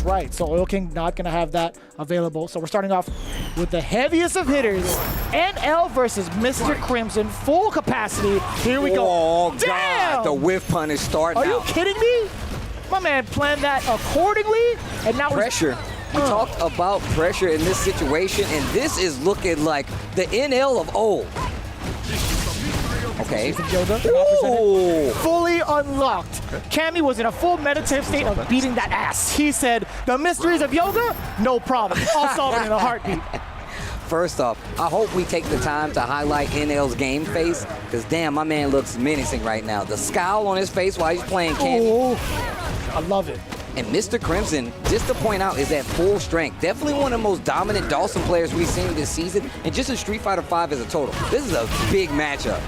right. So Oil King not going to have that available. So we're starting off with the heaviest of hitters. NL versus Mr. Crimson, full capacity. Here we go. Oh, Damn! God, the whiff punish starting Are you out. kidding me? My man planned that accordingly, and now Pressure. We talked about pressure in this situation, and this is looking like the NL of old. Okay. Yoga, fully unlocked. Cammy was in a full meditative state of beating that ass. He said, the mysteries of yoga, no problem. I'll solve it in a heartbeat. First off, I hope we take the time to highlight NL's game face, because damn, my man looks menacing right now. The scowl on his face while he's playing Cammy. I love it. And Mr. Crimson, just to point out, is at full strength. Definitely one of the most dominant Dawson players we've seen this season, and just in Street Fighter V as a total. This is a big matchup.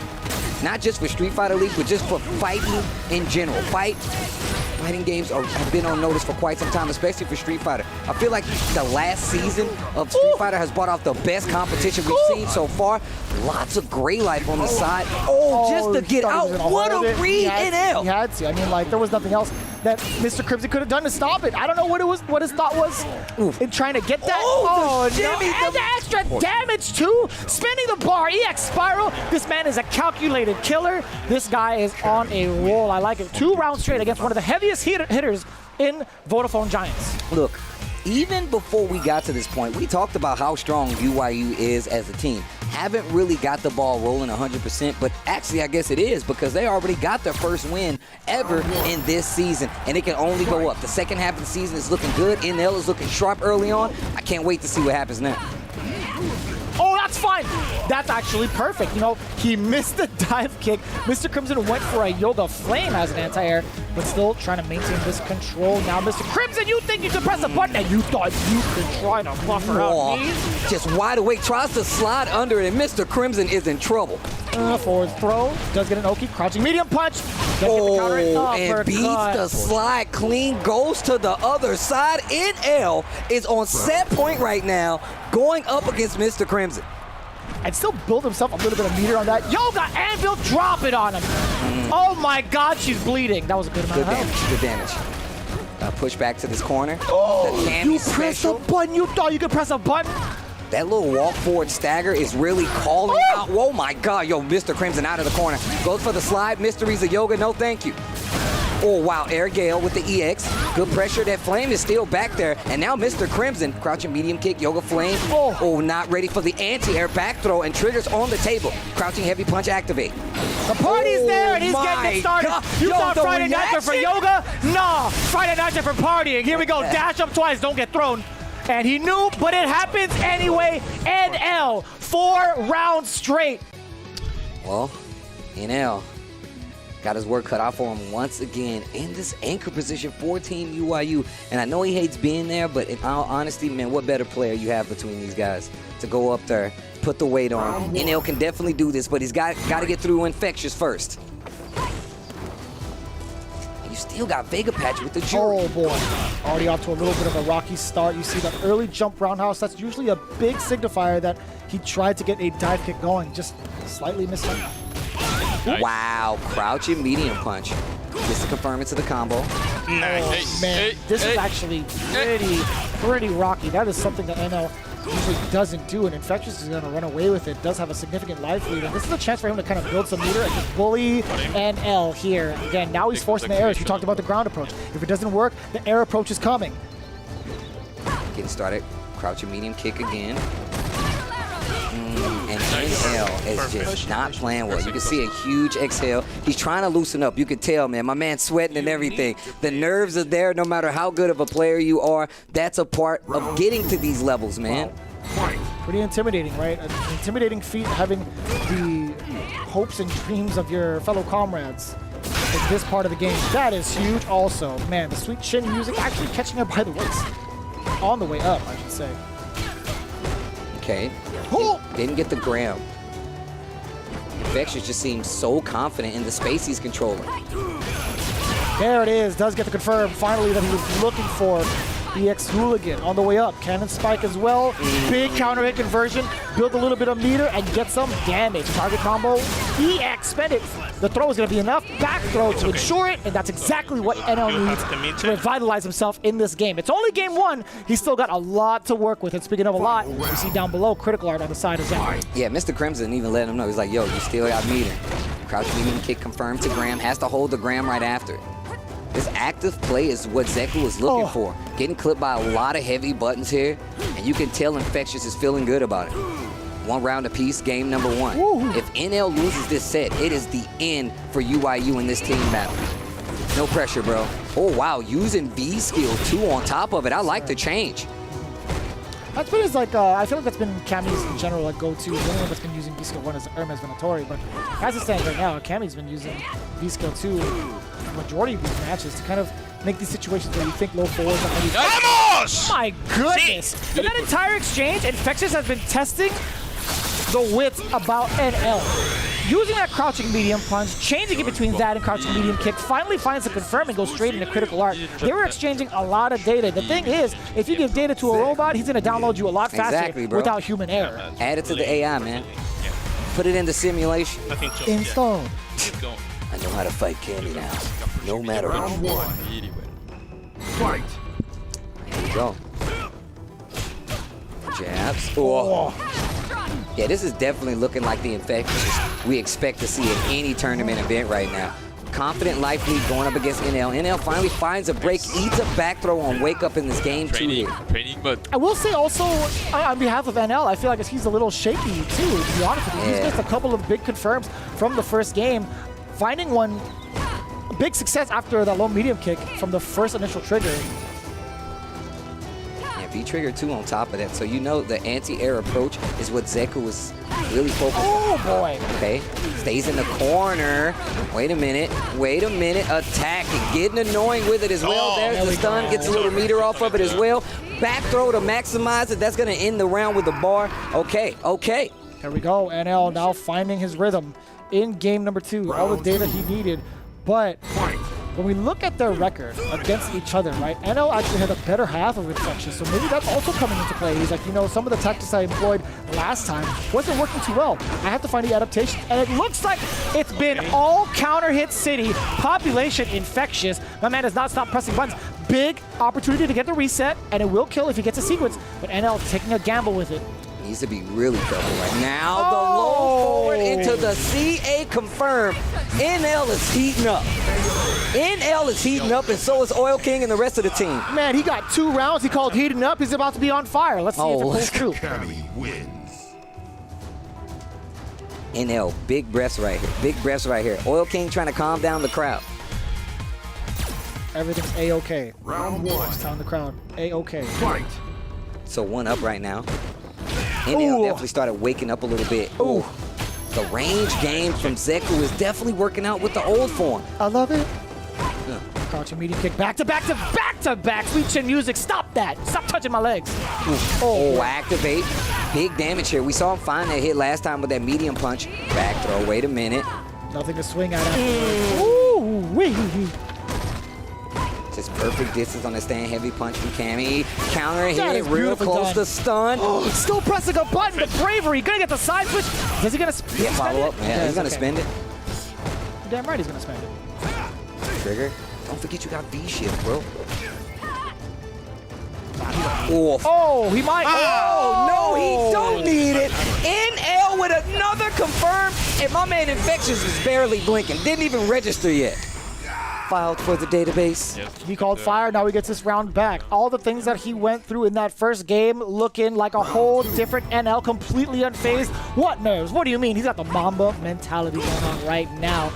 Not just for Street Fighter League, but just for fighting in general. Fighting games have been on notice for quite some time, especially for Street Fighter. I feel like the last season of Street Fighter has brought off the best competition we've seen so far. Lots of gray life on the side. Just to get out. What a read NL. He had to. I mean, like, there was nothing else that Mr. Crimson could have done to stop it. I don't know what his thought was in trying to get that. Oh, no. And the extra damage, too. Spinning the bar. EX Spiral. This man is a calculated killer. This guy is on a roll. I like it. 2 rounds straight against one of the heaviest hitters in Vodafone Giants. Look, even before we got to this point, we talked about how strong UYU is as a team. Haven't really got the ball rolling 100%, but actually I guess it is, because they already got their first win ever in this season, and it can only go up. The second half of the season is looking good. NL is looking sharp early on. I can't wait to see what happens now. Oh, that's fine. That's actually perfect. You know, he missed the dive kick. Mr. Crimson went for a Yoga Flame as an anti-air, but still trying to maintain this control. Now, Mr. Crimson, you think you could press a button and you thought you could try to buffer out knees? Just wide awake, tries to slide under it, and Mr. Crimson is in trouble. Forward throw, does get an Oki, crouching medium punch. And beats the slide clean, goes to the other side. NL is on set point right now, going up against Mr. Crimson. And still build himself a little bit of meter on that. Yoga Anvil, drop it on him. Oh my God, she's bleeding. That was a good amount of health. Good damage. Push back to this corner. You pressed a button. You thought you could press a button? That little walk forward stagger is really calling out. Oh my God, yo, Mr. Crimson out of the corner. Goes for the slide. Mysteries of Yoga, no thank you. Oh wow, Air Gale with the EX. Good pressure. That Flame is still back there. And now Mr. Crimson, crouching medium kick, Yoga Flame. Oh, not ready for the anti-air back throw, and triggers on the table. Crouching heavy punch activate. The party's there and he's getting it started. God. You Yo, thought the Friday night reaction? for yoga? Nah, Friday night for partying. Here we go, dash up twice, don't get thrown. And he knew, but it happens anyway. NL, 4 rounds straight. Well, NL got his work cut out for him once again in this anchor position for Team UYU. And I know he hates being there, but in all honesty, man, what better player you have between these guys to go up there, put the weight on. NL can definitely do this, but he's got to get through Infectious first. And you still got Vega Patch with the jury. Oh boy, already off to a little bit of a rocky start. You see that early jump roundhouse. That's usually a big signifier that he tried to get a dive kick going, just slightly missing. Nice. Wow, crouching medium punch. Just to confirm it to the combo. Nice. Man, this is actually pretty rocky. That is something that NL usually doesn't do, and Infectious is going to run away with it. Does have a significant life lead, and this is a chance for him to kind of build some meter and just bully NL here. Again, now he's forcing the airs. We talked about the ground approach. If it doesn't work, the air approach is coming. Getting started. Crouching medium kick again. And NL is just not playing well. You can see a huge exhale. He's trying to loosen up. You can tell, man. My man's sweating and everything. The nerves are there no matter how good of a player you are. That's a part of getting to these levels, man. Pretty intimidating, right? An intimidating feat, having the hopes and dreams of your fellow comrades in this part of the game. That is huge also. Man, the sweet chin music actually catching her by the waist. On the way up, I should say. Okay. Didn't get the gram. Infectious just seems so confident in the space he's controlling. There it is. Does get the confirm finally that he was looking for. EX Hooligan on the way up. Cannon Spike as well. Big counter hit conversion. Build a little bit of meter and get some damage. Target combo. EX, spend it. The throw is going to be enough. Back throw to ensure it, and that's exactly what NL needs to revitalize himself in this game. It's only game one. He's still got a lot to work with. And speaking of a lot, you see down below, critical art on the side of that. Yeah, Mr. Crimson even let him know. He's like, yo, you still got meter. Crouch medium kick confirmed to Graham. Has to hold the Graham right after. This active play is what Zeku was looking for. Getting clipped by a lot of heavy buttons here, and you can tell Infectious is feeling good about it. 1 round apiece, game number 1. Ooh. If NL loses this set, it is the end for UYU in this team battle. No pressure, bro. Oh, wow, using V skill 2 on top of it. I like the change. That's been his, like, I feel like that's been Cammy's in general, like, go-to. The only one that's been using V-Skill 1 is Irma has been Atori, but as it stands right now, Cammy's been using V-Skill 2 for the majority of these matches to kind of make these situations where you think low forwards are maybe... Vamos! My goodness! In that entire exchange, Infectious has been testing the wits about NL. Using that crouching medium punch, changing it between that and crouching medium kick, finally finds a confirm and goes straight into critical art. They were exchanging a lot of data. The thing is, if you give data to a robot, he's going to download you a lot faster without human error. Add it to the AI, man. Put it in the simulation. Install. I know how to fight Cammy now, no matter what. Round 1. Fight. Here we go. Jabs. Oh. Yeah, this is definitely looking like the Infectious we expect to see at any tournament event right now. Confident life lead going up against NL. NL finally finds a break, eats a back throw on wake up in this game 2 here. Training mode. I will say also, on behalf of NL, I feel like he's a little shaky too, to be honest with you. He's missed a couple of big confirms from the first game. Finding one big success after that low medium kick from the first initial trigger. V-trigger 2 on top of that, so you know the anti-air approach is what Zeku was really focused on. Oh boy! Okay, stays in the corner. Wait a minute, attack, getting annoying with it as well. There's the stun, gets a little meter off of it as well. Back throw to maximize it. That's gonna end the round with the bar. Okay. There we go, NL now finding his rhythm in game number 2. All the data he needed, but when we look at their record against each other, right, NL actually had a better half of Infectious, so maybe that's also coming into play. He's like, you know, some of the tactics I employed last time wasn't working too well. I have to find the adaptation, and it looks like it's been all counter hit city, population Infectious. My man does not stop pressing buttons. Big opportunity to get the reset, and it will kill if he gets a sequence, but NL taking a gamble with it. Needs to be really careful right now. The low forward into the CA confirm. NL is heating up. NL is heating up, and so is Oil King and the rest of the team. Man, he got 2 rounds. He called heating up. He's about to be on fire. Let's see if it pulls through. NL, big breaths right here. Big breaths right here. Oil King trying to calm down the crowd. Everything's A-okay. Round 1. Just telling the crowd, A-okay. Fight. So 1 up right now. NL definitely started waking up a little bit. Ooh. The range game from Zeku is definitely working out with the old form. I love it. Crouching medium kick, back to back to back to back. Sweet chin music, stop that. Stop touching my legs. Oh, activate. Big damage here. We saw him find that hit last time with that medium punch. Back throw, wait a minute. Nothing to swing at afterwards. Ooh, wee. Just perfect distance on the stand heavy punch from Cammy. Counter hit, real close to stun. Still pressing a button, the bravery. Gonna get the side switch. Is he gonna spend it? Follow up. Yeah, he's gonna spend it. You're damn right he's gonna spend it. Trigger. Don't forget you got V-shift, bro. Oh, he might. Oh, no, he don't need it. NL with another confirm. And my man Infectious is barely blinking. Didn't even register yet. Filed for the database. He called fire, now he gets this round back. All the things that he went through in that first game looking like a whole different NL, completely unfazed. What nerves? What do you mean? He's got the Mamba mentality going on right now.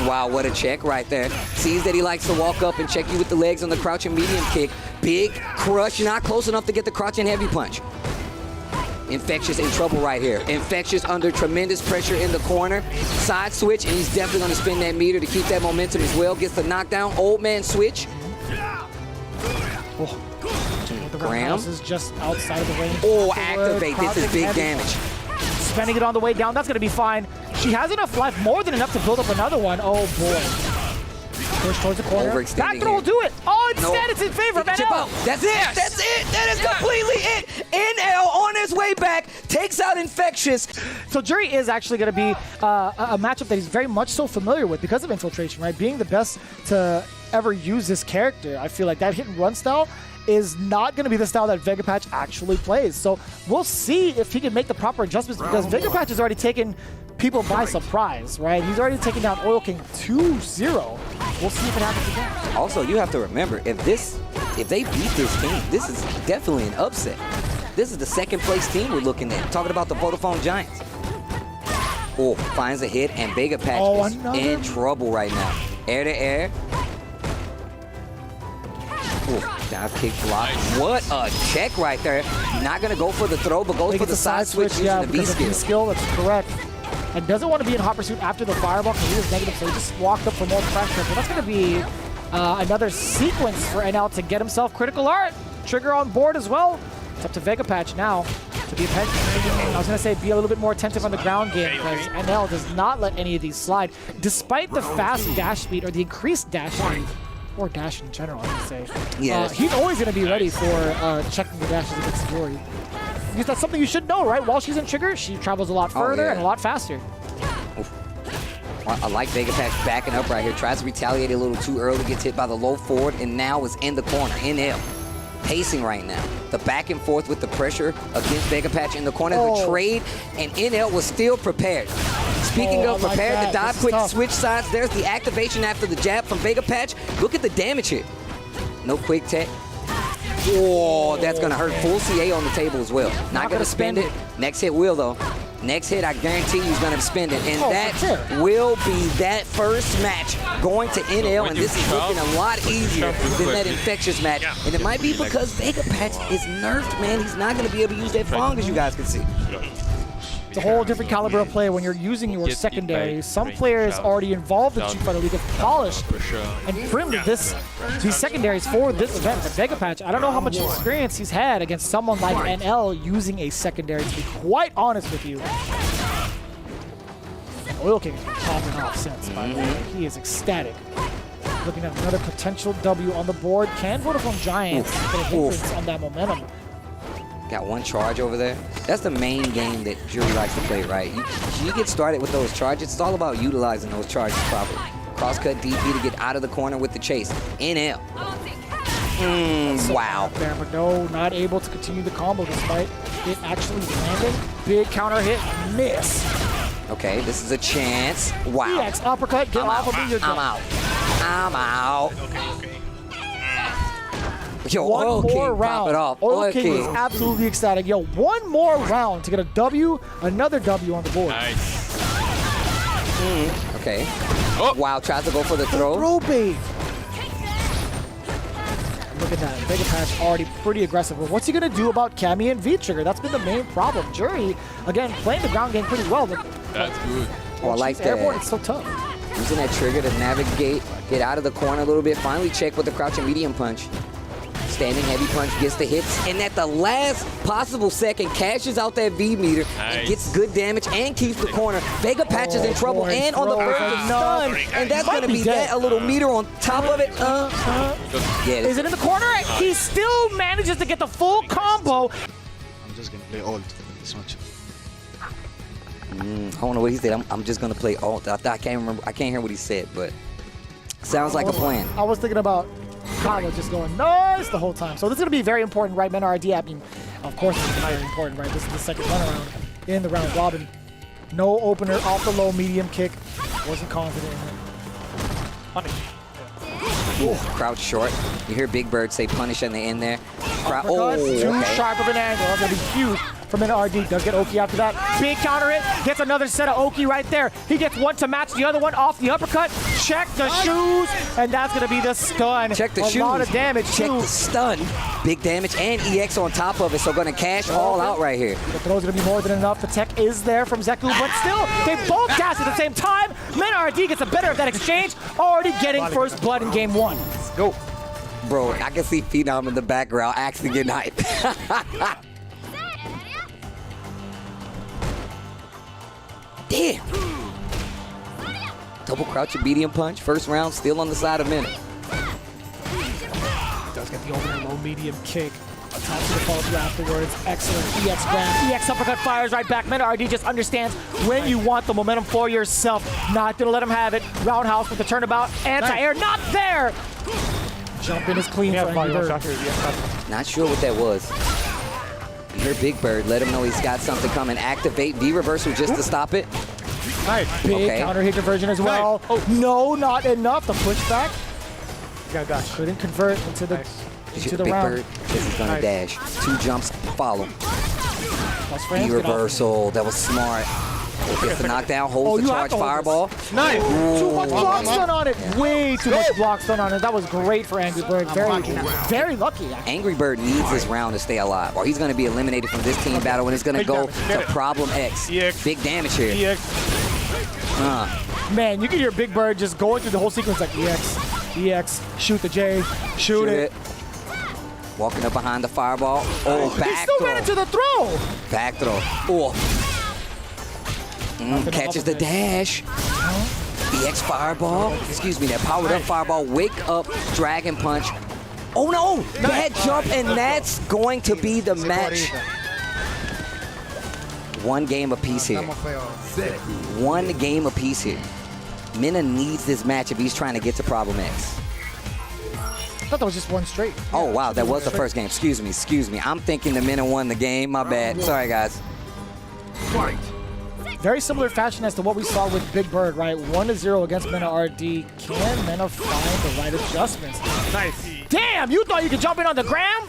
Wow, what a check right there. Sees that he likes to walk up and check you with the legs on the crouching medium kick. Big crush, not close enough to get the crouching heavy punch. Infectious in trouble right here. Infectious under tremendous pressure in the corner. Side switch, and he's definitely going to spin that meter to keep that momentum as well. Gets the knockdown. Old man switch. The Graham is just outside of the range. Oh, activate. This is big damage. Spending it on the way down. That's going to be fine. She has enough life, more than enough to build up another one. Oh, boy. Push towards the corner. Overextending Back throw will here. do it. Oh, instead Nope. it's in favor of Chip NL. out. That's it. That's it. That is completely it. NL on his way back takes out Infectious. So Jury is actually going to be a matchup that he's very much so familiar with because of Infiltration, right? Being the best to ever use this character. I feel like that hit and run style is not going to be the style that Vega Patch actually plays. So we'll see if he can make the proper adjustments because Vega Patch has already taken people by surprise, right? He's already taken down Oil King 2-0. We'll see if it happens again. Also, you have to remember, if they beat this team, this is definitely an upset. This is the second place team we're looking at. Talking about the Vodafone Giants. Oh, finds a hit, and Vega Patch is in trouble right now. Air to air. Oh, dive kick block. What a check right there. Not going to go for the throw, but goes for the side switch using the B skill. skill. That's correct. And doesn't want to be in hot pursuit after the fireball because he was negative, so he just walked up for more pressure. So that's going to be another sequence for NL to get himself critical art. Trigger on board as well. It's up to Vega Patch now to be I was going to say be a little bit more attentive on the ground game because NL does not let any of these slide. Despite the fast dash speed or the increased dash speed, or dash in general, I would say. Yeah, he's always going to be ready for checking the dashes against Jory. Because that's something you should know, right? While she's in trigger, she travels a lot further and a lot faster. Oof. I like Vega Patch backing up right here. Tries to retaliate a little too early, gets hit by the low forward, and now is in the corner. NL pacing right now. The back and forth with the pressure against Vega Patch in the corner. The trade, and NL was still prepared. Speaking of prepared, the dive quick switch sides. There's the activation after the jab from Vega Patch. Look at the damage here. No quick tech. Oh, that's going to hurt. Full CA on the table as well. Not going to spend it. Next hit will, though. Next hit, I guarantee you, he's going to spend it. And that will be that first match going to NL. And this is looking a lot easier than that Infectious match. And it might be because Vega Patch is nerfed, man. He's not going to be able to use that Wong, as you guys can see. It's a whole different caliber of play when you're using your secondary. Some players already involved in Street Fighter League have polished and trimmed these secondaries for this event. But Vega Patch, I don't know how much experience he's had against someone like NL using a secondary, to be quite honest with you. And Oil King has been popping off since, by the way. He is ecstatic. Looking at another potential W on the board. Can Vodafone Giants get a hindrance on that momentum? Got one charge over there. That's the main game that Jury likes to play, right? You get started with those charges. It's all about utilizing those charges properly. Crosscut DP to get out of the corner with the chase. NL. Wow. There, but no, not able to continue the combo despite it actually landing. Big counter hit, miss. Okay, this is a chance. Wow. EX uppercut, get off of me. I'm out. I'm out. Okay. Yo, one Oil more King, round. pop it off. Oil King is absolutely ecstatic. Yo, one more round to get a W, another W on the board. Nice. Okay. Oh. Wow, tries to go for the throw. Throw bait. Look at that. Vega Patch already pretty aggressive. But what's he going to do about Cammy and V-Trigger? That's been the main problem. Jury, again, playing the ground game pretty well. But That's good. Oh, I like that. Airborne, it's so tough. Using that trigger to navigate, get out of the corner a little bit. Finally check with the crouching medium punch. Standing heavy punch gets the hits, and at the last possible second, cashes out that V meter and gets good damage and keeps the corner. Vega Patch is in trouble and on the verge of stun, and that's going to be that, a little meter on top of it. Yeah, is it in the corner? He still manages to get the full combo. I'm just gonna play ult this match. I don't know what he said. I'm just going to play ult. I can't remember. I can't hear what he said, but sounds like a plan. I was thinking about Kyle just going nice the whole time. So this is going to be very important, right? Men RD, I mean, of course it's very important, right? This is the second runaround in the round robin. No opener off the low medium kick. Wasn't confident in it. Punish. Ooh, crouch short. You hear Big Bird say punish in the end there. Too sharp of an angle. That's going to be huge from an RD. Does get Oki after that. Big counter hit. Gets another set of Oki right there. He gets one to match the other one off the uppercut. Check the shoes. And that's going to be the stun. Check the shoes. A lot of damage. Check the stun. Big damage and EX on top of it. So going to cash all out right here. The throw's going to be more than enough. The tech is there from Zeku. But still, they both cast at the same time. Men RD gets the better of that exchange. Already getting first blood in game one. Let's go. Bro, I can see Phenom in the background actually getting hyped. Damn. Double crouch and medium punch. First round still on the side of Minna. Does get the over low medium kick. Top to the follow through afterwards. Excellent EX grab. EX uppercut fires right back. Minna RD just understands when you want the momentum for yourself. Not gonna let him have it. Roundhouse with the turnabout. Anti-air, not there! Jump in is clean for Angry Bird. Not sure what that was. You hear Big Bird, let him know he's got something coming. Activate V-reversal just to stop it. Nice. Big counter hit diversion as well. Nice. Oh, no, not enough. The pushback. Yeah, gosh. Couldn't convert into the Big round. Bird says he's gonna dash. 2 jumps, follow. V-reversal, that was smart. Gets the knockdown, holds the charge fireball. Nice. Too much block stun on it. Yeah. Way too much block stun on it. That was great for Angry Bird. Very lucky. Actually. Angry Bird needs this round to stay alive, or he's going to be eliminated from this team battle, and it's going to go to Problem X. Big damage here. Man, you can hear Big Bird just going through the whole sequence like EX, shoot the J, shoot it. Walking up behind the fireball. Oh, back he still throw. ran into the throw. Back throw. Oh. Catches the dash. EX fireball. Excuse me, that powered up fireball. Wake up, dragon punch. Oh no! Bad jump, and that's going to be the match. 1 game apiece here. 1 game apiece here. Minna needs this match if he's trying to get to Problem X. I thought that was just 1 straight. Oh wow, that was the first game. Excuse me. I'm thinking the Minna won the game. My bad. Sorry, guys. Very similar fashion as to what we saw with Big Bird, right? 1-0 against Minna RD. Can Minna find the right adjustments? Nice. Damn, you thought you could jump in on the gram?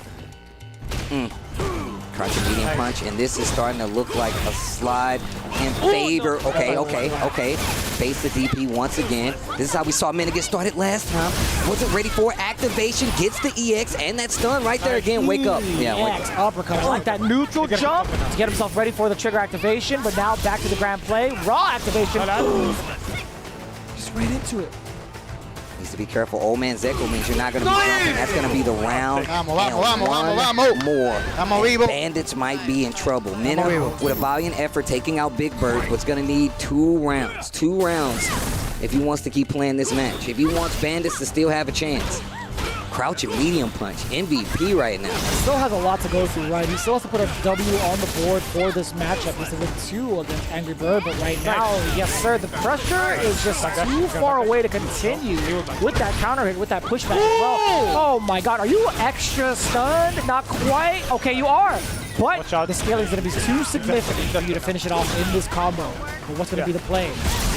Crouching medium punch, and this is starting to look like a slide in favor. Okay. Face the DP once again. This is how we saw Minna get started last time. Wasn't ready for activation, gets the EX, and that stun right there again. Wake up. Yeah, wake up. Uppercut. Like that neutral jump to get himself ready for the trigger activation, but now back to the grand play. Raw activation. Just ran into it. Needs to be careful. Old man Zeko means you're not going to be jumping. That's going to be the round. More. Bandits might be in trouble. Minna, with a valiant effort, taking out Big Bird, was going to need 2 rounds. 2 rounds if he wants to keep playing this match. If he wants Bandits to still have a chance. Crouching medium punch. MVP right now. Still has a lot to go through, right? He still has to put a W on the board for this matchup. He's with 2 against Angry Bird, but right now, yes sir, the pressure is just too far away to continue with that counter hit, with that pushback as well. Oh my god, are you extra stunned? Not quite. Okay, you are. But the scaling is going to be too significant for you to finish it off in this combo. But what's going to be the play?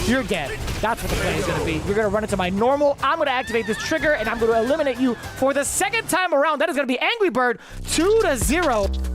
You're dead. That's what the play is going to be. You're going to run into my normal. I'm going to activate this trigger, and I'm going to eliminate you for the 2nd time around. That is going to be Angry Bird 2-0.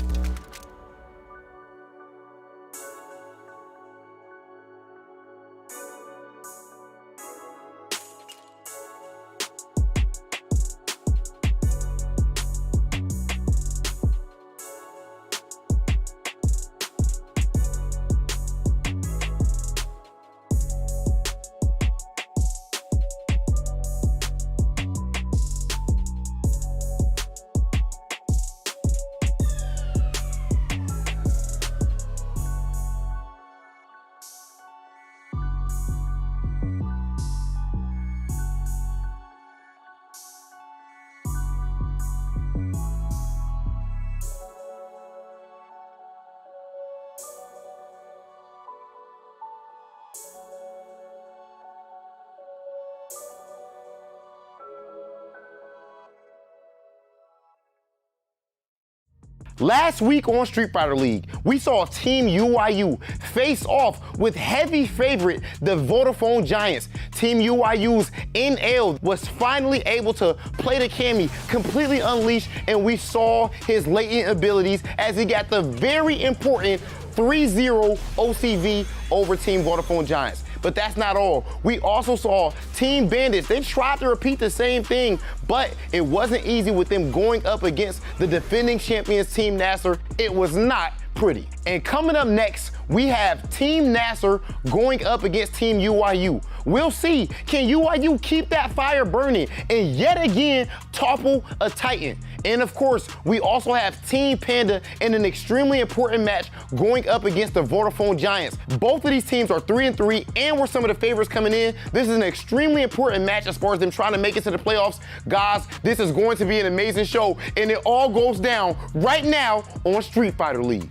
Last week on Street Fighter League, we saw Team UYU face off with heavy favorite, the Vodafone Giants. Team UYU's NL was finally able to play the Cammy completely unleashed, and we saw his latent abilities as he got the very important 3-0 OCV over Team Vodafone Giants. But that's not all. We also saw Team Bandits. They tried to repeat the same thing, but it wasn't easy with them going up against the defending champions, Team Nasser. It was not pretty. And coming up next, we have Team Nasser going up against Team UYU. We'll see, can UYU keep that fire burning and yet again topple a Titan? And of course, we also have Team Panda in an extremely important match going up against the Vodafone Giants. Both of these teams are 3-3 and were some of the favorites coming in. This is an extremely important match as far as them trying to make it to the playoffs. Guys, this is going to be an amazing show, and it all goes down right now on Street Fighter League.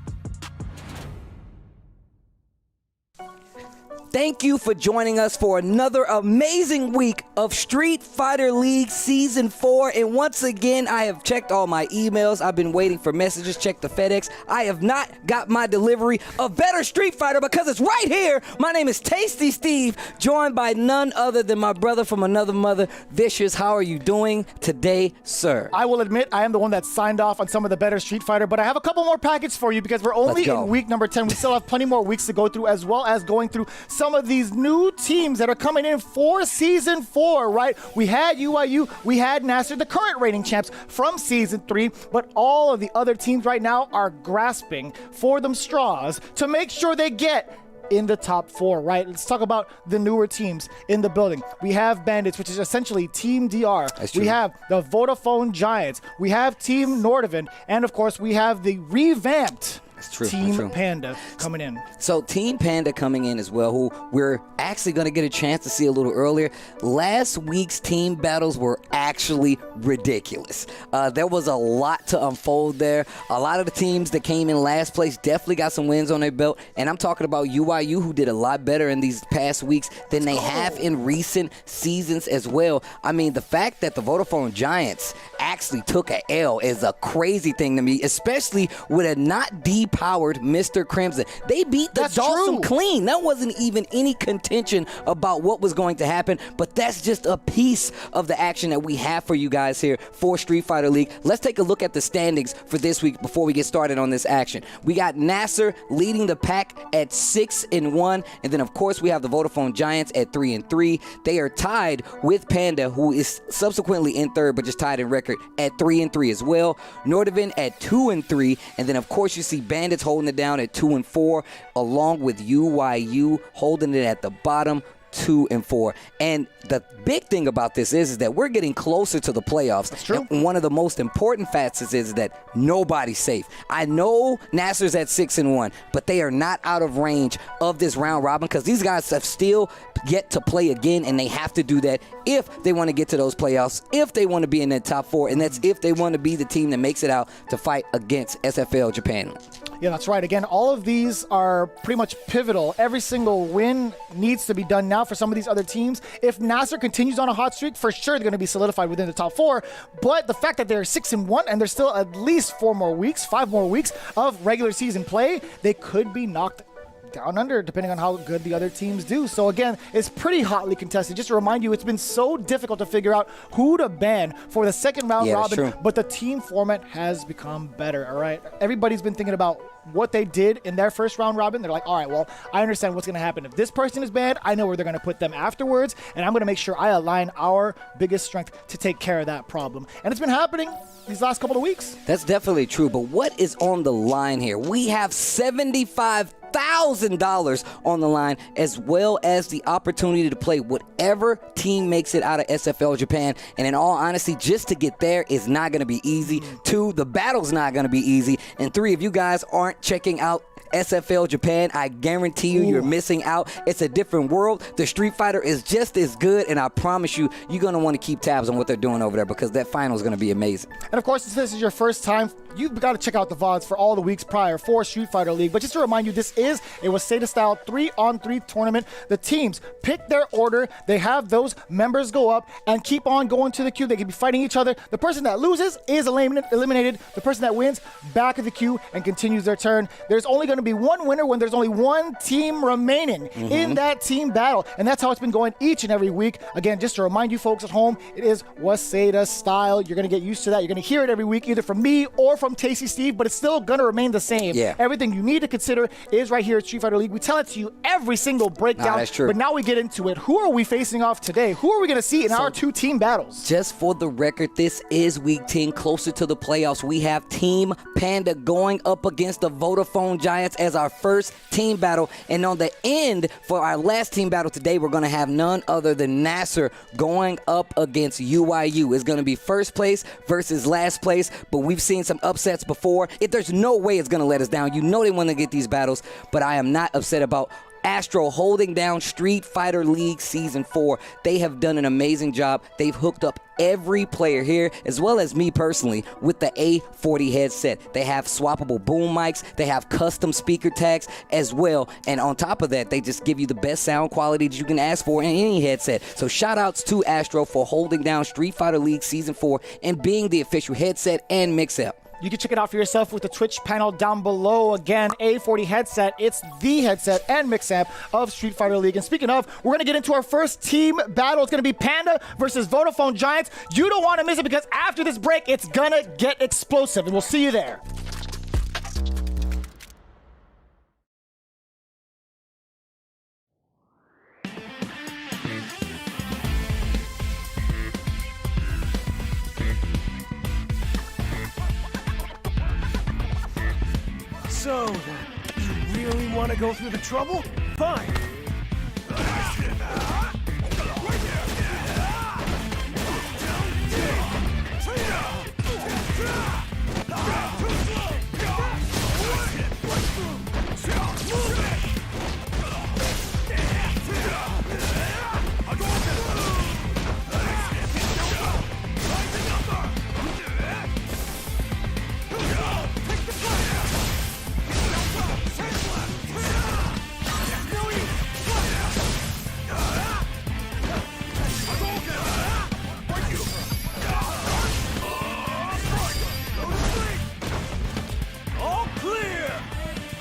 Thank you for joining us for another amazing week of Street Fighter League Season 4. And once again, I have checked all my emails. I've been waiting for messages, checked the FedEx. I have not got my delivery of Better Street Fighter because it's right here. My name is Tasty Steve, joined by none other than my brother from another mother, Vicious. How are you doing today, sir? I will admit I am the one that signed off on some of the Better Street Fighter, but I have a couple more packets for you because we're only in week number 10. We still have plenty more weeks to go through, as well as going through some of these new teams that are coming in for Season 4, right? We had UYU, we had Nasser, the current reigning champs from Season 3, but all of the other teams right now are grasping for them straws to make sure they get in the top 4, right? Let's talk about the newer teams in the building. We have Bandits, which is essentially Team DR. We have the Vodafone Giants. We have Team Nordavind. And of course, we have the revamped Team Panda coming in. So Team Panda coming in as well, who we're actually going to get a chance to see a little earlier. Last week's team battles were actually ridiculous. There was a lot to unfold there. A lot of the teams that came in last place definitely got some wins on their belt, and I'm talking about UYU, who did a lot better in these past weeks than they have in recent seasons as well. I mean, the fact that the Vodafone Giants actually took a L is a crazy thing to me, especially with a not depowered Mr. Crimson. They beat the Dawson clean. That wasn't even any contention about what was going to happen, but that's just a piece of the action that we have for you guys here for Street Fighter League. Let's take a look at the standings for this week before we get started on this action. We got Nasser leading the pack at 6-1, and then of course we have the Vodafone Giants at 3-3. They are tied with Panda, who is subsequently in third, but just tied in record at 3-3 as well. Nordavind at 2-3, and then of course you see Bandits holding it down at 2-4, along with UYU holding it at the bottom, 2-4. And the big thing about this is that we're getting closer to the playoffs. That's true. And one of the most important facts is that nobody's safe. I know Nasser's at 6-1, but they are not out of range of this round robin because these guys have still yet to play again, and they have to do that if they want to get to those playoffs, if they want to be in that top 4, and that's if they want to be the team that makes it out to fight against SFL Japan. Yeah, that's right. Again, all of these are pretty much pivotal. Every single win needs to be done now for some of these other teams. If Nasser continues on a hot streak, for sure they're going to be solidified within the top 4. But the fact that they're 6-1 and there's still at least 5 more weeks of regular season play, they could be knocked down under, depending on how good the other teams do. So again, it's pretty hotly contested. Just to remind you, it's been so difficult to figure out who to ban for the second round robin, but the team format has become better, all right? Everybody's been thinking about what they did in their first round robin. They're like, all right, well, I understand what's going to happen. If this person is banned, I know where they're going to put them afterwards, and I'm going to make sure I align our biggest strength to take care of that problem. And it's been happening these last couple of weeks. That's definitely true, but what is on the line here? We have $75,000 on the line, as well as the opportunity to play whatever team makes it out of SFL Japan. And in all honesty, just to get there is not going to be easy. 2, the battle's not going to be easy. And 3, if you guys aren't checking out SFL Japan, I guarantee you, you're missing out. It's a different world. The Street Fighter is just as good, and I promise you, you're going to want to keep tabs on what they're doing over there because that final is going to be amazing. And of course, if this is your first time, you've got to check out the VODs for all the weeks prior for Street Fighter League. But just to remind you, this is a Waseda-style 3-on-3 tournament. The teams pick their order. They have those members go up and keep on going to the queue. They can be fighting each other. The person that loses is eliminated. The person that wins, back of the queue and continues their turn. There's only going to be one winner when there's only one team remaining in that team battle. And that's how it's been going each and every week. Again, just to remind you folks at home, it is Waseda style. You're going to get used to that. You're going to hear it every week, either from me or from Tasty Steve, but it's still going to remain the same. Yeah. Everything you need to consider is right here at Street Fighter League. We tell it to you every single breakdown. That's true. But now we get into it. Who are we facing off today? Who are we going to see in our two team battles? Just for the record, this is Week 10, closer to the playoffs. We have Team Panda going up against the Vodafone Giants as our first team battle. And on the end, for our last team battle today, we're going to have none other than Nasser going up against UYU. It's going to be first place versus last place, but we've seen some upsets before. There's no way it's going to let us down. You know they want to get these battles, but I am not upset about Astro holding down Street Fighter League Season 4. They have done an amazing job. They've hooked up every player here, as well as me personally, with the A40 headset. They have swappable boom mics. They have custom speaker tags as well. And on top of that, they just give you the best sound quality that you can ask for in any headset. So shout outs to Astro for holding down Street Fighter League Season 4 and being the official headset and mix-up. You can check it out for yourself with the Twitch panel down below. Again, A40 headset. It's the headset and mix amp of Street Fighter League. And speaking of, we're going to get into our first team battle. It's going to be Panda versus Vodafone Giants. You don't want to miss it because after this break, it's going to get explosive. And we'll see you there. So, you really want to go through the trouble? Fine.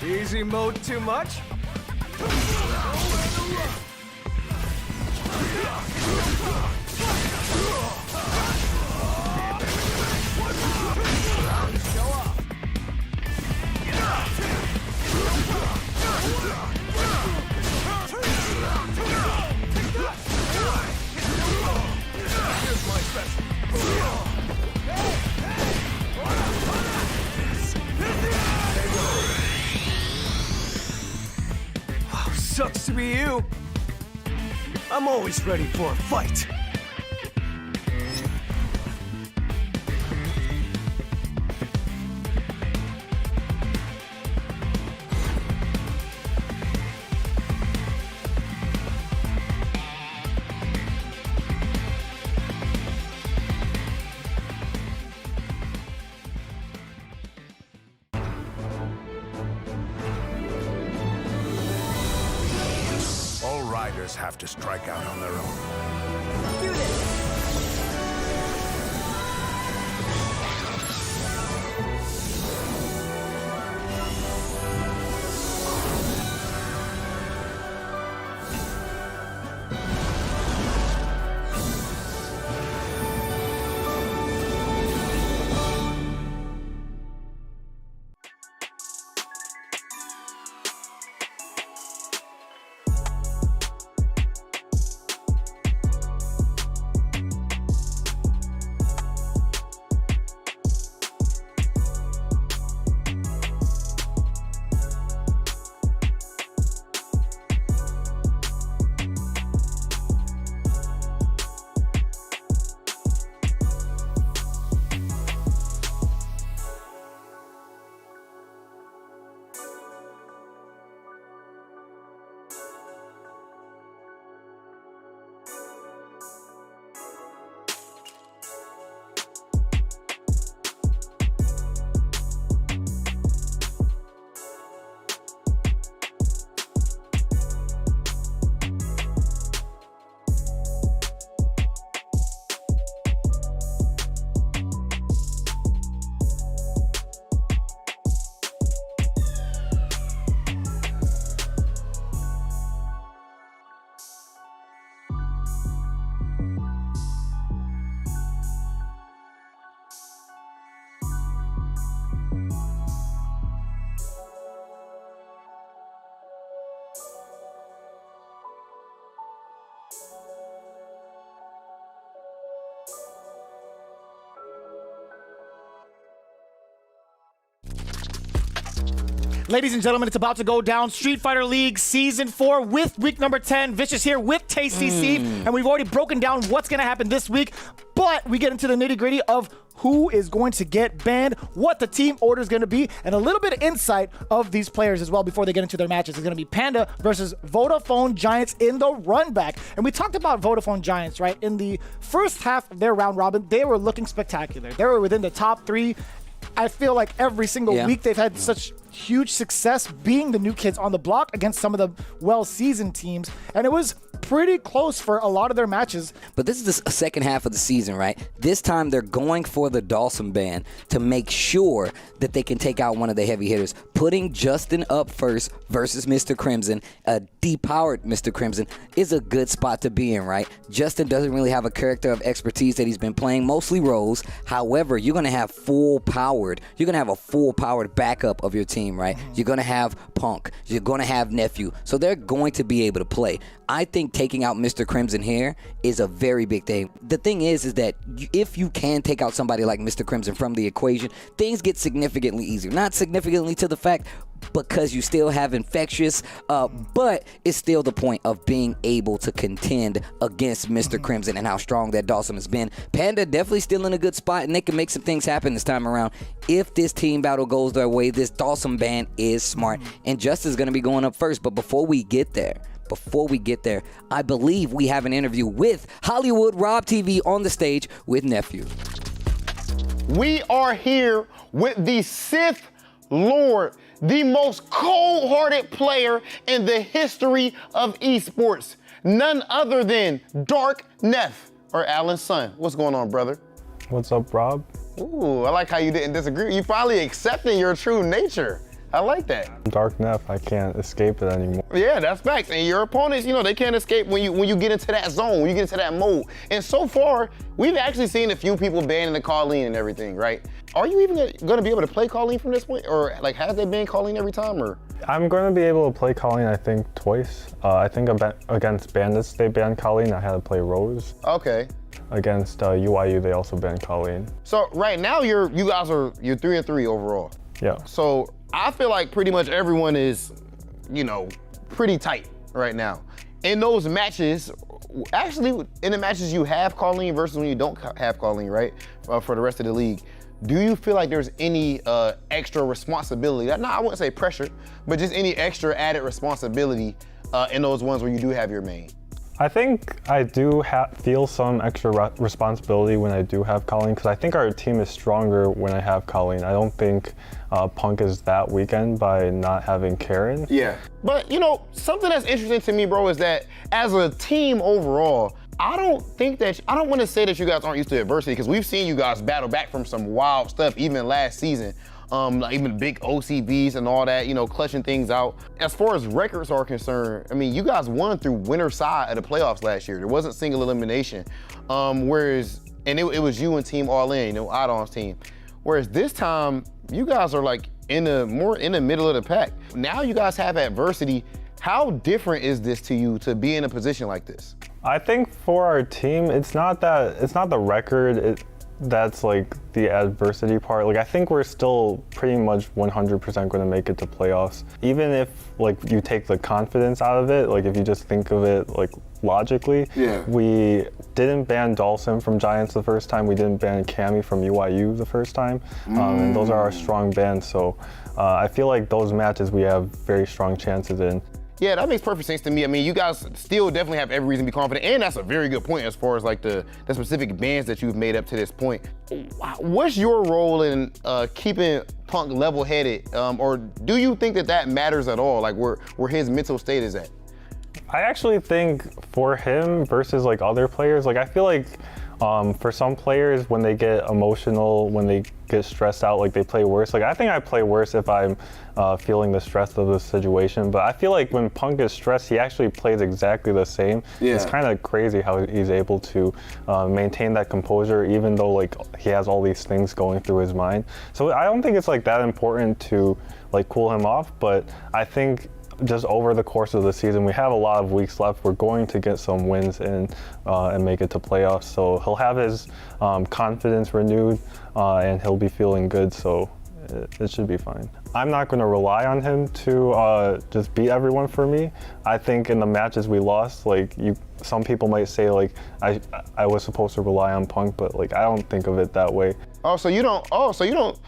Easy mode too much? Sucks to be you. I'm always ready for a fight. Riders have to strike out on their own. Do this! Ladies and gentlemen, it's about to go down. Street Fighter League Season 4 with week number 10. Vicious here with TastyC, and we've already broken down what's going to happen this week, but we get into the nitty-gritty of who is going to get banned, what the team order is going to be, and a little bit of insight of these players as well before they get into their matches. It's going to be Panda versus Vodafone Giants in the run back. And we talked about Vodafone Giants, right? In the first half of their round robin, they were looking spectacular. They were within the top 3. I feel like every single week they've had such huge success being the new kids on the block against some of the well-seasoned teams. And it was pretty close for a lot of their matches. But this is the second half of the season, right? This time they're going for the Dawson ban to make sure that they can take out one of the heavy hitters. Putting Justin up first versus Mr. Crimson, a depowered Mr. Crimson, is a good spot to be in, right? Justin doesn't really have a character of expertise that he's been playing, mostly Rose. However, you're going to have you're going to have a full-powered backup of your team, right? You're going to have Punk. You're going to have Nephew. So they're going to be able to play. I think taking out Mr. Crimson here is a very big thing. The thing is that if you can take out somebody like Mr. Crimson from the equation, things get significantly easier. Not significantly to the fact because you still have Infectious, but it's still the point of being able to contend against Mr. Crimson and how strong that Dawson has been. Panda definitely still in a good spot, and they can make some things happen this time around. If this team battle goes their way, this Dawson ban is smart, and Justin's going to be going up first. But before we get there, I believe we have an interview with Hollywood Rob TV on the stage with Nephew. We are here with the Sith Lord, the most cold-hearted player in the history of esports. None other than Dark Neff, or Alan's son. What's going on, brother? What's up, Rob? Ooh, I like how you didn't disagree. You finally accepting your true nature. I like that. Dark Neff, I can't escape it anymore. Yeah, that's facts. And your opponents, they can't escape when you get into that zone, when you get into that mode. And so far, we've actually seen a few people banning the Colleen and everything, right? Are you even going to be able to play Colleen from this point? Or has they banned Colleen every time? Or I'm going to be able to play Colleen, I think, twice. I think against Bandits, they banned Colleen. I had to play Rose. Okay. Against UYU, they also banned Colleen. So right now, you're 3-3 overall. Yeah. So I feel like pretty much everyone is, pretty tight right now. In those matches, actually, in the matches you have Colleen versus when you don't have Colleen, right, for the rest of the league, do you feel like there's any extra responsibility? No, I wouldn't say pressure, but just any extra added responsibility in those ones where you do have your main? I think I do feel some extra responsibility when I do have Colleen, because I think our team is stronger when I have Colleen. I don't think Punk is that weakened by not having Karen. Yeah. But, something that's interesting to me, bro, is that as a team overall, I don't want to say that you guys aren't used to adversity, because we've seen you guys battle back from some wild stuff even last season. Even big OCBs and all that, clutching things out. As far as records are concerned, you guys won through winner's side of the playoffs last year. There wasn't single elimination. Whereas it was you and Team All In, Adon's team. Whereas this time, you guys are like more in the middle of the pack. Now you guys have adversity. How different is this to you to be in a position like this? I think for our team, it's not the record. That's like the adversity part. Like, I think we're still pretty much 100% going to make it to playoffs. Even if you take the confidence out of it, if you just think of it logically, we didn't ban Dawson from Giants the first time. We didn't ban Cammy from UYU the first time. And those are our strong bans. So I feel like those matches we have very strong chances in. Yeah, that makes perfect sense to me. You guys still definitely have every reason to be confident, and that's a very good point as far as the specific bans that you've made up to this point. What's your role in keeping Punk level-headed, or do you think that matters at all, where his mental state is at? I actually think for him versus other players, I feel like for some players, when they get emotional, when they get stressed out, they play worse. I think I play worse if I'm feeling the stress of the situation. But I feel like when Punk is stressed, he actually plays exactly the same. Yeah. It's kind of crazy how he's able to maintain that composure, even though he has all these things going through his mind. So I don't think it's that important to cool him off. But I think just over the course of the season, we have a lot of weeks left. We're going to get some wins and make it to playoffs. So he'll have his confidence renewed and he'll be feeling good. So It should be fine. I'm not going to rely on him to just beat everyone for me. I think in the matches we lost, like some people might say like I was supposed to rely on Punk, but like I don't think of it that way. So you don't.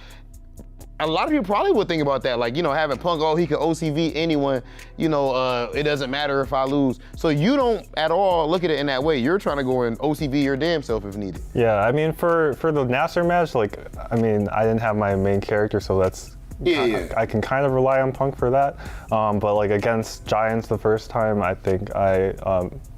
A lot of people probably would think about that, like, having Punk, he can OCV anyone, it doesn't matter if I lose. So you don't at all look at it in that way. You're trying to go and OCV your damn self if needed. Yeah, I mean, for the Nasser match, like, I mean, I didn't have my main character, so that's, I can kind of rely on Punk for that. But like against Giants the first time, I think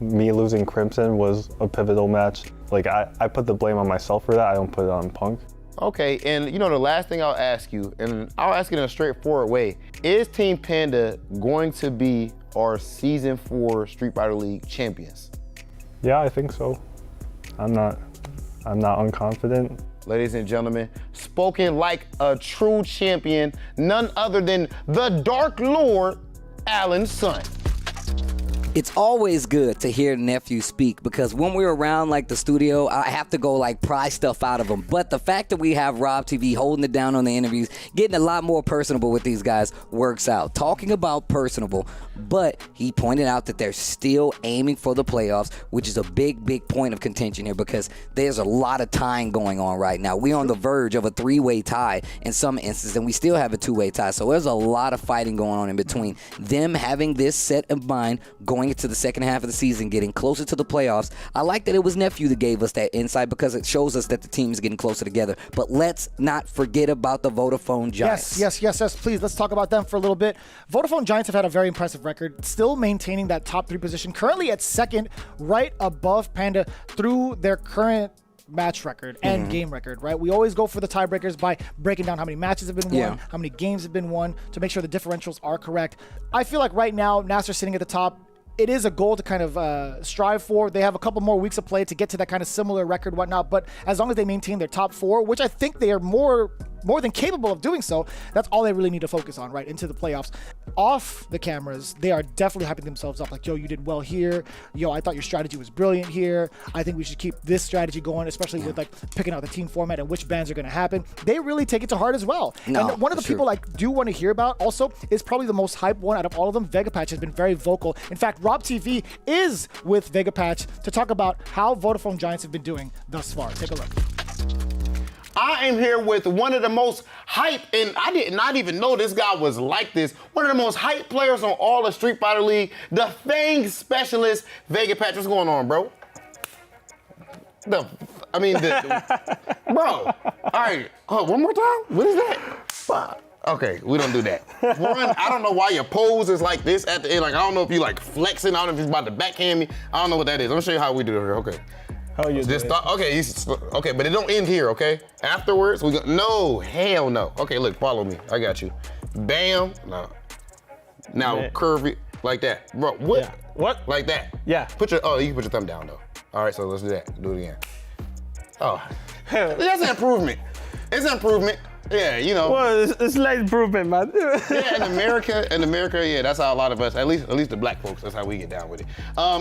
me losing Crimson was a pivotal match. Like I put the blame on myself for that. I don't put it on Punk. Okay, and the last thing I'll ask you, and I'll ask it in a straightforward way, is Team Panda going to be our Season 4 Street Fighter League champions? Yeah, I think so. I'm not unconfident. Ladies and gentlemen, spoken like a true champion, none other than the Dark Lord, Alan's son. It's always good to hear Nephew speak because when we're around like the studio, I have to go like pry stuff out of him. But the fact that we have Rob TV holding it down on the interviews, getting a lot more personable with these guys works out. Talking about personable, but he pointed out that they're still aiming for the playoffs, which is a big, big point of contention here because there's a lot of tying going on right now. We're on the verge of a 3-way tie in some instances, and we still have a 2-way tie. So there's a lot of fighting going on in between. Them having this set of mind going into the second half of the season, getting closer to the playoffs. I like that it was Nephew that gave us that insight because it shows us that the team is getting closer together. But let's not forget about the Vodafone Giants. Yes, please. Let's talk about them for a little bit. Vodafone Giants have had a very impressive record, still maintaining that top 3 position, currently at second, right above Panda through their current match record and game record, right? We always go for the tiebreakers by breaking down how many matches have been won, how many games have been won to make sure the differentials are correct. I feel like right now, Nasser sitting at the top. It is a goal to kind of strive for. They have a couple more weeks of play to get to that kind of similar record, whatnot. But as long as they maintain their top 4, which I think they are more than capable of doing so, that's all they really need to focus on, right, into the playoffs. Off the cameras, they are definitely hyping themselves up. Like, yo, you did well here. Yo, I thought your strategy was brilliant here. I think we should keep this strategy going, especially with like picking out the team format and which bans are going to happen. They really take it to heart as well. And one of the people I do want to hear about also is probably the most hyped one out of all of them. Vega Patch has been very vocal. In fact, Rob TV is with Vega Patch to talk about how Vodafone Giants have been doing thus far. Take a look. I am here with one of the most hype, and I did not even know this guy was like this, one of the most hype players on all of Street Fighter League, the Fang specialist, Vega Patch. What's going on, bro? Bro. All right, one more time? What is that? Okay, we don't do that. One, I don't know why your pose is like this at the end. Like, I don't know if you like flexing. I don't know if he's about to backhand me. I don't know what that is. I'm gonna show you how we do it here, okay? How you just thought, okay, but it don't end here, okay? Afterwards, we go, no, hell no. Okay, look, follow me, I got you. Bam, no. Now curve it like that. Bro, what? Yeah. What? Like that. Yeah. You can put your thumb down though. All right, so let's do that, do it again. Oh, that's an improvement. It's an improvement. Yeah, Well, it's a slight improvement, man. Yeah, in America, yeah, that's how a lot of us, at least the black folks, that's how we get down with it.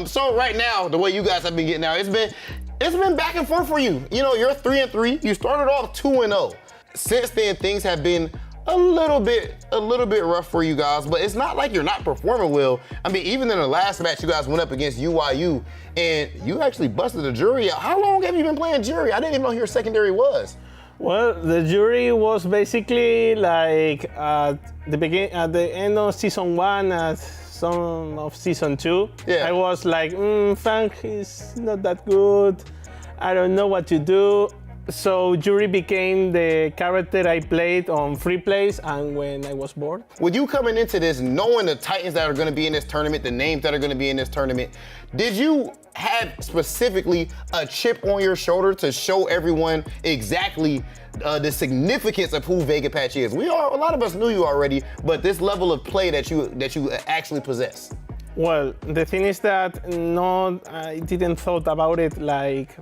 So right now, the way you guys have been getting out, it's been back and forth for you. You're 3-3. You started off 2-0. Since then, things have been a little bit rough for you guys, but it's not like you're not performing well. I mean, even in the last match, you guys went up against UYU, and you actually busted the jury out. How long have you been playing jury? I didn't even know who your secondary was. Well, the jury was basically like at the end of season 1, at some of season 2. Yeah. I was like, Fang is not that good. I don't know what to do. So jury became the character I played on free plays and when I was bored. With you coming into this, knowing the Titans that are going to be in this tournament, the names that are going to be in this tournament, did you have specifically a chip on your shoulder to show everyone exactly the significance of who Vega Patch is? A lot of us knew you already, but this level of play that you actually possess. Well, the thing is that I didn't thought about it like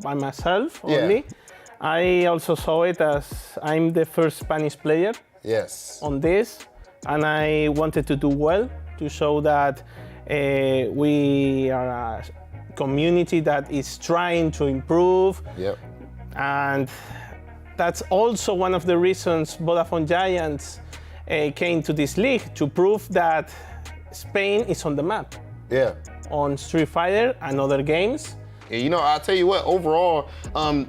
by myself only. I also saw it as I'm the first Spanish player on this, and I wanted to do well to show that we are a community that is trying to improve. Yep. And that's also one of the reasons Vodafone Giants came to this league, to prove that Spain is on the map. Yeah. On Street Fighter and other games. And you know, I'll tell you what, overall,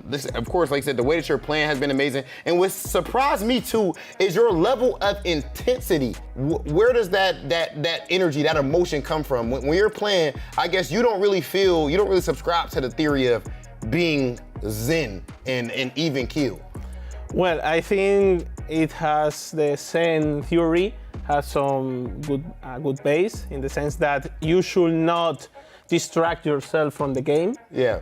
this, of course, like I said, the way that you're playing has been amazing. And what surprised me too is your level of intensity. Where does that energy, that emotion come from? When you're playing, I guess you don't really subscribe to the theory of being zen and even kill. Well, I think it has the same theory, has some good base in the sense that you should not distract yourself from the game. Yeah.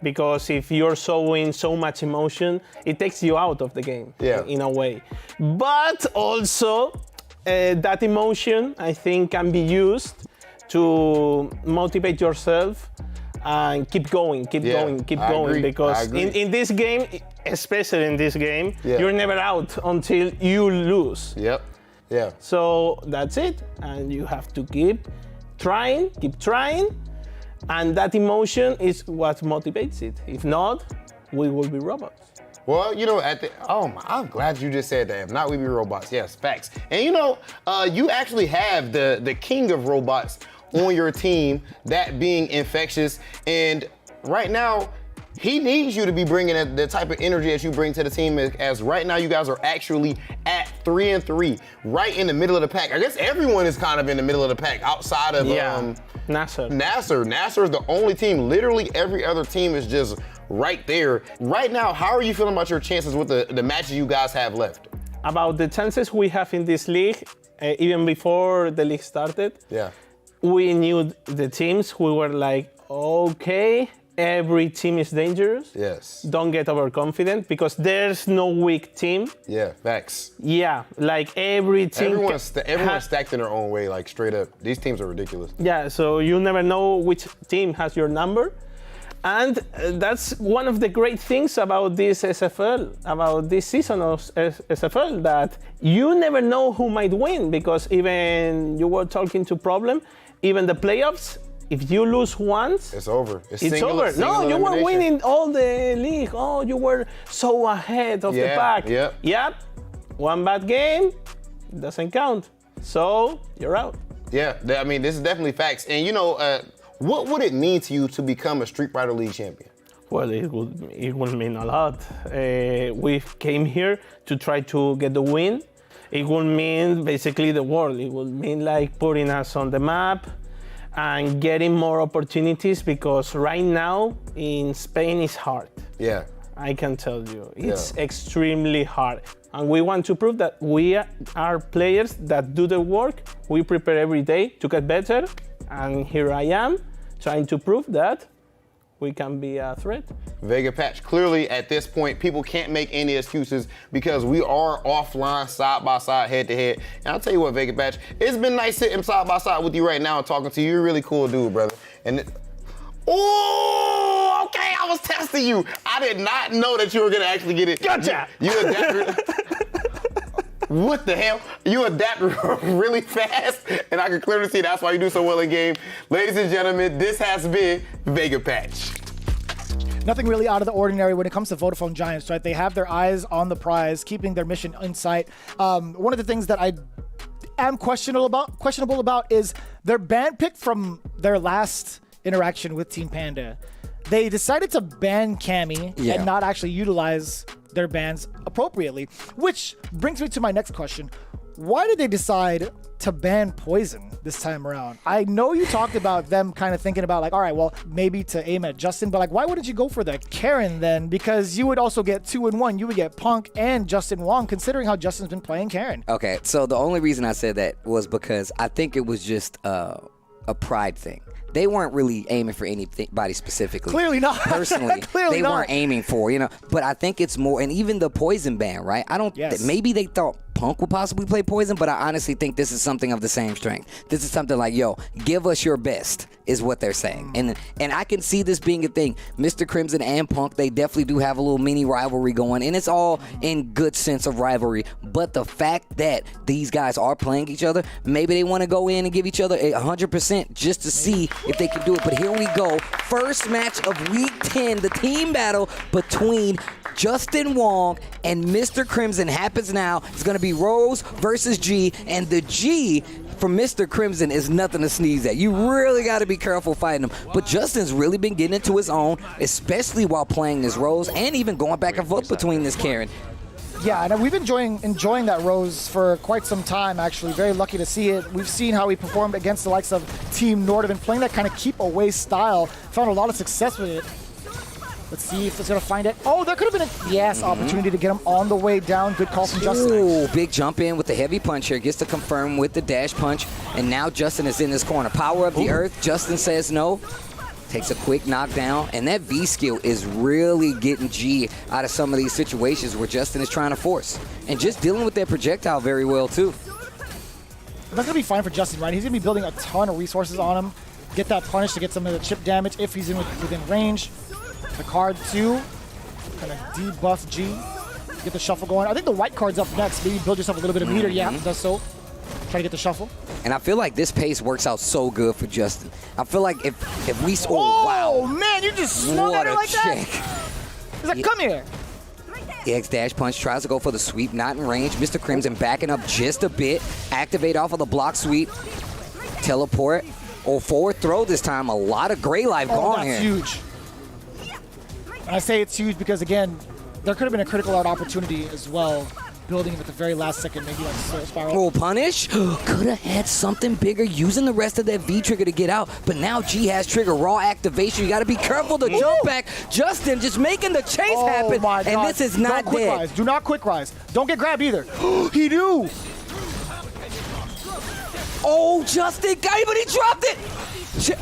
Because if you're showing so much emotion, it takes you out of the game in a way. But also, that emotion, I think, can be used to motivate yourself and keep going. Agree. Because in this game, especially in this game, you're never out until you lose. Yep. Yeah. So that's it. And you have to keep trying. And that emotion is what motivates it. If not, we will be robots. Well, you know, I'm glad you just said that. If not, we'd be robots. Yes, facts. And you know, you actually have the king of robots on your team, that being Infectious. And right now, he needs you to be bringing the type of energy that you bring to the team, as right now you guys are actually at 3-3, right in the middle of the pack. I guess everyone is kind of in the middle of the pack outside of Nasser. Nasser is the only team. Literally every other team is just right there. Right now, how are you feeling about your chances with the matches you guys have left? About the chances we have in this league, even before the league started, we knew the teams. We were like, okay, every team is dangerous. Yes. Don't get overconfident because there's no weak team. Yeah, facts. Yeah, like every team. Everyone's stacked in their own way, like straight up. These teams are ridiculous. Yeah, so you never know which team has your number. And that's one of the great things about this SFL, about this season of SFL, that you never know who might win, because even you were talking to Problem, even the playoffs, if you lose once, it's over. It's over. No, you were winning all the league. Oh, you were so ahead of the pack. Yep. One bad game doesn't count. So you're out. Yeah, I mean, this is definitely facts. And you know, what would it mean to you to become a Street Fighter League champion? Well, it would mean a lot. We came here to try to get the win. It would mean basically the world. It would mean like putting us on the map and getting more opportunities, because right now in Spain is hard. Yeah. I can tell you, it's extremely hard. And we want to prove that we are players that do the work. We prepare every day to get better. And here I am trying to prove that we can be a threat. Vega Patch, clearly at this point, people can't make any excuses because we are offline, side by side, head to head. And I'll tell you what, Vega Patch, it's been nice sitting side by side with you right now and talking to you. You're a really cool dude, brother. And oh, okay, I was testing you. I did not know that you were gonna actually get it. Gotcha. You adapted. What the hell? You adapt really fast, and I can clearly see that's why you do so well in game. Ladies and gentlemen, this has been Vega Patch. Nothing really out of the ordinary when it comes to Vodafone Giants, right? They have their eyes on the prize, keeping their mission in sight. One of the things that I am questionable about is their ban pick from their last interaction with Team Panda. They decided to ban Cammy and not actually utilize their bans appropriately, which brings me to my next question. Why did they decide to ban Poison this time around? I know you talked about them kind of thinking about like, all right, well, maybe to aim at Justin, but like, why wouldn't you go for the Karen then? Because you would also get 2-in-1. You would get Punk and Justin Wong, considering how Justin's been playing Karen. Okay, so the only reason I said that was because I think it was just a pride thing. They weren't really aiming for anybody specifically. Clearly not. Personally, Clearly they weren't aiming for, But I think it's more, and even the Poison ban, right? Maybe they thought Punk would possibly play Poison, but I honestly think this is something of the same strength. This is something like, yo, give us your best, is what they're saying. And I can see this being a thing. Mr. Crimson and Punk, they definitely do have a little mini rivalry going, and it's all in good sense of rivalry. But the fact that these guys are playing each other, maybe they want to go in and give each other 100% just to see if they can do it. But here we go. First match of week 10, the team battle between Justin Wong and Mr. Crimson happens now. It's going to be Rose versus G, and the G from Mr. Crimson is nothing to sneeze at. You really got to be careful fighting him. But Justin's really been getting into his own, especially while playing this Rose and even going back and forth between this Karen. Yeah, and we've been enjoying that Rose for quite some time, actually. Very lucky to see it. We've seen how he performed against the likes of Team Nordivan, playing that kind of keep-away style. Found a lot of success with it. Let's see if it's going to find it. Oh, there could have been a opportunity to get him on the way down. Good call from Justin. Ooh, big jump in with the heavy punch here. Gets to confirm with the dash punch. And now Justin is in this corner. Power of the earth. Justin says no. Takes a quick knockdown, and that V skill is really getting G out of some of these situations where Justin is trying to force. And just dealing with that projectile very well, too. That's going to be fine for Justin, right? He's going to be building a ton of resources on him. Get that punish to get some of the chip damage if he's within range. The card, too. Kind of debuff G. Get the shuffle going. I think the white card's up next. Maybe build yourself a little bit of meter. Yeah, does so. Try to get the shuffle. And I feel like this pace works out so good for Justin. I feel like if we... Oh, man, you just swung at her like that? He's like, come here. EX dash punch tries to go for the sweep, not in range. Mr. Crimson backing up just a bit. Activate off of the block sweep. Teleport. Oh, forward throw this time. A lot of gray life gone here. That's huge. And I say it's huge because, again, there could have been a critical art opportunity as well. Building at the very last second, maybe like a spiral. Oh, punish. Could have had something bigger using the rest of that V trigger to get out, but now G has trigger raw activation. You got to be careful to jump back. Justin just making the chase happen, my God. And this is not quick dead. Rise. Do not quick rise. Don't get grabbed either. He knew. Oh, Justin got it, but he dropped it.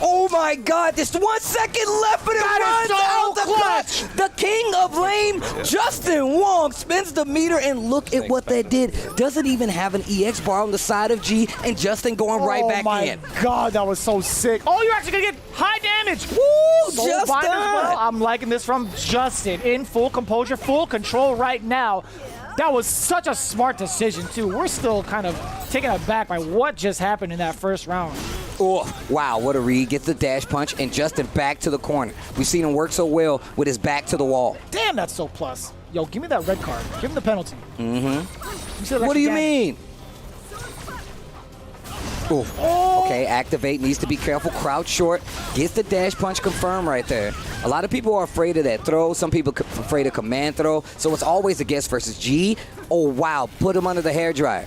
Oh my God, there's 1 second left, but it runs out the clutch. The king of lame, Justin Wong, spins the meter, and look at what that did. Doesn't even have an EX bar on the side of G, and Justin going right back in. Oh my God, that was so sick. Oh, you're actually gonna get high damage. Woo, so Justin. Well. I'm liking this from Justin. In full composure, full control right now. That was such a smart decision, too. We're still kind of taken aback by what just happened in that first round. Oh, wow, what a read. Gets the dash punch, and Justin back to the corner. We've seen him work so well with his back to the wall. Damn, that's so plus. Yo, give me that red card. Give him the penalty. What do you mean? Ooh. Okay, activate, needs to be careful. Crouch short, gets the dash punch confirmed right there. A lot of people are afraid of that throw. Some people are afraid of command throw. So it's always a guess versus G. Oh, wow, put him under the hairdryer.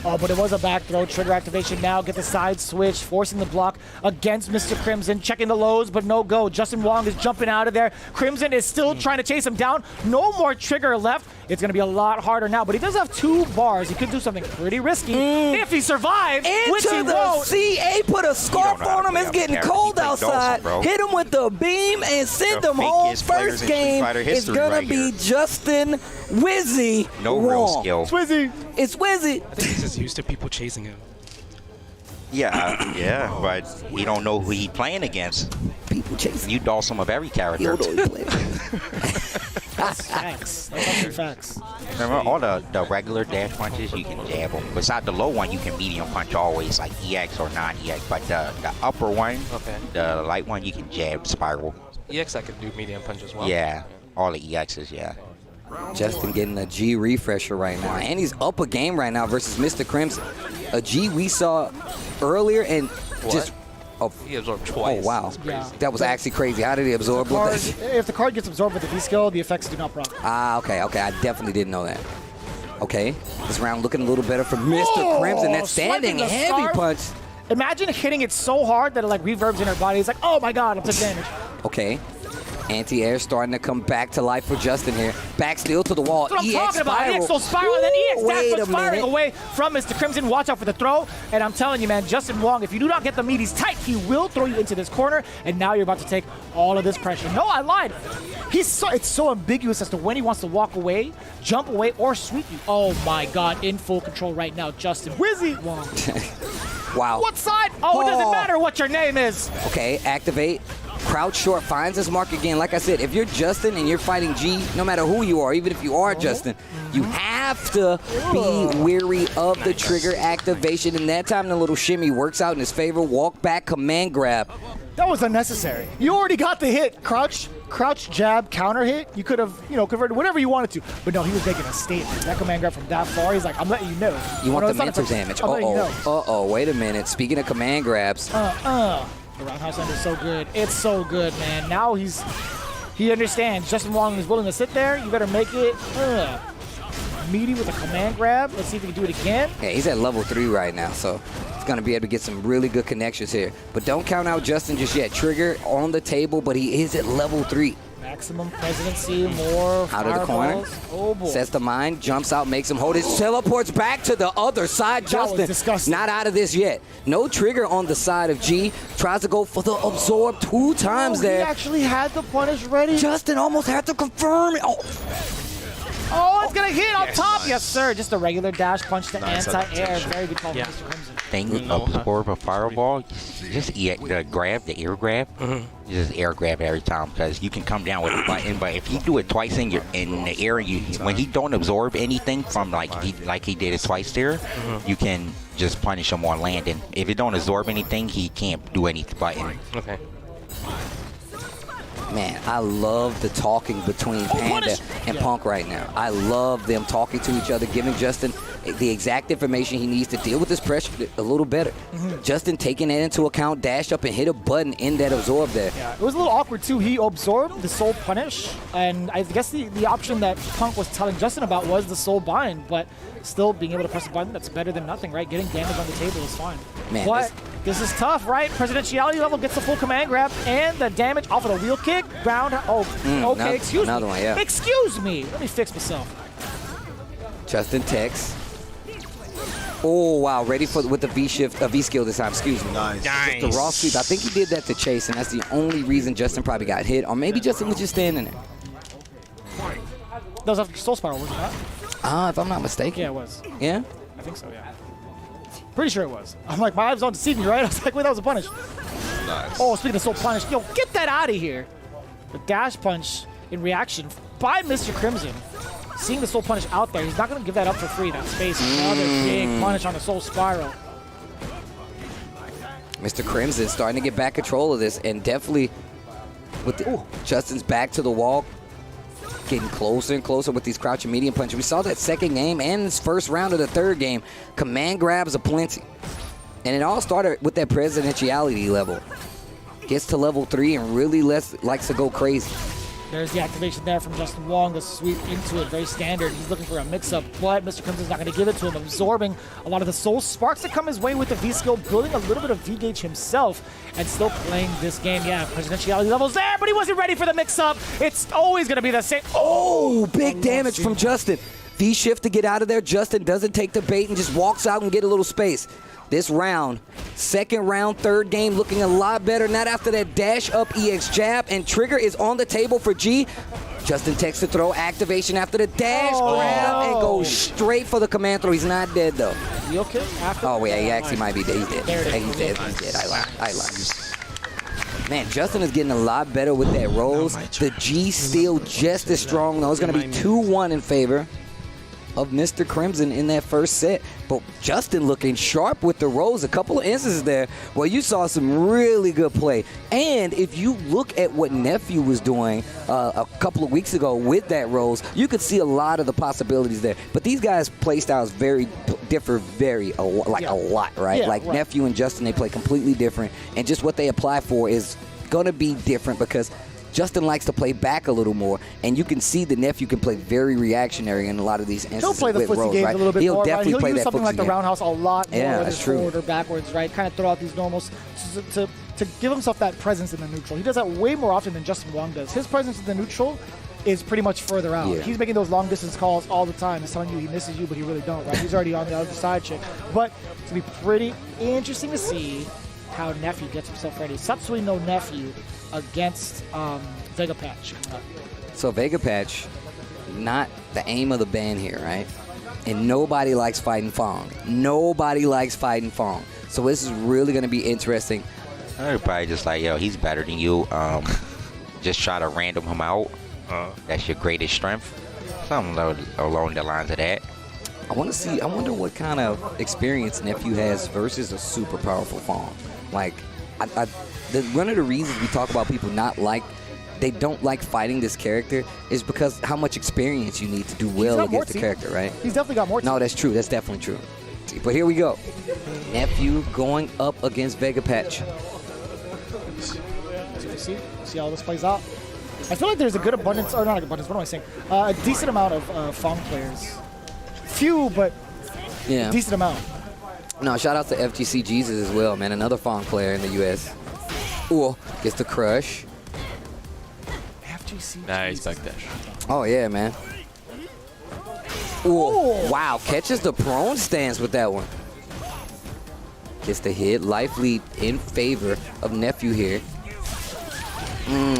Oh, but it was a back throw. Trigger activation now. Get the side switch, forcing the block against Mr. Crimson. Checking the lows, but no go. Justin Wong is jumping out of there. Crimson is still trying to chase him down. No more trigger left. It's going to be a lot harder now, but he does have 2 bars. He could do something pretty risky if he survives, which he won't. CA put a scarf on him. It's getting cold outside. Hit him with the beam and send him home. First game is going to be Justin Wizzy. No real skill. It's Wizzy. It's Wizzy. I think he's just used to people chasing him. Yeah, yeah, but he don't know who he's playing against. People chasing. You doll some of every character. That's facts. That's actually facts. Remember, all the regular dash punches, you can jab them. Besides the low one, you can medium punch always, like EX or non-EX. But the upper one, the light one, you can jab spiral. EX, I could do medium punch as well. Yeah, all the EXs, yeah. Justin getting a G refresher right now. And he's up a game right now versus Mr. Crimson. A G we saw earlier and just... Oh, he absorbed twice. Oh, wow. Yeah. That was actually crazy. How did he absorb both? If the card gets absorbed with the V skill, the effects do not proc. Ah, okay. I definitely didn't know that. Okay, this round looking a little better for Mr. Crimson. That standing heavy punch. Imagine hitting it so hard that it like reverbs in her body. It's like, oh my God, I'm taking damage. Okay. Anti-air starting to come back to life for Justin here. Back still to the wall. That's what I'm talking about. EX will spiral, and then EX dash puts firing away from Mr. Crimson. Watch out for the throw. And I'm telling you, man, Justin Wong, if you do not get the meaties tight, he will throw you into this corner. And now you're about to take all of this pressure. No, I lied. It's so ambiguous as to when he wants to walk away, jump away, or sweep you. Oh my God, in full control right now, Justin Wizzy Wong. Wow. What side? Oh, it doesn't matter what your name is. Okay, activate. Crouch short, finds his mark again. Like I said, if you're Justin and you're fighting G, no matter who you are, even if you are Justin, you have to be weary of the trigger activation. And that time, the little shimmy works out in his favor. Walk back, command grab. That was unnecessary. You already got the hit, Crouch. crouch jab counter hit, you could have, converted whatever you wanted to. But no, he was making a statement. That command grab from that far, he's like, I'm letting you know. You want the mental damage. Uh-oh, wait a minute. Speaking of command grabs. The roundhouse end is so good. It's so good, man. Now he understands. Justin Wong is willing to sit there. You better make it meaty with a command grab. Let's see if he can do it again. Yeah, he's at level 3 right now, so he's going to be able to get some really good connections here. But don't count out Justin just yet. Trigger on the table, but he is at level 3. Maximum presidency, more out of the corner. Oh boy. Sets the mind, jumps out, makes him hold it, teleports back to the other side. Justin, disgusting. Not out of this yet. No trigger on the side of G. Tries to go for the absorb 2 times there. He actually had the punish ready. Justin almost had to confirm it. Oh, it's going to hit on top. Yes, sir. Just a regular dash punch to anti-air. Very good call from Mr. Crimson. Thing absorb a fireball, just grab, the air grab. Just air grab every time because you can come down with a button, but if you do it twice in the air, when he don't absorb anything from like he did it twice there, you can just punish him on landing. If you don't absorb anything, he can't do anything button. Okay. Man, I love the talking between Panda and Punk right now. I love them talking to each other, giving Justin the exact information he needs to deal with this pressure a little better. Justin taking that into account, dashed up and hit a button in that absorb there. Yeah, it was a little awkward too. He absorbed the soul punish, and I guess the option that Punk was telling Justin about was the soul bind, but still being able to press a button, that's better than nothing, right? Getting damage on the table is fine. Man, but this is tough, right? Presidentiality level gets the full command grab and the damage off of the wheel kick. Ground. Okay, excuse me. One, yeah. Excuse me. Let me fix myself. Justin Tex. Oh, wow. Ready with the V-shift, V-skill this time. Excuse me. Nice. Just the raw sweep. I think he did that to Chase, and that's the only reason Justin probably got hit. Or maybe Justin was just standing there. That was a soul spiral, wasn't that? If I'm not mistaken. Yeah, it was. Yeah? I think so, yeah. Pretty sure it was. I'm like, my eyes don't deceive me, right? I was like, wait, that was a punish. Nice. Oh, speaking of soul punish, yo, get that out of here. The dash punch in reaction by Mr. Crimson. Seeing the soul punish out there, he's not going to give that up for free. That space, another big punish on the soul spiral. Mr. Crimson starting to get back control of this, and definitely with Justin's back to the wall, getting closer and closer with these crouching medium punches. We saw that second game and this first round of the third game. Command grabs aplenty. And it all started with that presidentiality level. Gets to level 3 and really likes to go crazy. There's the activation there from Justin Wong, the sweep into it, very standard. He's looking for a mix-up, but Mr. Crimson's not going to give it to him, absorbing a lot of the soul sparks that come his way with the V-skill, building a little bit of V-gauge himself, and still playing this game. Yeah, presidentiality level's there, but he wasn't ready for the mix-up. It's always going to be the same. Oh, big damage from Justin. V-shift to get out of there. Justin doesn't take the bait and just walks out and get a little space. This round, second round, third game, looking a lot better. Not after that dash up EX jab, and trigger is on the table for G. Justin takes the throw, activation after the dash, grab, and goes straight for the command throw. He's not dead, though. You okay? Oh, yeah, he actually might be dead. He's dead. He's dead. He's dead. I lied. Man, Justin is getting a lot better with that rolls. The G still just as strong, though. It's going to be 2-1 in favor of Mr. Crimson in that first set. But Justin looking sharp with the rolls. A couple of instances there where you saw some really good play. And if you look at what Nephew was doing a couple of weeks ago with that rolls, you could see a lot of the possibilities there. But these guys' play styles differ a lot, right? Yeah, Nephew and Justin, they play completely different. And just what they apply for is going to be different because Justin likes to play back a little more, and you can see the Nephew can play very reactionary in a lot of these instances. He'll play the footsie games right? a little bit He'll more, definitely right? play He'll use that something like the game. roundhouse a lot more, whether it's true. forward or backwards, right? Kind of throw out these normals to give himself that presence in the neutral. He does that way more often than Justin Wong does. His presence in the neutral is pretty much further out. Yeah. He's making those long distance calls all the time. He's telling you he misses you, but he really don't, right? He's already on the other side chick. But it's going to be pretty interesting to see how Nephew gets himself ready. Satsui no Nephew against Vega Patch. So Vega Patch, not the aim of the band here, right? And nobody likes fighting Fong. Nobody likes fighting Fong. So this is really going to be interesting. Everybody just like, yo, he's better than you. Just try to random him out. That's your greatest strength. Something along the lines of that. I wonder what kind of experience Nephew has versus a super powerful Fong. Like, one of the reasons we talk about people not they don't like fighting this character is because how much experience you need to do well against the character, right? He's definitely got more. No, that's true. That's definitely true. But here we go. Nephew going up against Vega Patch. See how this plays out. I feel like there's a good abundance, or not a good abundance, what am I saying? A decent amount of Fong players. Few, but yeah, a decent amount. No, shout out to FGC Jesus as well, man. Another Fong player in the U.S. Ooh, gets the crush. FGC Nice backdash. Oh, yeah, man. Ooh, wow, catches the prone stance with that one. Gets the hit, life lead in favor of Nephew here.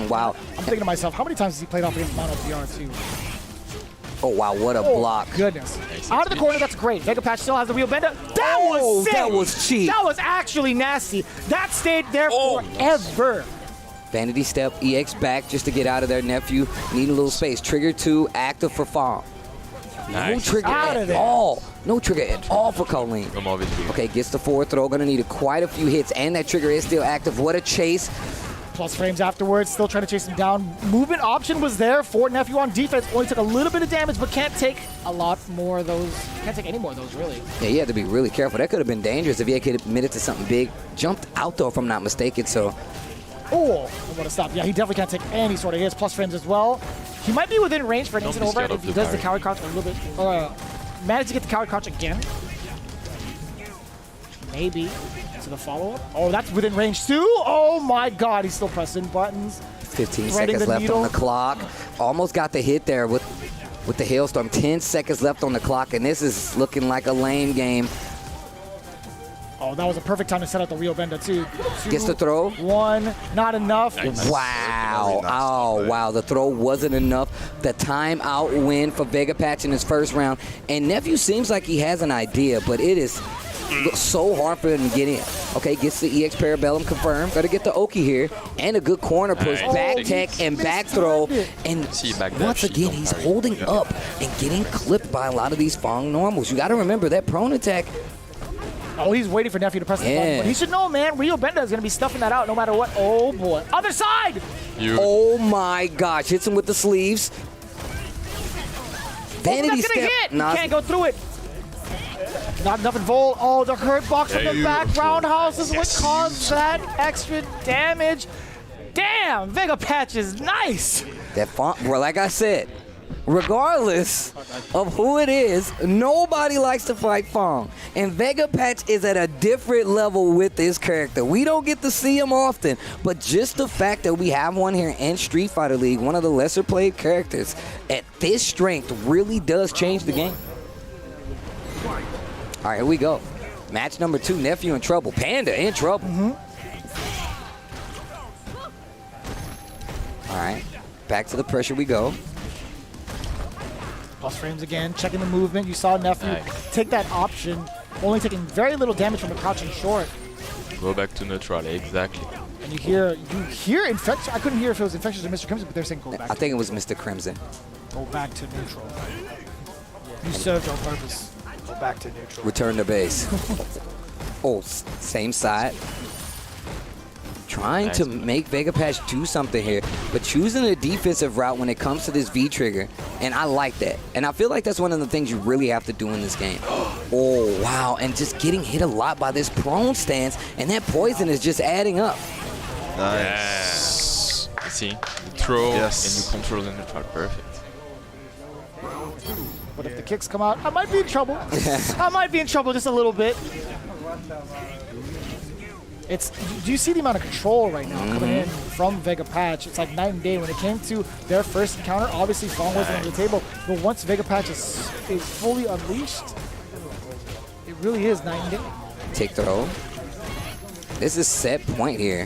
Wow. I'm thinking to myself, how many times has he played off against Mono PR too? Oh, wow, what a block. Goodness. Out of the corner, that's great. Vega Patch still has the wheel bender. That was sick. That was cheap. That was actually nasty. That stayed there forever. Vanity step, EX back just to get out of there, Nephew. Need a little space. Trigger 2, active for Fong. Nice. No trigger at all. No trigger at all for Colleen. Okay, gets the forward throw. Gonna need quite a few hits, and that trigger is still active. What a chase. Plus frames afterwards, still trying to chase him down. Movement option was there for Nephew on defense. Only took a little bit of damage, but can't take a lot more of those. Can't take any more of those, really. Yeah, he had to be really careful. That could have been dangerous if he had admitted to something big. Jumped out, though, if I'm not mistaken, so... Oh, I want to stop. Yeah, he definitely can't take any sort of hits. Plus frames as well. He might be within range for an instant overhead if he does the coward crouch a little bit. Manage to get the coward crouch again. Maybe. To the follow-up. Oh, that's within range too. Oh my God, he's still pressing buttons. 15 seconds left on the clock. Almost got the hit there with the hailstorm. 10 seconds left on the clock, and this is looking like a lame game. Oh, that was a perfect time to set up the wheel bender too. Gets the throw. 1, not enough. Nice. Wow. Oh, wow. The throw wasn't enough. The timeout win for Vega Patch in his first round. And Nephew seems like he has an idea, but it is so hard for him to get in. Okay, gets the EX Parabellum confirmed. Got to get the Oki here. And a good corner push. Back tech and back throw. And once again, he's holding up and getting clipped by a lot of these Fong normals. You got to remember that prone attack. Oh, he's waiting for Nephew to press the button. But he should know, man. Rio Benda is going to be stuffing that out no matter what. Oh, boy. Other side! Oh, my gosh. Hits him with the sleeves. Vanity step. Hit. He can't go through it. Not enough involved. Oh, the hurt box from the back roundhouse is what caused that extra damage. Damn, Vega Patch is nice. That font, well, like I said, regardless of who it is, nobody likes to fight Fong. And Vega Patch is at a different level with this character. We don't get to see him often, but just the fact that we have one here in Street Fighter League, one of the lesser played characters, at this strength really does change the game. All right, here we go. Match number 2, Nephew in trouble. Panda in trouble. All right, back to the pressure we go. Plus frames again, checking the movement. You saw Nephew take that option, only taking very little damage from the crouching short. Go back to neutral, exactly. And you hear Infectious. I couldn't hear if it was Infectious or Mr. Crimson, but they're saying go back. I think it was Mr. Crimson. Go back to neutral. You served on purpose. Go back to neutral. Return to base. Oh, same side. Trying to make Vega Patch do something here, but choosing a defensive route when it comes to this V-trigger, and I like that. And I feel like that's one of the things you really have to do in this game. Oh, wow, and just getting hit a lot by this prone stance, and that poison is just adding up. Nice. See, you throw and you control the neutral, perfect. But if the kicks come out, I might be in trouble. I might be in trouble just a little bit. Do you see the amount of control right now coming in from Vega Patch? It's like night and day. When it came to their first encounter, obviously Fong wasn't on the table. But once Vega Patch is fully unleashed, it really is night and day. Take throw. This is set point here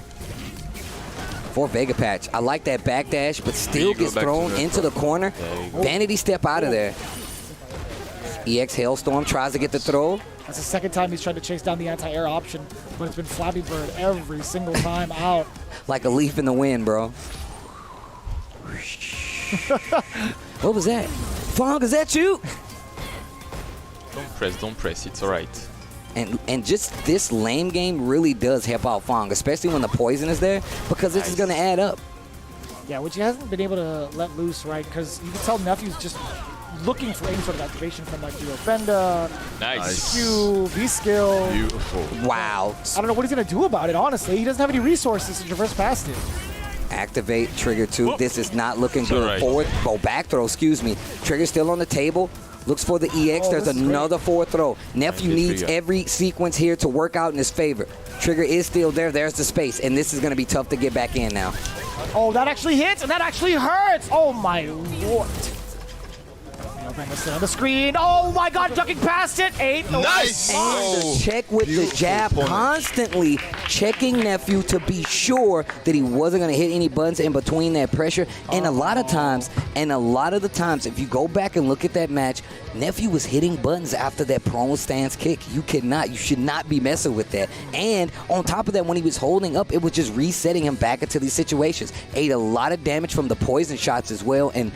for Vega Patch. I like that backdash, but still gets thrown into the corner. Vanity step out of there. EX Hailstorm tries to get the throw. That's the second time he's tried to chase down the anti-air option, but it's been Flappy Bird every single time out. Like a leaf in the wind, bro. What was that? Fong, is that you? Don't press, it's all right. And just this lane game really does help out Fong, especially when the poison is there, because this is going to add up. Yeah, which he hasn't been able to let loose, right? Because you can tell Nephew's just looking for any sort of activation from like Panda, Q, V-Skill. Beautiful. Wow. I don't know what he's going to do about it, honestly. He doesn't have any resources to traverse past it. Activate trigger 2. This is not looking good. Right. Forward, back throw, excuse me. Trigger still on the table. Looks for the EX. There's another forward throw. Nephew needs every sequence here to work out in his favor. Trigger is still there. There's the space. And this is going to be tough to get back in now. Oh, that actually hits, and that actually hurts. Oh, my Lord. Still on the screen. Oh, my God, ducking past it. 8. Nice. And the check with the jab, constantly checking Nephew to be sure that he wasn't going to hit any buttons in between that pressure. And a lot of the times, if you go back and look at that match, Nephew was hitting buttons after that prone stance kick. You should not be messing with that. And on top of that, when he was holding up, it was just resetting him back into these situations. Ate a lot of damage from the poison shots as well, and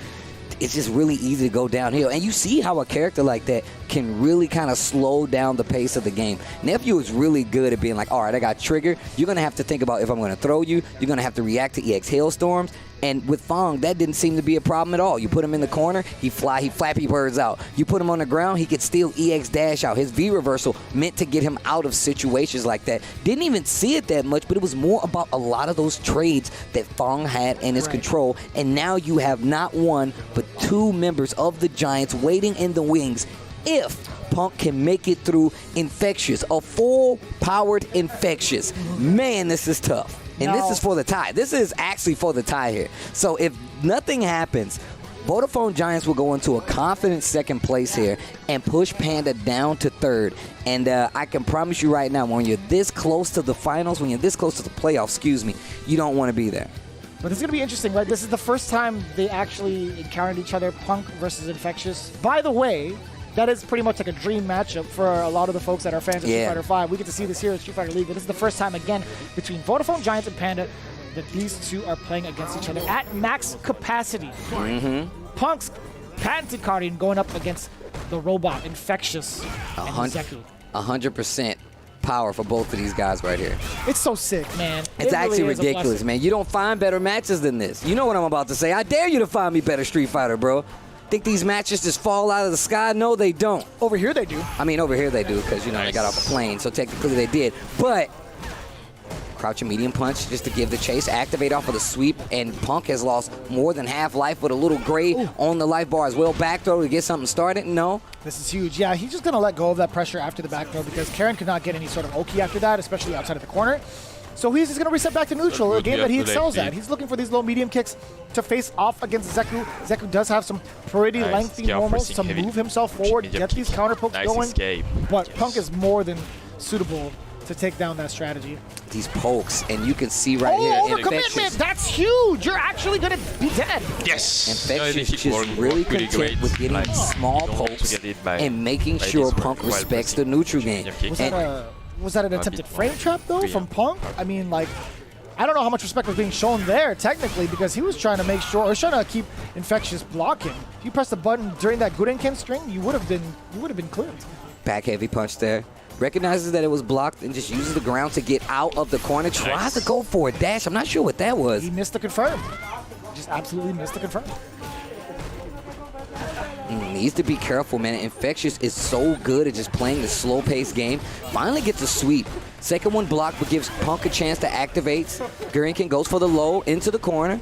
it's just really easy to go downhill. And you see how a character like that can really kind of slow down the pace of the game. Nephew is really good at being like, all right, I got trigger. You're going to have to think about if I'm going to throw you. You're going to have to react to EX hailstorms. And with Wong, that didn't seem to be a problem at all. You put him in the corner, he flappy birds out. You put him on the ground, he could steal EX dash out. His V reversal meant to get him out of situations like that. Didn't even see it that much, but it was more about a lot of those trades that Wong had in his control. And now you have not one, but 2 members of the Giants waiting in the wings if Punk can make it through Infectious, a full-powered Infectious. Man, this is tough. And this is for the tie. This is actually for the tie here. So if nothing happens, Vodafone Giants will go into a confident second place here and push Panda down to 3rd. And I can promise you right now, when you're this close to the finals, when you're this close to the playoffs, you don't want to be there. But it's going to be interesting, right? This is the first time they actually encountered each other, Punk versus Infectious. By the way, that is pretty much like a dream matchup for a lot of the folks that are fans of Street Fighter 5. We get to see this here at Street Fighter League. This is the first time, again, between Vodafone Giants and Panda that these two are playing against each other at max capacity. Punk's patented Guardian going up against the robot, Infectious, and Zeku. 100% power for both of these guys right here. It's so sick, man. It's actually ridiculous, man. You don't find better matches than this. You know what I'm about to say. I dare you to find me better Street Fighter, bro. Think these matches just fall out of the sky? No, they don't. Over here they do. I mean, over here they do because, they got off a plane, so technically they did. But crouching medium punch just to give the chase, activate off of the sweep, and Punk has lost more than half life with a little gray on the life bar as well. Back throw to get something started? No. This is huge. Yeah, he's just going to let go of that pressure after the back throw because Karen could not get any sort of Oki after that, especially outside of the corner. So he's just going to reset back to neutral, a game that he excels at. He's looking for these low medium kicks to face off against Zeku. Zeku does have some pretty lengthy normals to move himself forward, get these counter pokes going. But Punk is more than suitable to take down that strategy. These pokes, and you can see right here. Overcommitment! That's huge! You're actually going to be dead. Yes! Infectious just really content with getting small pokes and making sure Punk respects the neutral game. Was that an attempted frame trap, though, from Punk? I mean, like, I don't know how much respect was being shown there, technically, because he was trying to make sure, or trying to keep Infectious blocking. If you pressed the button during that Gudenken string, you would have been clipped. Back heavy punch there. Recognizes that it was blocked and just uses the ground to get out of the corner. Tries to go for a dash. I'm not sure what that was. He missed the confirm. Just absolutely missed the confirm. Needs to be careful, man. Infectious is so good at just playing the slow-paced game. Finally gets a sweep. Second one blocked, but gives Punk a chance to activate. Gurinkin goes for the low into the corner.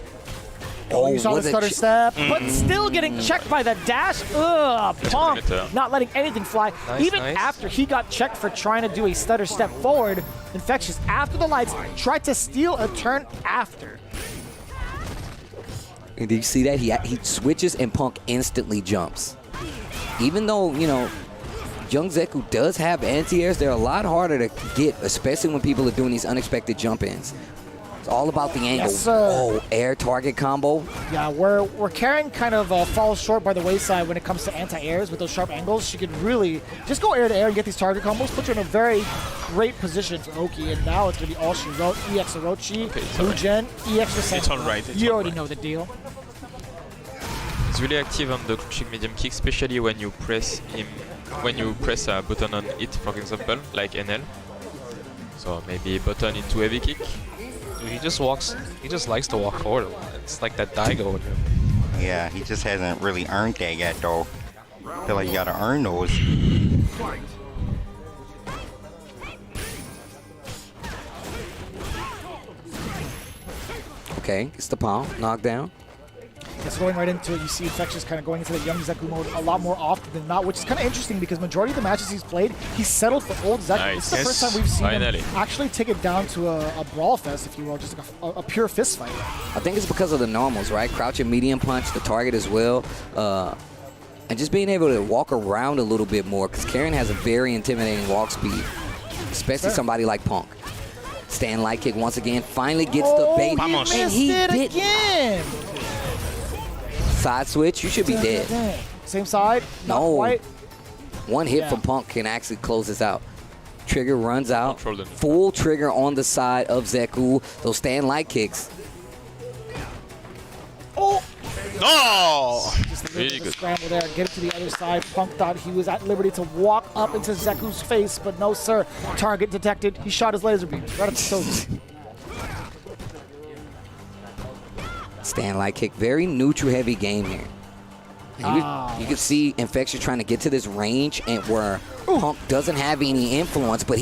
Oh, you saw the stutter step, but still getting checked by the dash. Ugh, Punk not letting anything fly. Even after he got checked for trying to do a stutter step forward, Infectious, after the lights, tried to steal a turn after. And do you see that? He switches and Punk instantly jumps. Even though, Young Zeku does have anti-airs, they're a lot harder to get, especially when people are doing these unexpected jump-ins. It's all about the angle. Yes, sir. Oh, air target combo. Yeah, where Karen kind of falls short by the wayside when it comes to anti-airs with those sharp angles, she could really just go air to air and get these target combos, put you in a very great position for Oki. And now it's going to be all she wrote. EX Orochi, Blue Gen, EX Resent. It's alright. You already know the deal. He's really active on the crouching medium kick, especially when you press him, when you press a button on it, for example, like NL. So maybe a button into heavy kick. Dude, he just likes to walk forward a lot. It's like that Daigo with him. Yeah, he just hasn't really earned that yet, though. I feel like you gotta earn those. Okay, it's the palm, knockdown. It's going right into it. You see Infectious kind of going into the young Zeku mode a lot more often than not, which is kind of interesting because majority of the matches he's played, he's settled for old Zeku. Nice. This is the first time we've seen Finally. him actually take it down to a brawl fest, if you will, just like a pure fist fight. I think it's because of the normals, right? Crouching medium punch, the target as well. And just being able to walk around a little bit more because Karen has a very intimidating walk speed, especially somebody like Punk. Stand light kick once again, finally gets the bait. He missed it again. Side switch, you should be dead. Same side? Not No. quite. One hit from Punk can actually close this out. Trigger runs out. Controlled it. Full trigger on the side of Zeku. Those stand light kicks. Oh! No! Just a little Really bit of good. scramble there. Get it to the other side. Punk thought he was at liberty to walk up into Zeku's face, but no, sir. Target detected. He shot his laser beam right at the toes. Stand light kick. Very neutral heavy game here. And you can see Infectious trying to get to this range and where Punk doesn't have any influence, but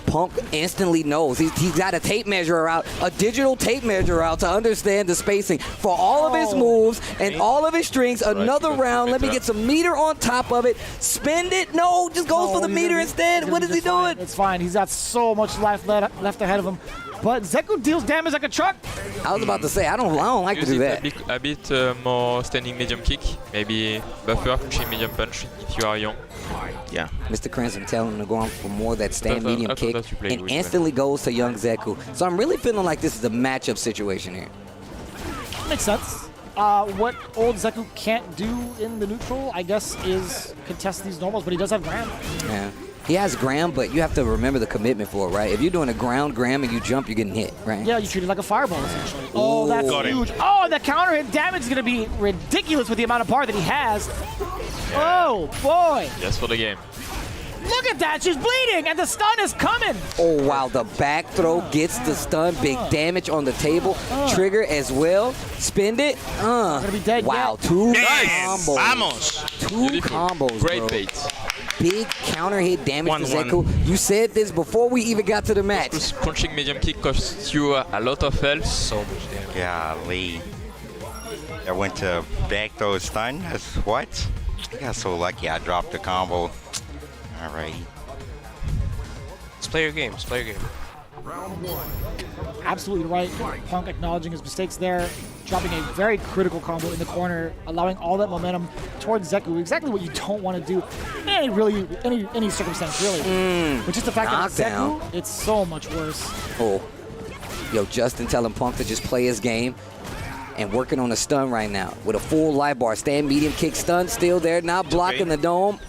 Punk instantly knows. He's got a tape measure out, a digital tape measure out to understand the spacing for all of his moves and all of his strings. Another round. Let me get some meter on top of it. Spend it. No, just goes for the meter instead. What is he doing? It's fine. He's got so much life left ahead of him. But Zeku deals damage like a truck. I was about to say, I don't like to do that. A bit more standing medium kick, maybe buffer, punching medium punch if you are young. Yeah. Mr. Cranston telling him to go on for more of that stand I medium thought kick that you played and with instantly goes to young Zeku. So I'm really feeling like this is a matchup situation here. Makes sense. What old Zeku can't do in the neutral, I guess, is contest these normals, but he does have Graham. Yeah. He has Graham, but you have to remember the commitment for it, right? If you're doing a ground Graham and you jump, you're getting hit, right? Yeah, you treat it like a fireball, essentially. Oh, that's Got him. huge. Oh, the counter hit damage is going to be ridiculous with the amount of bar that he has. Oh, boy. Just for the game. Look at that. She's bleeding, and the stun is coming. Oh, wow. The back throw gets the stun. Big damage on the table. Trigger as well. Spend it. Gonna be dead wow. yet. Two Yes. combos. Vamos. Two Beautiful. combos, Great bro. bait. Big counter hit damage 1-1. to Zeku. You said this before we even got to the match. Plus crunching medium kick costs you a lot of health. So much damage. Golly. I went to back those stun. That's what? I got so lucky I dropped the combo. All right. Let's play your game. Let's play your game. Absolutely right. Punk acknowledging his mistakes there, dropping a very critical combo in the corner, allowing all that momentum towards Zeku. Exactly what you don't want to do in any circumstance, really. But just the fact that it's Knockdown. Zeku, it's so much worse. Oh. Yo, Justin telling Punk to just play his game and working on a stun right now with a full light bar. Stand medium kick stun still there, not blocking the dome.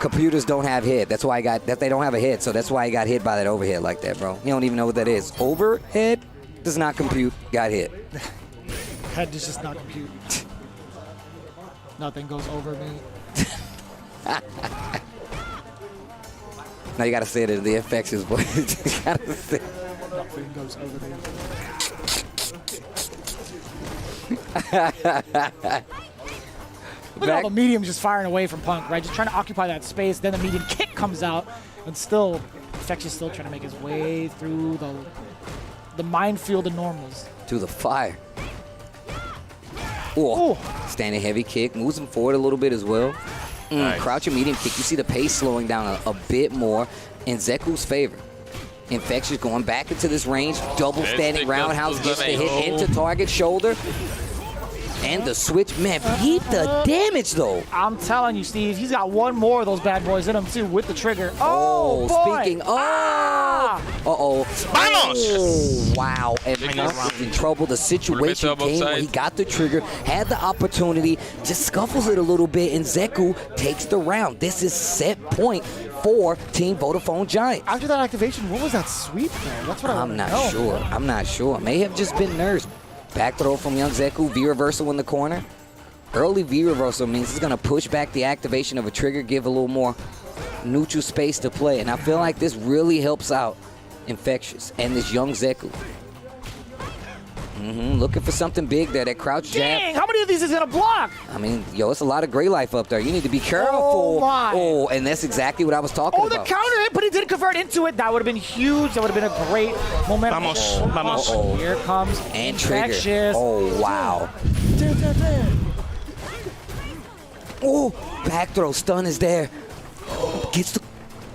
Computers don't have hit. That's why they don't have a hit, so that's why he got hit by that overhead like that, bro. He don't even know what that is. Overhead does not compute. Got hit. Head does just not compute. Nothing goes over me. Now you gotta say it in the Infectious voice. You gotta say. Nothing goes over me. Look at all the mediums just firing away from Punk, right? Just trying to occupy that space. Then the medium kick comes out, and still, Infectious still trying to make his way through the minefield of normals. To the fire. Oh, standing heavy kick. Moves him forward a little bit as well. Nice. Crouching medium kick. You see the pace slowing down a bit more in Zeku's favor. Infectious going back into this range. Double standing roundhouse. Gets the hit into target shoulder. And the switch, man, keep the damage though. I'm telling you, Steve, he's got one more of those bad boys in him too with the trigger. Oh, boy. Speaking of, uh-oh. Vamos! Oh, wow, and Punk was in trouble. The situation came where he got the trigger, had the opportunity, just scuffles it a little bit, and Zeku takes the round. This is set point for Team Vodafone Giants. After that activation, what was that sweep though? That's what I want to know. I'm not sure. I'm not sure. May have just been nerves. Back throw from young Zeku, V reversal in the corner. Early V reversal means it's going to push back the activation of a trigger, give a little more neutral space to play. And I feel like this really helps out Infectious and this young Zeku. Looking for something big there. That crouch jab. Dang, how many of these is gonna block? I mean, yo, it's a lot of gray life up there. You need to be careful. Oh, my. Oh, and that's exactly what I was talking Oh, about. the counter hit, but he didn't convert into it. That would have been huge. That would have been a great momentum. Vamos, vamos. Here comes And trigger. Infectious. Oh, wow. Oh, back throw. Stun is there. Gets the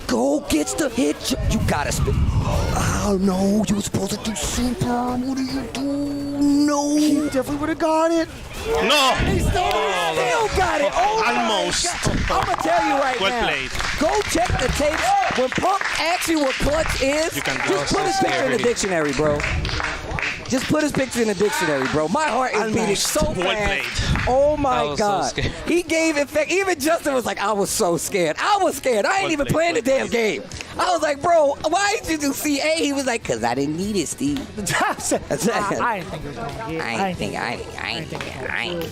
go. Gets the hit. You gotta spin. Oh, no. You were supposed to do super. What do you do? No. He definitely would have got it. No! He still got it. Oh, Almost. I'm gonna tell you right Well now. played. Go check the tape. When Punk asks you what clutch is, You can just put his picture in the dictionary, bro. Just put his picture in the dictionary, bro. My heart is beating so Well fast. played. Oh my I was so God. scared. He gave effect. Even Justin was like, I was so scared. I was scared. I ain't Well even played, playing the well damn game. I was like, bro, why did you do CA? He was like, because I didn't need it, Steve. I didn't think it was going to get. I ain't.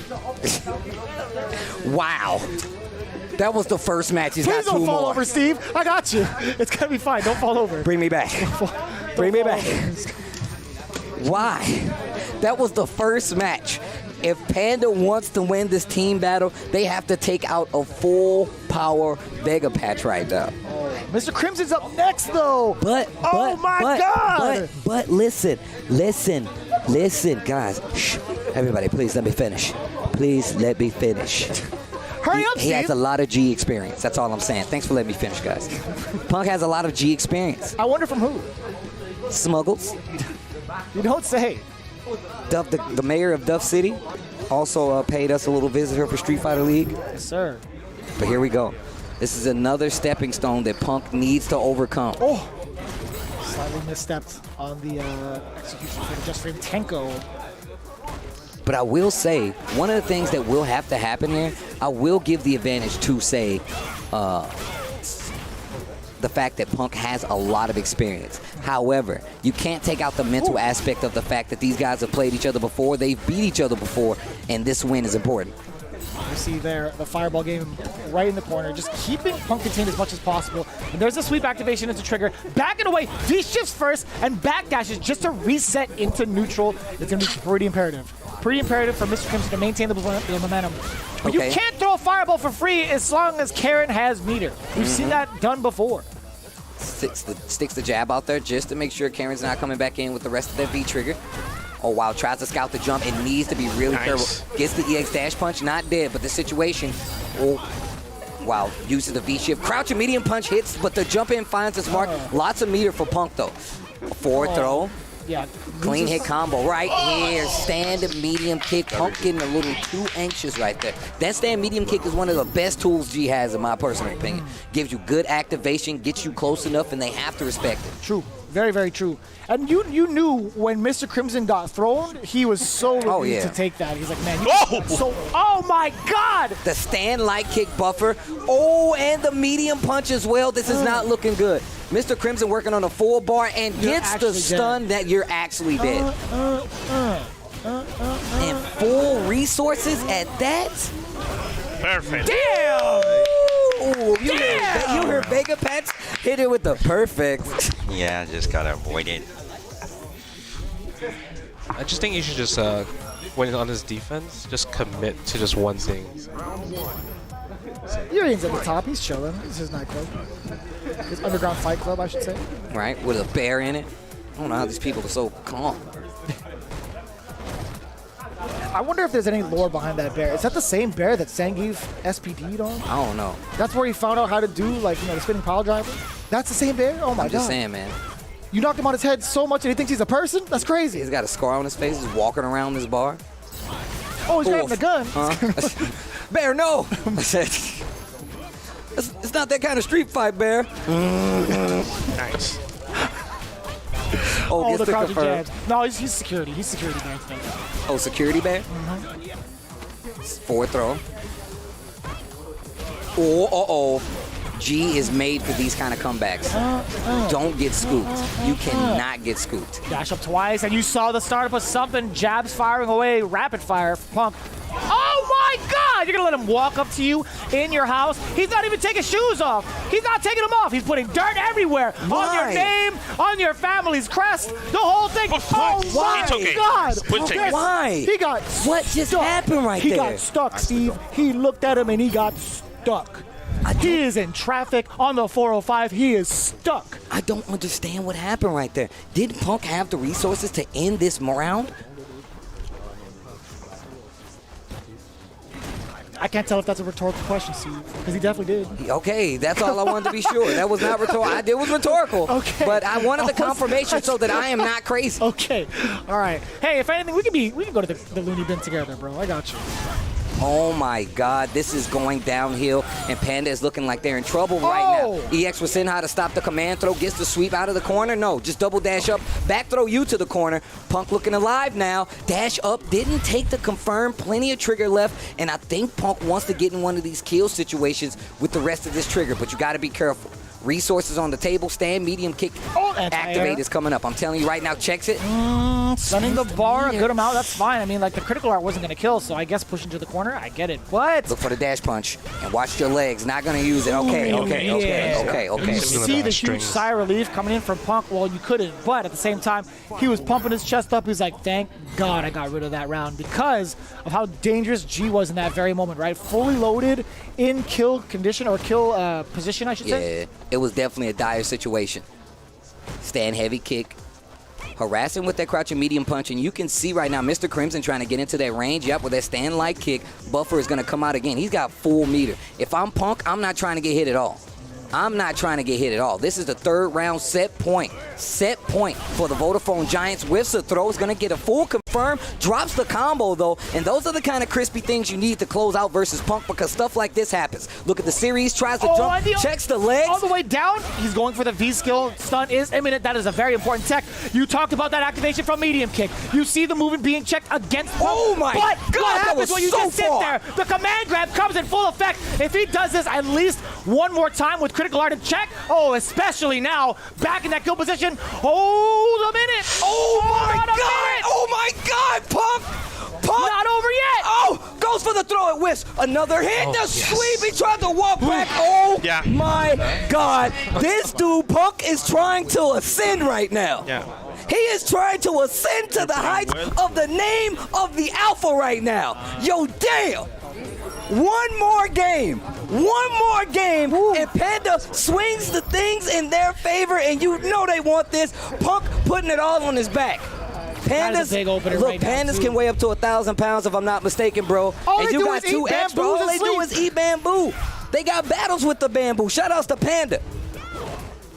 Wow. That was the first match. He's Please got don't two fall more. over, Steve. I got you. It's going to be fine. Don't fall over. Bring me back. Bring me back. Why? That was the first match. If Panda wants to win this team battle, they have to take out a full power Vega Patch right now. Mr. Crimson's up next, though. But listen, guys. Shh. Everybody, please let me finish. Please let me finish. Hurry up, He Steve. has a lot of G experience. That's all I'm saying. Thanks for letting me finish, guys. Punk has a lot of G experience. I wonder from who? Smuggles. You don't say. Duff, the mayor of Duff City, also paid us a little visit here for Street Fighter League. Yes, sir. But here we go. This is another stepping stone that Punk needs to overcome. Oh, slightly misstepped on the execution for the Just Frame Tenko. But I will say, one of the things that will have to happen here, I will give the advantage to, say, the fact that Punk has a lot of experience. However, you can't take out the mental aspect of the fact that these guys have played each other before, they've beat each other before, and this win is important. You see there the fireball game right in the corner, just keeping Punk contained as much as possible. And there's a sweep activation into trigger. Backing away, V-shifts first, and backdashes just to reset into neutral. It's going to be pretty imperative. Pretty imperative for Mr. Crimson to maintain the momentum. But you can't throw a fireball for free as long as Karen has meter. We've seen that done before. Sticks the jab out there just to make sure Karen's not coming back in with the rest of that V trigger. Oh, wow, tries to scout the jump and needs to be really careful. Gets the EX dash punch, not dead, but the situation. Oh, wow, uses the V shift. Crouch and medium punch hits, but the jump in finds its mark. Lots of meter for Punk, though. Forward throw. Yeah. Clean hit combo right here. Stand medium kick. Punk getting a little too anxious right there. That stand medium kick is one of the best tools G has, in my personal opinion. Gives you good activation, gets you close enough, and they have to respect it. True. Very, very true. And you knew when Mr. Crimson got thrown, he was so relieved to take that. He's like, man, oh my God! The stand light kick buffer. Oh, and the medium punch as well. This is not looking good. Mr. Crimson working on a full bar and gets the stun that you're actually dead. And full resources at that? Perfect. Damn! Ooh, you heard Vega Patch hit it with the perfect. Yeah, just gotta avoid it. I just think you should just, when on his defense, just commit to just one thing. Urian's at the top. He's chilling. This is his nightclub. His underground fight club, I should say. Right, with a bear in it. I don't know how these people are so calm. I wonder if there's any lore behind that bear. Is that the same bear that Zangief SPD'd on? I don't know. That's where he found out how to do, like, the spinning pile driver? That's the same bear? Oh, my God. I'm just saying, man. You knocked him on his head so much and he thinks he's a person? That's crazy. He's got a scar on his face. He's walking around this bar. Oh, he's grabbing a gun. Bear, no! It's not that kind of street fight, Bear. Nice. Oh, the crouching jabs. No, he's security. He's security bear. Oh, security bear? Forward throw. Oh. G is made for these kind of comebacks. Don't get scooped. You cannot get scooped. Dash up twice, and you saw the startup of something. Jabs firing away. Rapid fire. Punk. Oh, my God! You're going to let him walk up to you in your house? He's not even taking shoes off. He's not taking them off. He's putting dirt everywhere on your name, on your family's crest, the whole thing. Oh my God! Why? He got what just happened right there? He got stuck, Steve. He looked at him and he got stuck. He is in traffic on the 405. He is stuck. I don't understand what happened right there. Did Punk have the resources to end this round? I can't tell if that's a rhetorical question, Steve, because he definitely did. Okay, that's all I wanted to be sure. That was not rhetorical. It was rhetorical. Okay. But I wanted the confirmation so that I am not crazy. Okay. All right. Hey, if anything, we can go to the loony bin together, bro. I got you. Oh my God, this is going downhill, and Panda is looking like they're in trouble right now. EX was seeing how to stop the command throw, gets the sweep out of the corner. No, just double dash up, back throw you to the corner. Punk looking alive now. Dash up, didn't take the confirm, plenty of trigger left, and I think Punk wants to get in one of these kill situations with the rest of this trigger, but you got to be careful. Resources on the table, stand, medium kick, activate is coming up. I'm telling you right now, checks it. Stunning the bar a good amount, that's fine. I mean, like, the critical art wasn't going to kill, so I guess pushing to the corner, I get it. But look for the dash punch and watch your legs. Not going to use it. Okay. You see the huge sigh of relief coming in from Punk. Well, you couldn't, but at the same time, he was pumping his chest up. He's like, thank God I got rid of that round because of how dangerous G was in that very moment, right? Fully loaded in kill condition or kill position, I should say. Yeah, it was definitely a dire situation. Stand heavy kick. Harassing with that crouching medium punch, and you can see right now Mr. Crimson trying to get into that range. Yep, with that stand light kick, Buffer is going to come out again. He's got full meter. If I'm Punk, I'm not trying to get hit at all. I'm not trying to get hit at all. This is the third round set point. Set point for the Vodafone Giants. Whiffs a throw, is going to get a full confirm. Drops the combo, though. And those are the kind of crispy things you need to close out versus Punk because stuff like this happens. Look at the series, tries to jump, checks the legs. All the way down, he's going for the V-skill. Stun is imminent. That is a very important tech. You talked about that activation from medium kick. You see the movement being checked against Punk. Oh, my God. What happens when you just sit there? The command grab comes in full effect. If he does this at least one more time with critical art and check, especially now, back in that kill position. Hold a minute. Oh my God. Oh my God, Punk. Not over yet. Oh, goes for the throw at whiffs. Another hit, the sweep. He tried to walk back. Oh my God. This dude, Punk, is trying to ascend right now. He is trying to ascend to the heights of the name of the Alpha right now. Yo, damn. One more game, and Panda swings the things in their favor, and you know they want this. Punk putting it all on his back. Pandas, look, Pandas can weigh up to 1,000 pounds if I'm not mistaken, bro. And you got two extra. All they do is eat bamboo. They got battles with the bamboo. Shout outs to Panda.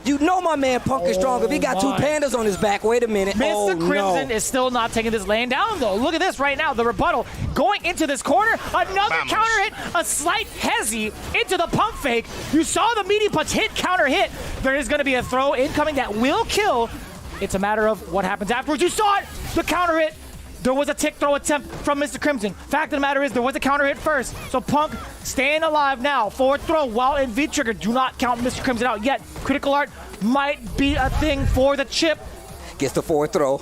You know my man Punk is strong if he got two pandas on his back. Wait a minute. Mr. Crimson is still not taking this lane down, though. Look at this right now. The rebuttal going into this corner. Another counter hit. A slight hezzy into the pump fake. You saw the medium punch hit, counter hit. There is going to be a throw incoming that will kill. It's a matter of what happens afterwards. You saw it. The counter hit. There was a tick throw attempt from Mr. Crimson. Fact of the matter is there was a counter hit first. So Punk staying alive now. Forward throw while in V-trigger. Do not count Mr. Crimson out yet. Critical art might be a thing for the chip. Gets the forward throw.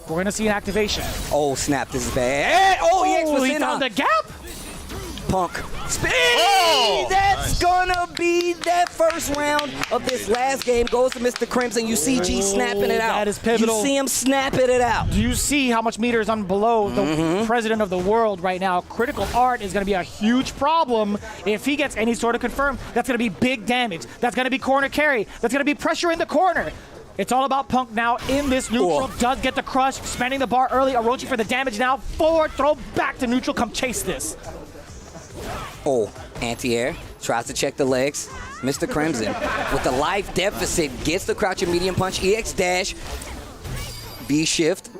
We're going to see an activation. Oh, snap. This is bad. Oh, he found the gap. Punk. Spin! That's gonna be that first round of this last game. Goes to Mr. Crimson. You see G snapping it out. That is pivotal. You see him snapping it out. Do you see how much meter is on below the president of the world right now? Critical art is going to be a huge problem if he gets any sort of confirm. That's going to be big damage. That's going to be corner carry. That's going to be pressure in the corner. It's all about Punk now in this neutral. Does get the crush, spending the bar early. Orochi for the damage now. Forward throw back to neutral. Come chase this. Oh, anti-air, tries to check the legs. Mr. Crimson with the life deficit gets the crouching medium punch, EX dash, V-shift,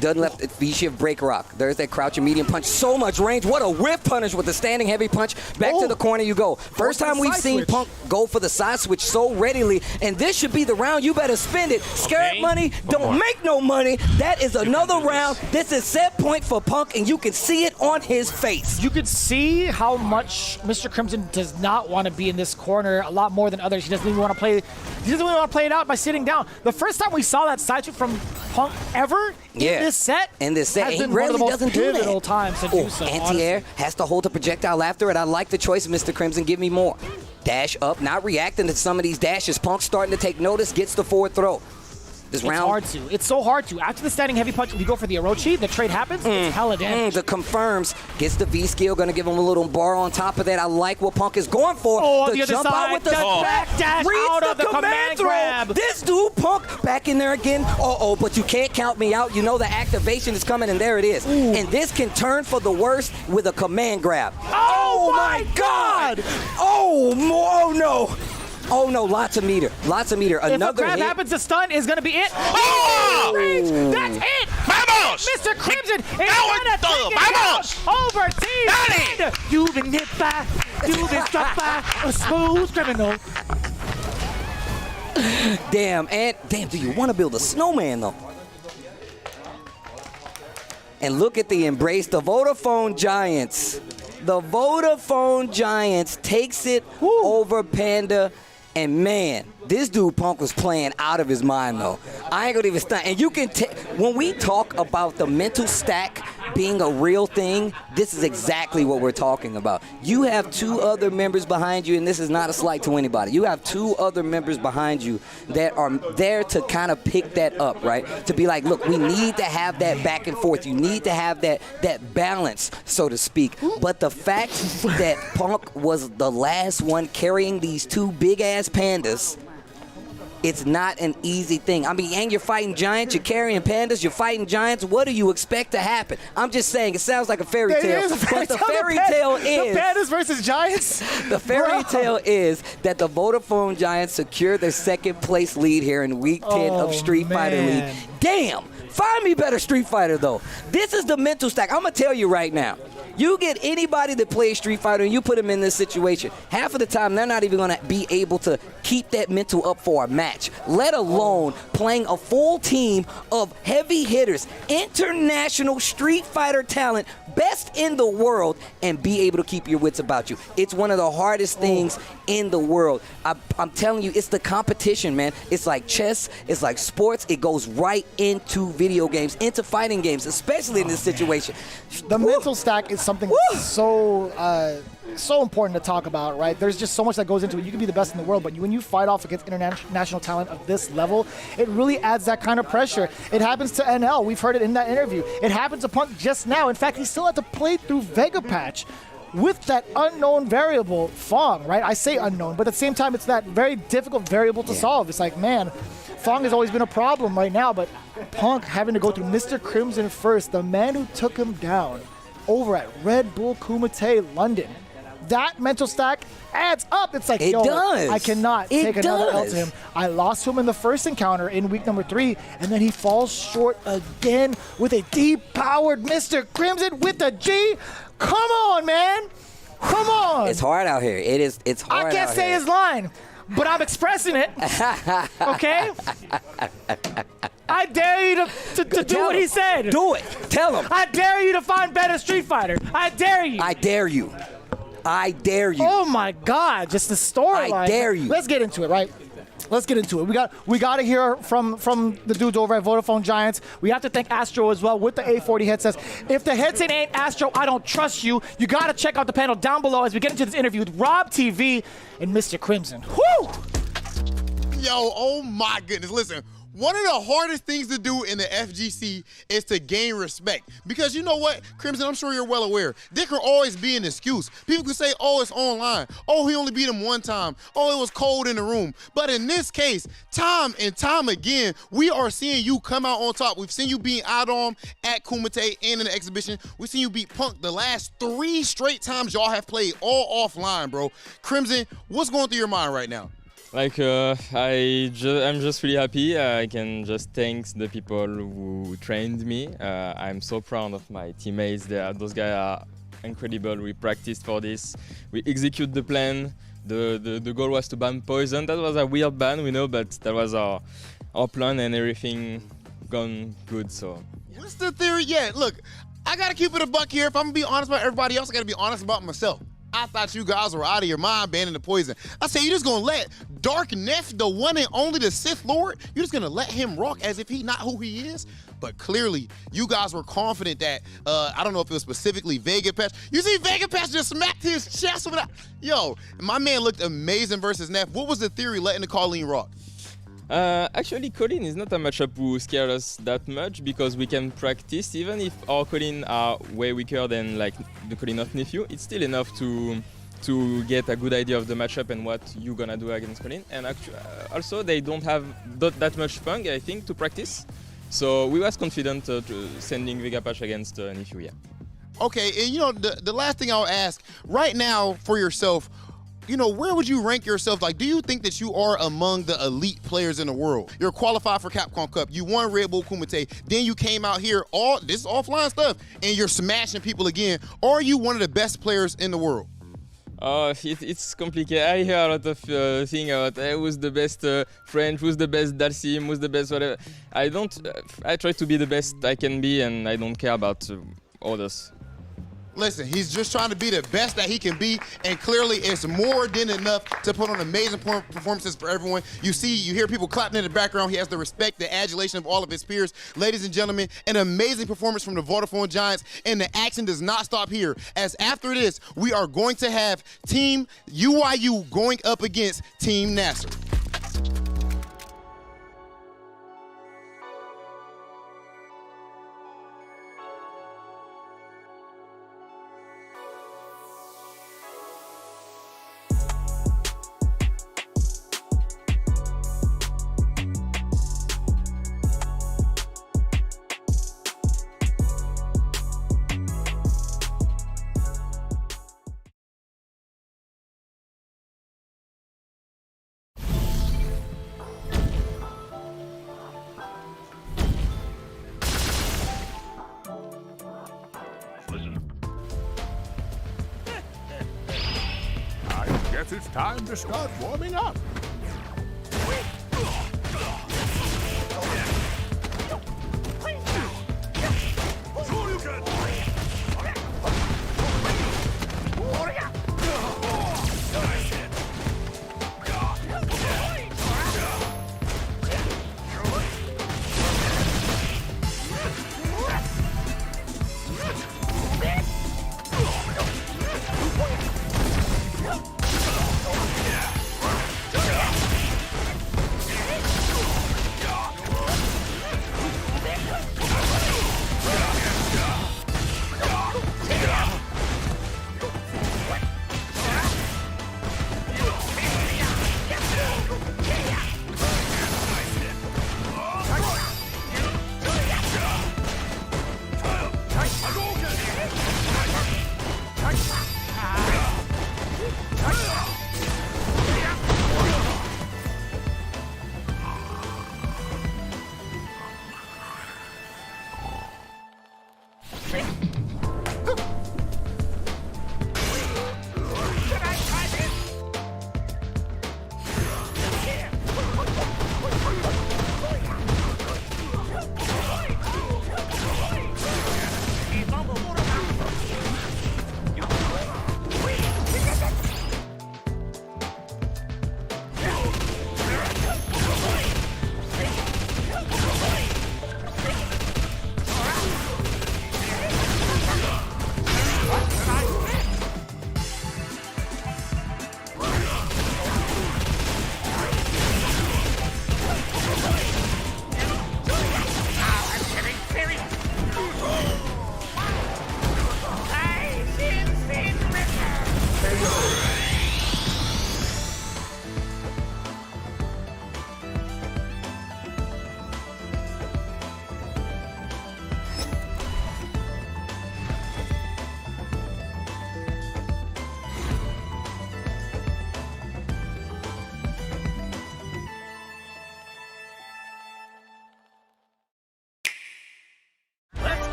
doesn't left V-shift break rock. There's that crouching medium punch, so much range. What a whiff punish with the standing heavy punch. Back to the corner you go. First time we've seen Punk go for the side switch so readily, and this should be the round. You better spend it. Scared money, don't make no money. That is another round. This is set point for Punk, and you can see it on his face. You can see how much Mr. Crimson does not want to be in this corner a lot more than others. He doesn't even want to play. He doesn't really want to play it out by sitting down. The first time we saw that side switch from Punk ever in this set, he rarely doesn't do that. Times to do so. Anti-air has to hold the projectile after it. I like the choice, Mr. Crimson. Give me more. Dash up, not reacting to some of these dashes. Punk starting to take notice, gets the forward throw. This round, hard to. It's so hard to. After the standing heavy punch, if you go for the Orochi, the trade happens, it's hella damage. The confirms, gets the V skill, gonna give him a little bar on top of that. I like what Punk is going for. The other jump side, out with the back dash out of the command grab. This dude, Punk, back in there again. But you can't count me out. You know the activation is coming, and there it is. Ooh. And this can turn for the worst with a command grab. Oh my God! Oh no! Oh no, lots of meter. Another if a grab hit. happens, the stun is going to be it. Oh! That's it! Vamos! Mr. Crimson is going Now to take it Vamos! down over Team Dale! Panda. You've been hit by, you've been struck by a smooth criminal. Damn, do you want to build a snowman though? And look at the embrace, the Vodafone Giants. The Vodafone Giants takes it over Panda. And man, this dude Punk was playing out of his mind though. I ain't gonna even stunt. And you can when we talk about the mental stack being a real thing, this is exactly what we're talking about. You have two other members behind you, and this is not a slight to anybody. You have two other members behind you that are there to kind of pick that up, right? To be like, look, we need to have that back and forth. You need to have that balance, so to speak. But the fact that Punk was the last one carrying these two big-ass pandas, it's not an easy thing. I mean, and you're fighting giants, you're carrying pandas, you're fighting giants. What do you expect to happen? I'm just saying, it sounds like a fairy tale. But the fairy tale is... The pandas versus giants? The fairy tale is that the Vodafone Giants secure their second place lead here in Week 10 of Street Fighter League. Damn! Find me better Street Fighter, though. This is the mental stack. I'm going to tell you right now. You get anybody that plays Street Fighter and you put them in this situation, half of the time they're not even going to be able to keep that mental up for a match, let alone playing a full team of heavy hitters, international Street Fighter talent, best in the world, and be able to keep your wits about you. It's one of the hardest things in the world. I'm telling you, it's the competition, man. It's like chess, it's like sports. It goes right into video games, into fighting games, especially in this situation. The mental stack is something so important to talk about, right? There's just so much that goes into it. You can be the best in the world, but when you fight off against international talent of this level, it really adds that kind of pressure. It happens to NL. We've heard it in that interview. It happened to Punk just now. In fact, he still had to play through Vega Patch with that unknown variable, Fong, right? I say unknown, but at the same time, it's that very difficult variable to solve. It's like, man, Fong has always been a problem right now, but Punk having to go through Mr. Crimson first, the man who took him down over at Red Bull Kumite London. That mental stack adds up. It's like, I cannot take another L to him. I lost to him in the first encounter in week number 3, and then he falls short again with a depowered Mr. Crimson with a G. Come on, man. Come on. It's hard out here. It's hard out here. I can't say his line, but I'm expressing it. Okay? I dare you to do what he said. Do it. Tell him. I dare you to find better Street Fighter. I dare you. I dare you. I dare you. Oh my God! Just the storyline. I dare you. Let's get into it, right? Let's get into it. We got to hear from the dudes over at Vodafone Giants. We have to thank Astro as well with the A40 headsets. If the headset ain't Astro, I don't trust you. You got to check out the panel down below as we get into this interview with Rob TV and Mr. Crimson. Woo! Yo, oh my goodness. Listen. One of the hardest things to do in the FGC is to gain respect. Because you know what, Crimson, I'm sure you're well aware, there can always be an excuse. People can say, oh, it's online. Oh, he only beat him one time. Oh, it was cold in the room. But in this case, time and time again, we are seeing you come out on top. We've seen you beat Adam at Kumite and in the exhibition. We've seen you beat Punk the last 3 straight times y'all have played all offline, bro. Crimson, what's going through your mind right now? Like, I'm just really happy. I can just thank the people who trained me. I'm so proud of my teammates. Those guys are incredible. We practiced for this. We execute the plan. The goal was to ban Poison. That was a weird ban, we know, but that was our plan and everything gone good, so. Yeah. What's the theory? Yeah, look, I got to keep it a buck here. If I'm going to be honest about everybody else, I got to be honest about myself. I thought you guys were out of your mind banning the poison. I said, you just gonna let Dark Neph, the one and only the Sith Lord, you're just gonna let him rock as if he not who he is? But clearly, you guys were confident that, I don't know if it was specifically Vega Patch. You see Vega Patch just smacked his chest with that. Yo, my man looked amazing versus Neph. What was the theory letting the Colleen rock? Actually, Colleen is not a matchup who scares us that much because we can practice. Even if our Colleen are way weaker than like the Colleen of Nephew, it's still enough to get a good idea of the matchup and what you're gonna do against Colleen. And also, they don't have that much pung, I think, to practice. So we was confident sending Vega Patch against Nephew, yeah. Okay, and you know, the last thing I'll ask, right now for yourself, you know, where would you rank yourself? Like, do you think that you are among the elite players in the world? You're qualified for Capcom Cup. You won Red Bull Kumite. Then you came out here, this is offline stuff, and you're smashing people again. Are you one of the best players in the world? It's complicated. I hear a lot of things about who's the best French, who's the best Dalsim, who's the best whatever. I try to be the best I can be, and I don't care about others. Listen, he's just trying to be the best that he can be, and clearly it's more than enough to put on amazing performances for everyone. You see, you hear people clapping in the background. He has the respect, the adulation of all of his peers. Ladies and gentlemen, an amazing performance from the Vodafone Giants, and the action does not stop here, as after this, we are going to have Team UYU going up against Team Nasser. Guess it's time to start warming up.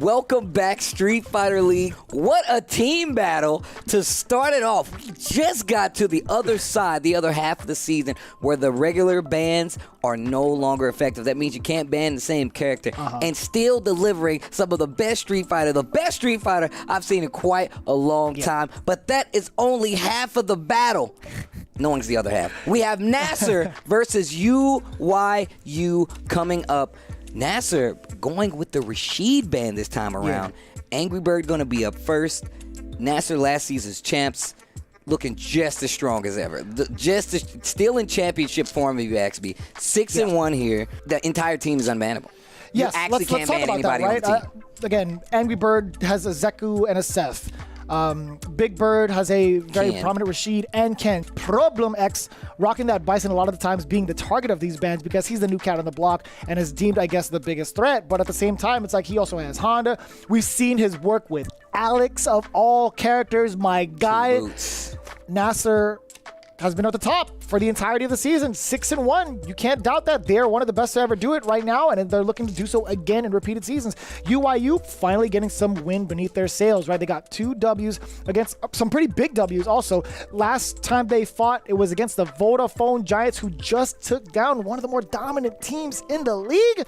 Welcome back, Street Fighter League. What a team battle to start it off. We just got to the other side, the other half of the season, where the regular bans are no longer effective. That means you can't ban the same character and still delivering some of the best Street Fighter I've seen in quite a long time. But that is only half of the battle. Knowing's the other half. We have Nasser versus UYU coming up. Nasser going with the Rashid ban this time around. Angry Bird going to be up first. Nasser last season's champs looking just as strong as ever. Still in championship form, if you ask me. 6-1 here. The entire team is unbannable. Yes, you actually let's talk about that, right? Again, Angry Bird has a Zeku and a Seth. Big Bird has a very prominent Rashid and Ken. Problem X rocking that Bison a lot of the times being the target of these bans because he's the new cat on the block and is deemed, I guess, the biggest threat. But at the same time, it's like he also has Honda. We've seen his work with Alex of all characters, my guy. Nasser has been at the top for the entirety of the season. 6-1. You can't doubt that. They're one of the best to ever do it right now, and they're looking to do so again in repeated seasons. UYU finally getting some wind beneath their sails, right? They got 2 Ws against some pretty big Ws also. Last time they fought, it was against the Vodafone Giants, who just took down one of the more dominant teams in the league.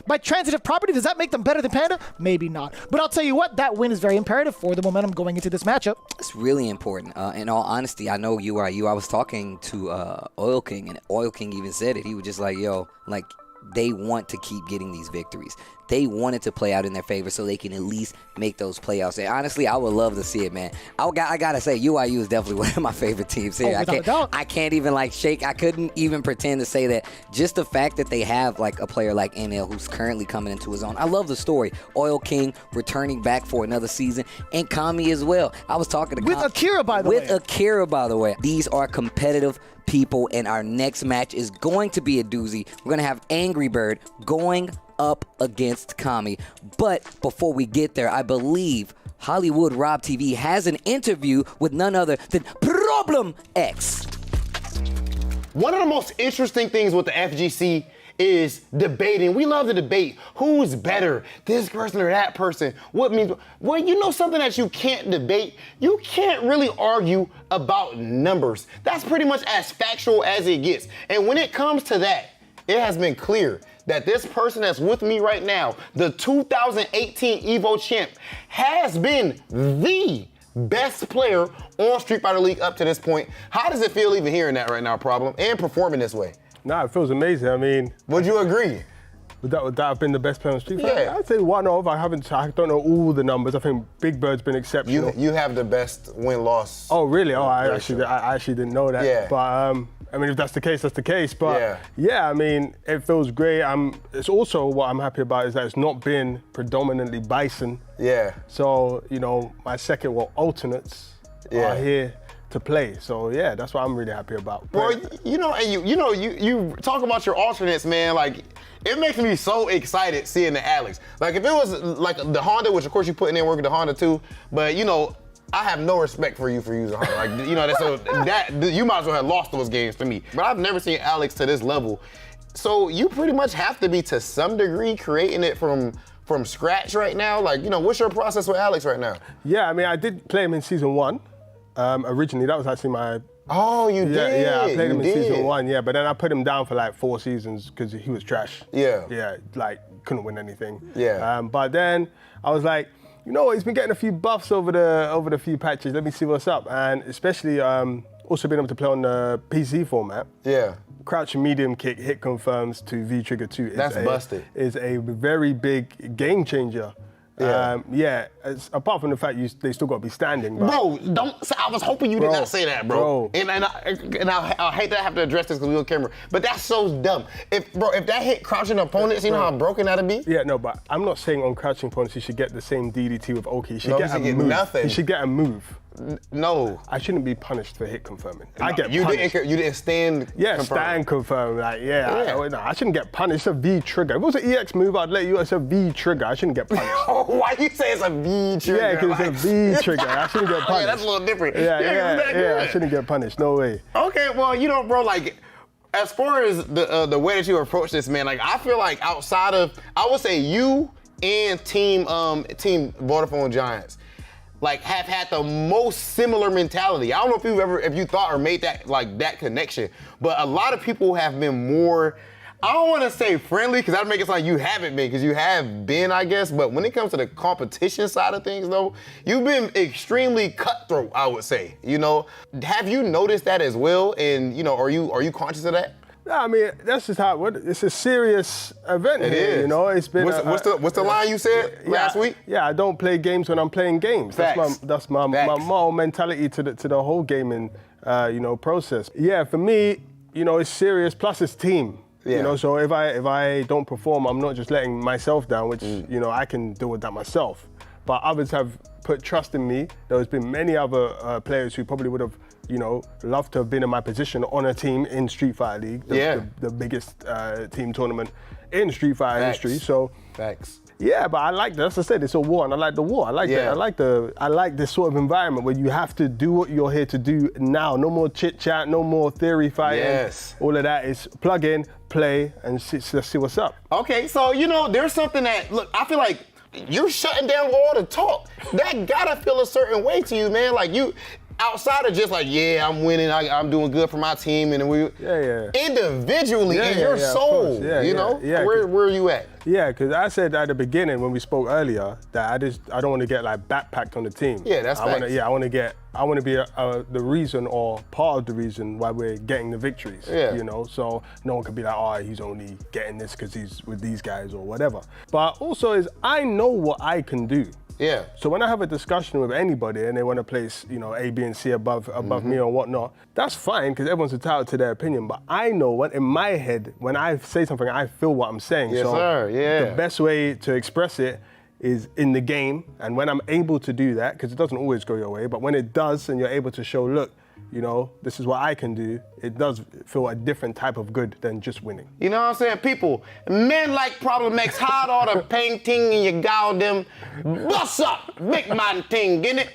By transitive property, does that make them better than Panda? Maybe not. But I'll tell you what, that win is very imperative for the momentum going into this matchup. It's really important. In all honesty, I know UYU. I was talking to Oil King, and Oil King even said it. He was just like, yo, like, they want to keep getting these victories. They want it to play out in their favor so they can at least make those playoffs. And honestly, I would love to see it, man. I gotta say, UYU is definitely one of my favorite teams here. I can't even like shake. I couldn't even pretend to say that. Just the fact that they have like a player like NL who's currently coming into his own. I love the story. Oil King returning back for another season, and Kami as well. I was talking to with Akira, by the way. With Akira, by the way. These are competitive people, and our next match is going to be a doozy. We're gonna have Angry Bird going up against Kami. But before we get there, I believe Hollywood Rob TV has an interview with none other than Problem X. One of the most interesting things with the FGC is debating. We love to debate who's better, this person or that person. What means, well, you know something that you can't debate? You can't really argue about numbers. That's pretty much as factual as it gets. And when it comes to that, it has been clear that this person that's with me right now, the 2018 EVO champ, has been the best player on Street Fighter League up to this point. How does it feel even hearing that right now, Problem, and performing this way? Nah, it feels amazing. I mean, would you agree? Would that have been the best player on Street Fighter? Yeah. I'd say one of. I don't know all the numbers. I think Big Bird's been exceptional. You have the best win-loss. Oh, really? Oh, I actually didn't know that. Yeah. But I mean, if that's the case, that's the case. But yeah, I mean, it feels great. It's also what I'm happy about is that it's not been predominantly Bison. Yeah. So, you know, my second alternates are here to play. So yeah, that's what I'm really happy about. Bro, you talk about your alternates, man. Like, it makes me so excited seeing the Alex. Like, if it was like the Honda, which of course you put in there work with the Honda too, but you know, I have no respect for you for using Honda. Like, you know, that you might as well have lost those games to me. But I've never seen Alex to this level. So you pretty much have to be, to some degree, creating it from scratch right now. Like, you know, what's your process with Alex right now? Yeah, I mean, I did play him in season 1. Originally, that was actually my... Oh, you did? Yeah, I played him in season 1, yeah. But then I put him down for like 4 seasons because he was trash. Yeah. Yeah, like, couldn't win anything. Yeah. But then I was like, you know what, he's been getting a few buffs over the few patches. Let me see what's up. And especially also being able to play on the PC format. Yeah. Crouching medium kick, hit confirms to V-trigger 2 is a very big game changer. Yeah. Apart from the fact they still got to be standing. But bro, I was hoping you did not say that, bro. And I hate that I have to address this because we're on camera, but that's so dumb. If that hit crouching opponents, you know how broken that'd be? Yeah, no, but I'm not saying on crouching opponents he should get the same DDT with Oki. He should get a move. Nothing. He should get a move. No. I shouldn't be punished for hit confirming. No, I get punished. You didn't stand stand confirm. Like, I shouldn't get punished. It's a V trigger. If it was an EX move, I'd let you. It's a V trigger. I shouldn't get punished. Why you say it's a V trigger? Yeah, because it's a V trigger. I shouldn't get punished. Yeah, that's a little different. Yeah, I shouldn't get punished. No way. Okay, well, you know, bro, like, as far as the way that you approach this, man, like, I feel like outside of, I would say you and Team Vodafone Giants like have had the most similar mentality. I don't know if you thought or made that connection, but a lot of people have been more, I don't want to say friendly because that makes it sound like you haven't been, because you have been, I guess. But when it comes to the competition side of things, though, you've been extremely cutthroat, I would say. You know, have you noticed that as well? And you know, are you conscious of that? Yeah, I mean, that's just how it's a serious event It here, is. you know. It's been what's the line you said last week? Yeah, I don't play games when I'm playing games. Facts. That's my moral mentality to the whole gaming process. Yeah, for me, you know, it's serious. Plus, it's team. Yeah. You know, so if I don't perform, I'm not just letting myself down, which you know I can deal with that myself. But others have put trust in me. There's been many other players who probably would have, you know, loved to have been in my position on a team in Street Fighter League, the biggest team tournament in Street Fighter history. So, yeah, but I like that. As I said, it's a war, and I like the war. I like that. I like this sort of environment where you have to do what you're here to do now. No more chit chat, no more theory fighting. Yes. All of that is plug in, play, and let's see what's up. Okay, so you know, there's something that I feel like you're shutting down all the talk. That gotta feel a certain way to you, man. Like you. Outside of just like, yeah, I'm winning, I'm doing good for my team, and we individually in your soul, you know, where are you at? Yeah, because I said at the beginning when we spoke earlier that I don't want to get like backpacked on the team. Yeah, that's facts. I want to be the reason or part of the reason why we're getting the victories. Yeah. You know, so no one could be like, oh, he's only getting this because he's with these guys or whatever. But also I know what I can do. Yeah. So when I have a discussion with anybody and they want to place, you know, A, B, and C above me or whatnot, that's fine because everyone's entitled to their opinion. But I know in my head, when I say something, I feel what I'm saying. Yes, sir. Yeah. The best way to express it is in the game. And when I'm able to do that, because it doesn't always go your way, but when it does and you're able to show, look, you know, this is what I can do, it does feel a different type of good than just winning. You know what I'm saying? People, men like Problem X, hide all the painting and you got them. What's up? Big man thing, get it?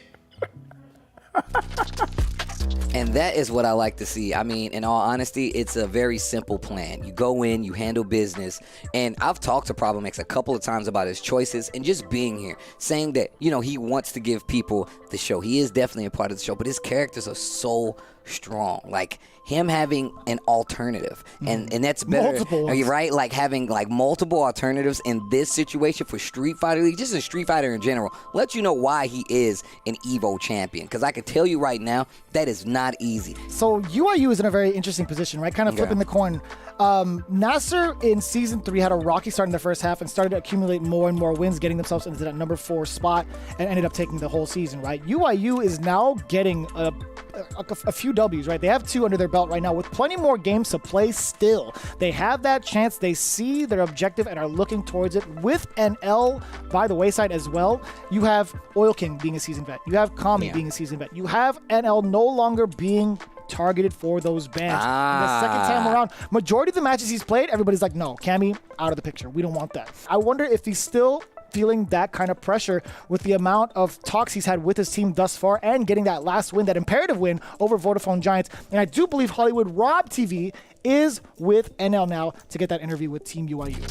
And that is what I like to see. I mean, in all honesty, it's a very simple plan. You go in, you handle business, and I've talked to Problem X a couple of times about his choices and just being here, saying that, you know, he wants to give people the show. He is definitely a part of the show, but his characters are so strong. Like, him having an alternative, and that's better, Multiple ones. right? Like having like multiple alternatives in this situation for Street Fighter League, just a Street Fighter in general, let you know why he is an Evo champion. Because I can tell you right now, that is not easy. So UYU is in a very interesting position, right? Kind of flipping the coin. Nasser in Season 3 had a rocky start in the first half and started to accumulate more and more wins, getting themselves into that number 4 spot and ended up taking the whole season, right? UYU is now getting a few W's, right? They have 2 under their belt right now with plenty more games to play still. They have that chance. They see their objective and are looking towards it with an L by the wayside as well. You have Oil King being a seasoned vet. You have Kami being a seasoned vet. You have NL no longer being targeted for those bans. The second time around, majority of the matches he's played, everybody's like, no, Cammy, out of the picture. We don't want that. I wonder if he's still feeling that kind of pressure with the amount of talks he's had with his team thus far and getting that last win, that imperative win over Vodafone Giants. And I do believe Hollywood Rob TV is with NL now to get that interview with Team UYU.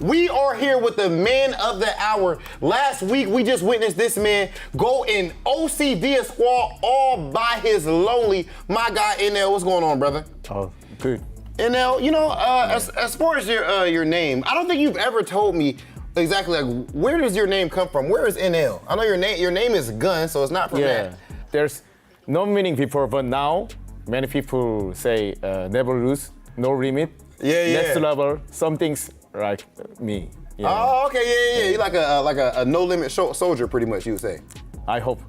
We are here with the man of the hour. Last week, we just witnessed this man go in OCD squad all by his lonely. My guy, NL, what's going on, brother? Oh, good. NL, you know, as far as your name, I don't think you've ever told me exactly, like, where does your name come from? Where is NL? I know your name is Gun, so it's not from that. There's no meaning before, but now many people say never lose, no limit, next level, some things like me. Yeah. Oh, okay, yeah. You're like a no limit soldier, pretty much, you would say. I hope.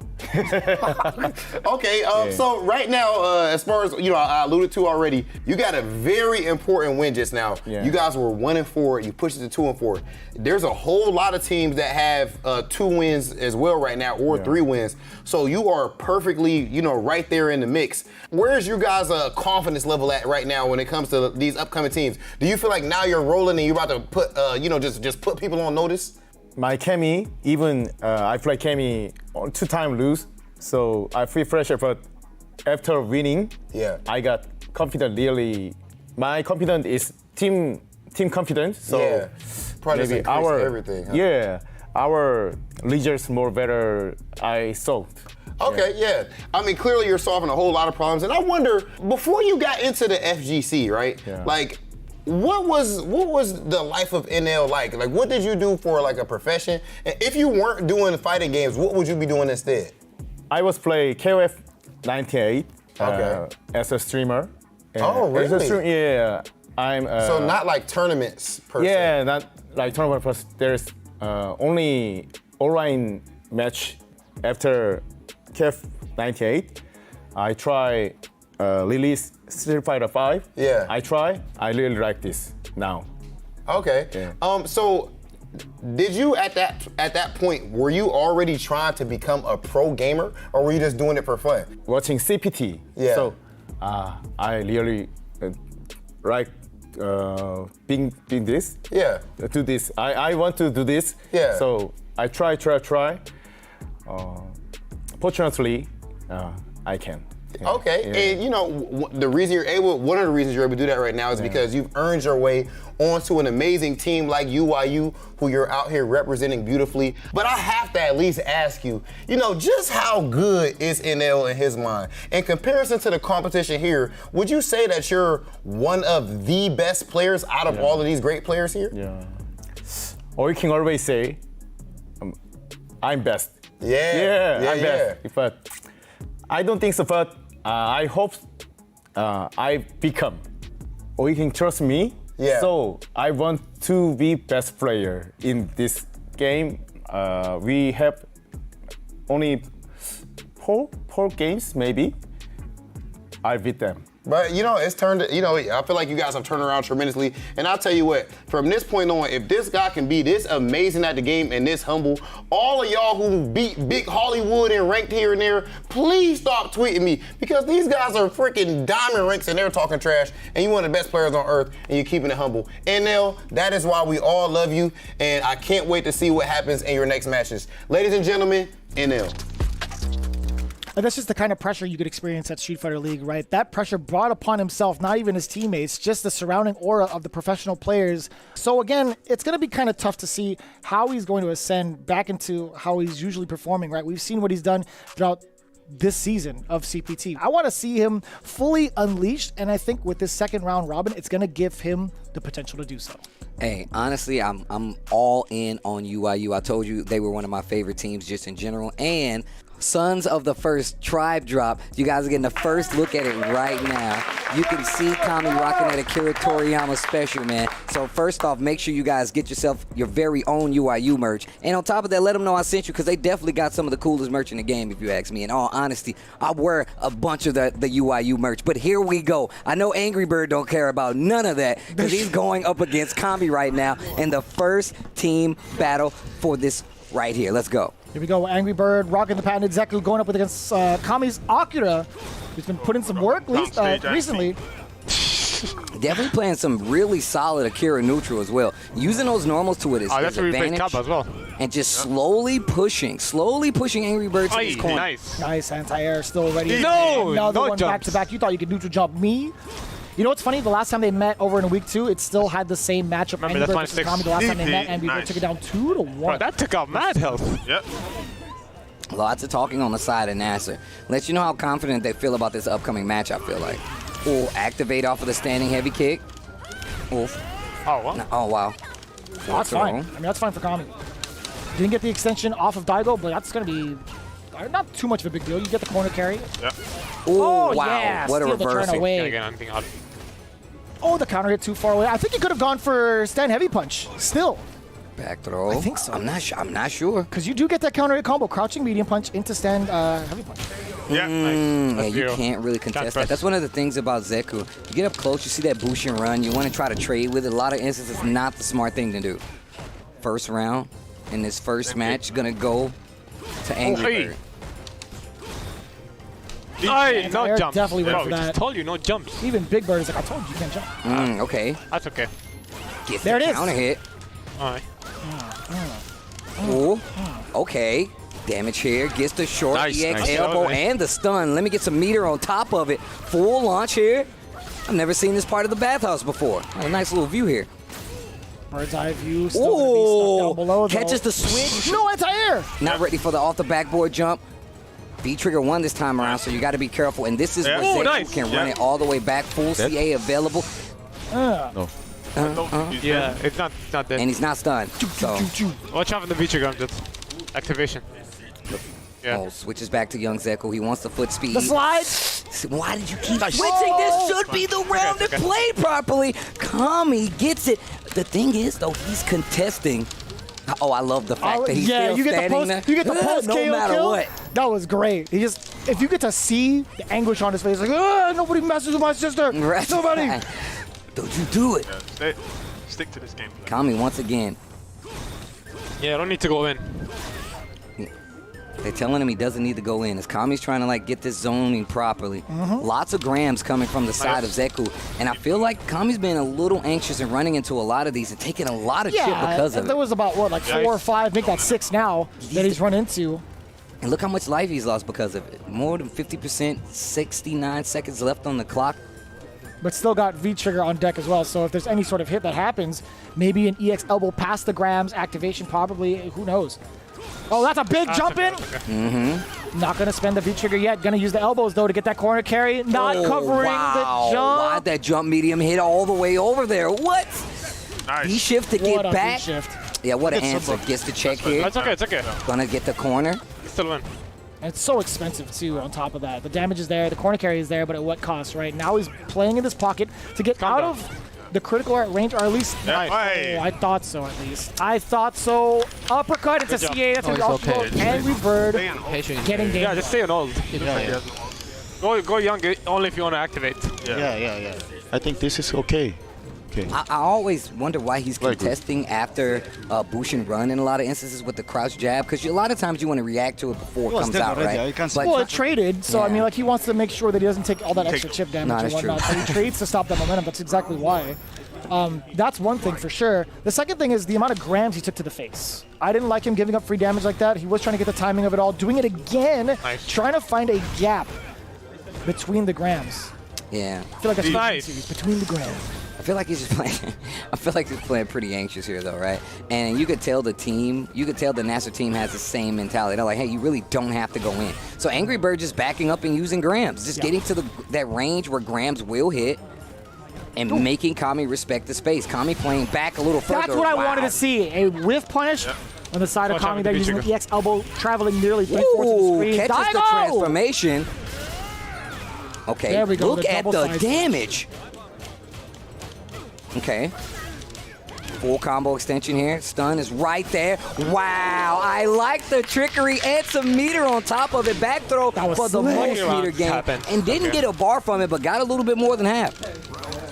Okay, so right now, as far as, you know, I alluded to already, you got a very important win just now. Yeah. You guys were 1-4, you pushed it to 2-4. There's a whole lot of teams that have 2 wins as well right now, or 3 wins. So you are perfectly, you know, right there in the mix. Where's your guys' confidence level at right now when it comes to these upcoming teams? Do you feel like now you're rolling and you're about to put, you know, just put people on notice? My Cammy, even I play Cammy 2 times lose, so I feel pressure. But after winning, I got confident. Really, my confidence is team confidence. So Probably just maybe increase everything. Huh? Yeah, our results more better. I solved. Okay, yeah. I mean, clearly you're solving a whole lot of problems, and I wonder, before you got into the FGC, right? Yeah. Like, what was the life of NL like? Like, what did you do for like a profession? And if you weren't doing fighting games, what would you be doing instead? I was play KOF 98 Okay. as a streamer. Oh, As a really? yeah, I'm. So not like tournaments per se. Yeah, not like tournament. Plus, there's only online match after KOF 98. I try release Street Fighter 5. Yeah. I try. I really like this now. Okay. Yeah. So did you at that point, were you already trying to become a pro gamer, or were you just doing it for fun? Watching CPT. Yeah. So I really like being this. Yeah. Do this. I want to do this. Yeah. So I try. Fortunately, I can. Yeah. Okay, Yeah. and you know, one of the reasons you're able to do that right now is because you've earned your way onto an amazing team like UYU, who you're out here representing beautifully. But I have to at least ask you, you know, just how good is NL in his mind? In comparison to the competition here, would you say that you're one of the best players out of all of these great players here? Yeah. Or you can always say, I'm best. Yeah, I'm best. But I don't think so, but I hope I become. Or you can trust me. Yeah. So I want to be best player in this game. We have only four games, maybe. I beat them. But you know, it's turned. You know, I feel like you guys have turned around tremendously. And I'll tell you what, from this point on, if this guy can be this amazing at the game and this humble, all of y'all who beat Big Hollywood and ranked here and there, please stop tweeting me, because these guys are freaking diamond ranks and they're talking trash. And you one of the best players on earth, and you're keeping it humble. NL, that is why we all love you, and I can't wait to see what happens in your next matches. Ladies and gentlemen, NL. And that's just the kind of pressure you could experience at Street Fighter League, right? That pressure brought upon himself, not even his teammates, just the surrounding aura of the professional players. So again, it's going to be kind of tough to see how he's going to ascend back into how he's usually performing, right? We've seen what he's done throughout this season of CPT. I want to see him fully unleashed, and I think with this second round robin, it's going to give him the potential to do so. Hey, honestly, I'm all in on UYU. I told you they were one of my favorite teams just in general, and Sons of the First Tribe drop. You guys are getting the first look at it right now. You can see Kami rocking at Akira Toriyama special, man. So first off, make sure you guys get yourself your very own UYU merch. And on top of that, let them know I sent you, because they definitely got some of the coolest merch in the game, if you ask me. In all honesty, I wear a bunch of the UYU merch. But here we go. I know Angry Bird don't care about none of that, because he's going up against Kami right now in the first team battle for this right here. Let's go. Here we go, Angry Bird rocking the patented Zeku going up against Kami's Akira, who's been putting some work recently. Definitely playing some really solid Akira neutral as well. Using those normals to his advantage. Cap as well. And just slowly pushing Angry Bird to his corner. Nice anti-air, still ready. No, another no one jumps. back to back. You thought you could neutral jump me? You know what's funny? The last time they met over in week 2, it still had the same matchup. Remember, Angry Bird that's versus Kami. The last time they met, Angry Bird Nice. took it down 2-1. Bro, that took out mad health. Yep. Lots of talking on the side of Nasser. Let you know how confident they feel about this upcoming match, I feel like. Ooh, activate off of the standing heavy kick. Oof. Oh, what? No, oh, wow. That's fine. I mean, that's fine for Kami. Didn't get the extension off of Daigo, but that's going to be not too much of a big deal. You get the corner carry. Yep. Ooh, Oh, wow. yeah. What a Steal the turn reversal. away. Can't get anything out. Oh, the counter hit too far away. I think he could have gone for stand heavy punch still. Back throw. I think so. I'm not sure. Because you do get that counter hit combo, crouching medium punch into stand heavy punch. Yeah, Yeah, nice. you can't really contest that. That's one of the things about Zeku. You get up close, you see that Bushin run, you want to try to trade with it. A lot of instances, it's not the smart thing to do. First round in this first match, gonna go to Angry Bird. No jumps. Definitely went No, for we that. just told you, no jumps. Even Big Bird is like, I told you, you can't jump. Okay. That's okay. Get There the it is. counter hit. All right. Ooh. Okay. Damage here. Gets the short Nice, EX nice. elbow and the stun. Let me get some meter on top of it. Full launch here. I've never seen this part of the bathhouse before. Oh, a nice little view here. Bird's eye view. Still gonna be stuck down below, though. Catches the switch. No anti-air. Not ready for the off the backboard jump. V-trigger won this time around, so you got to be careful. And this is where Zeku can run it all the way back. Full CA available. No. Yeah, it's not dead. And he's not stunned. So. Watch out for the V-trigger just activation. Yeah. Oh, switches back to young Zeku. He wants the foot speed. The slide. Why did you keep switching? This should be the round to play properly. Kami gets it. The thing is, though, he's contesting. Oh, I love the fact that he's still standing there. You get the post no KO matter kill. what. That was great. He just, if you get to see the anguish on his face, like, nobody messes with my sister. Right. Nobody. Don't you do it. Yeah, stick to this game. Kami once again. Yeah, I don't need to go in. They're telling him he doesn't need to go in. As Kami's trying to like get this zoning properly. Lots of grams coming from the side of Zeku. And I feel like Kami's been a little anxious and running into a lot of these and taking a lot of chip because of it. There was about, what, like 4 or 5, I think that's 6 now that he's run into. And look how much life he's lost because of it. More than 50%, 69 seconds left on the clock. But still got V-trigger on deck as well, so if there's any sort of hit that happens, maybe an EX elbow past the grams, activation probably, who knows. Oh, that's a big jump in. Not going to spend the V-trigger yet. Going to use the elbows, though, to get that corner carry. Not covering the jump. Why'd that jump medium hit all the way over there? What? Nice. V-shift to get back. V-shift. Yeah, what an answer. Gets the check here. It's okay, it's okay. Gonna get the corner. Still win. And it's so expensive, too, on top of that. The damage is there, the corner carry is there, but at what cost, right? Now he's playing in this pocket to get out of the critical art range, or at least, I thought so, at least. I thought so. Uppercut into CA, that's what also Angry Bird getting Yeah, just stay on hold. Go young only if you want to activate. Yeah. I think this is okay. I always wonder why he's contesting after Bushin run in a lot of instances with the crouch jab, because a lot of times you want to react to it before it comes out, right? Well, it traded, so I mean, like he wants to make sure that he doesn't take all that extra chip damage and whatnot. So he trades to stop that momentum. That's exactly why. That's one thing for sure. The second thing is the amount of grams he took to the face. I didn't like him giving up free damage like that. He was trying to get the timing of it all, doing it again, trying to find a gap between the grams. Yeah. I feel like that's nice. Between the grams. I feel like he's just playing. I feel like he's playing pretty anxious here, though, right? And you could tell the team, you could tell the Nasser team has the same mentality. They're like, hey, you really don't have to go in. So Angry Bird just backing up and using grams, just getting to that range where grams will hit, and making Kami respect the space. Kami playing back a little further. That's what I wanted to see. A whiff punish on the side of Kami. They're using the EX elbow, traveling nearly 3/4 of the screen. Catches the transformation. Okay, there we go, look at the damage. Okay. Full combo extension here. Stun is right there. Wow, I like the trickery and some meter on top of it. Back throw for the most meter game. And didn't get a bar from it, but got a little bit more than half.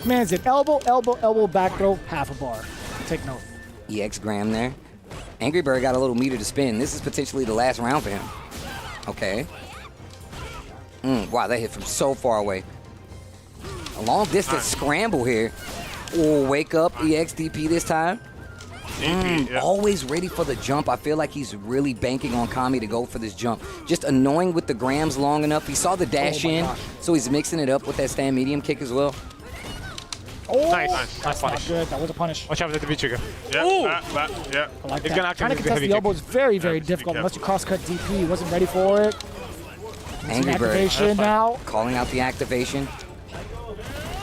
Man's it. Elbow, elbow, elbow, back throw, half a bar. Take note. EX gram there. Angry Bird got a little meter to spin. This is potentially the last round for him. Okay. Wow, that hit from so far away. A long distance scramble here. Oh, wake up, EXDP this time. Always ready for the jump. I feel like he's really banking on Kami to go for this jump. Just annoying with the grams long enough. He saw the dash in, so he's mixing it up with that stand medium kick as well. Oh, nice that's not punish. good. That was a punish. Watch out for the V-trigger. Yeah, I like that. Trying to contest the elbow is very, very difficult unless you cross-cut DP. He wasn't ready for it. Angry Bird activation now. Calling out the activation.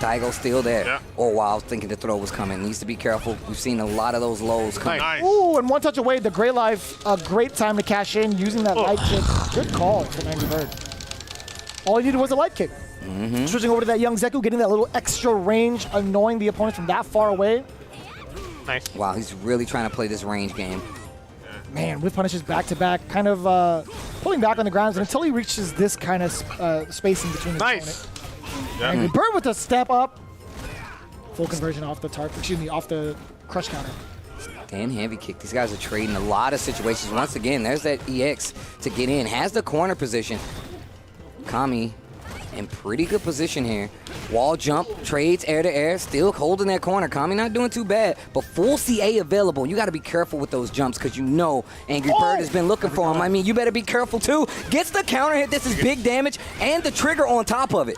Daigo's still there. Yeah. Oh, wow, I was thinking the throw was coming. Needs to be careful. We've seen a lot of those lows coming. Nice. Ooh, and one touch away. The Grey Life, a great time to cash in using that light kick. Good call from Angry Bird. All he needed was a light kick. Switching over to that young Zeku, getting that little extra range, annoying the opponent from that far away. Nice. Wow, he's really trying to play this range game. Man, with punishes back-to-back, kind of pulling back on the grounds until he reaches this kind of space in between the opponent. Angry Bird with a step up. Full conversion off the off the crush counter. Dan heavy kick. These guys are trading a lot of situations. Once again, there's that EX to get in. Has the corner position. Kami in pretty good position here. Wall jump, trades air to air, still holding that corner. Kami not doing too bad, but full CA available. You got to be careful with those jumps because you know Angry Bird has been looking for him. I mean, you better be careful too. Gets the counter hit. This is big damage and the trigger on top of it.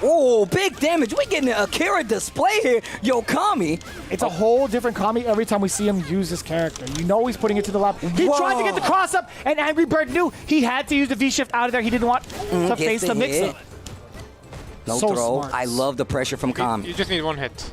Oh, big damage. We're getting an Akira display here. Yo, Kami. It's a whole different Kami every time we see him use this character. You know he's putting it to the lab. He tried to get the cross up, and Angry Bird knew he had to use the V-shift out of there. He didn't want to face the mix-up. No So throw. smart. I love the pressure from Kami. You just need one hit.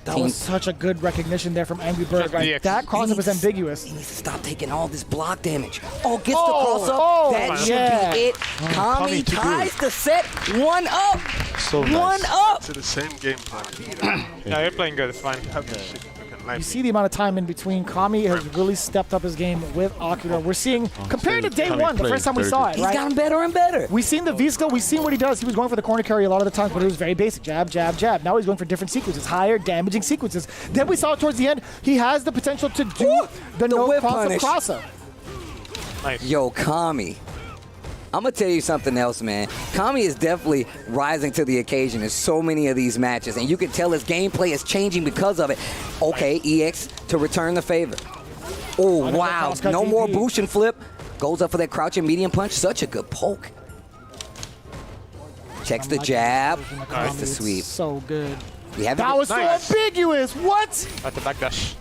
That was such a good recognition there from Angry Bird. Right? That cross-up is ambiguous. He needs to stop taking all this block damage. Oh, gets the cross-up. That should be it. Kami ties the set. 1 up. So One up. It's the same game plan. Yeah, you're playing good. It's fine. You see the amount of time in between. Kami has really stepped up his game with Akira. We're seeing, compared to day one, the first time we saw it, He's gotten better and better. We've seen the V-skill. We've seen what he does. He was going for the corner carry a lot of the times, but it was very basic. Jab, jab, jab. Now he's going for different sequences, higher damaging sequences. Then we saw it towards the end. He has the potential to do the no whip cross-up punish. cross-up. Nice. Yo, Kami. I'm going to tell you something else, man. Kami is definitely rising to the occasion in so many of these matches, and you can tell his gameplay is changing because of it. Okay, EX to return the favor. Oh, wow. No more boost and flip. Goes up for that crouching medium punch. Such a good poke. Checks the jab. That's the sweep. So good. That was so ambiguous. What? At the backdash.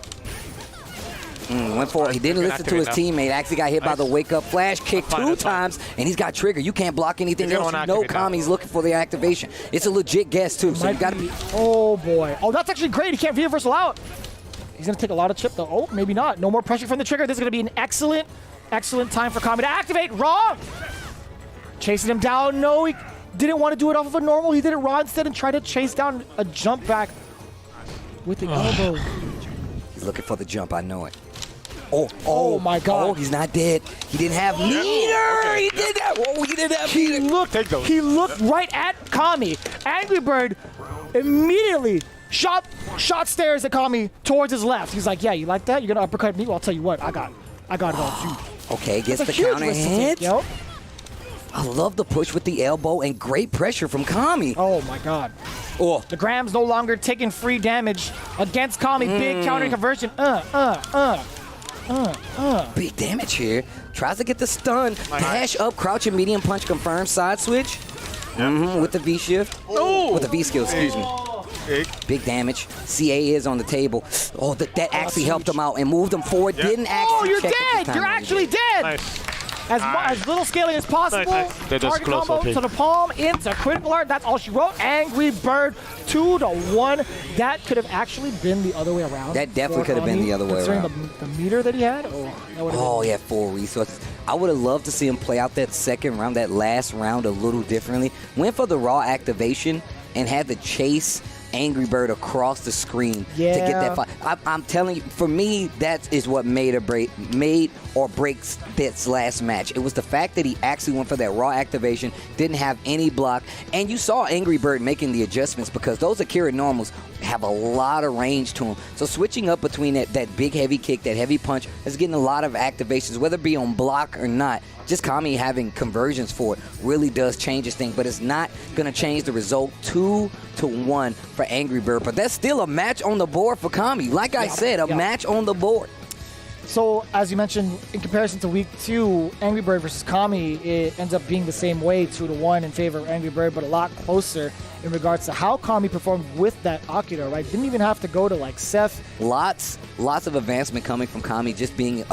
Went for it. He didn't listen to his teammate. Actually got hit by the wake-up flash kick 2 times, and he's got trigger. You can't block anything else. You know Kami's looking for the activation. It's a legit guess, too, so you got to be... Oh, boy. Oh, that's actually great. He can't reversal out. He's going to take a lot of chip, though. Oh, maybe not. No more pressure from the trigger. This is going to be an excellent, excellent time for Kami to activate. Wrong! Chasing him down. No, he didn't want to do it off of a normal. He did it raw instead and tried to chase down a jump back with the elbow. He's looking for the jump. I know it. Oh my God. Oh, he's not dead. He didn't have meter. Okay. He did that. Whoa, he didn't have meter. He looked right at Kami. Angry Bird immediately shot stairs at Kami towards his left. He's like, yeah, you like that? You're going to uppercut me? Well, I'll tell you what. I got it all too. Okay, gets the counter hit. Yep. I love the push with the elbow and great pressure from Kami. Oh my God. Oh. The Graham's no longer taking free damage against Kami. Big counter conversion. Big damage here. Tries to get the stun. Dash up, crouching medium punch confirmed. Side switch. With the V shift. With the V skill, excuse me. Big damage. CA is on the table. Oh, that actually helped him out and moved him forward. Didn't actually you're check it this dead. time. You're actually dead. As little scaling as possible. Target combo to the palm into critical art. That's all she wrote. Angry Bird 2-1. That could have actually been the other way around. That definitely could have been the other way around. Considering the meter that he had. He had 4 resources. I would have loved to see him play out that second round, that last round a little differently. Went for the raw activation and had to chase Angry Bird across the screen to get that fight. I'm telling you, for me, that is what made or breaks this last match. It was the fact that he actually went for that raw activation, didn't have any block, and you saw Angry Bird making the adjustments because those Akira normals have a lot of range to them. So switching up between that big heavy kick, that heavy punch, is getting a lot of activations, whether it be on block or not. Just Kami having conversions for it really does change his thing, but it's not going to change the result 2-1 for Angry Bird. But that's still a match on the board for Kami. Like I said, a match on the board. So, as you mentioned, in comparison to week 2, Angry Bird versus Kami, it ends up being the same way, 2-1 in favor of Angry Bird, but a lot closer in regards to how Kami performed with that Akira, right? Didn't even have to go to, like, Seth. Lots of advancement coming from Kami, just being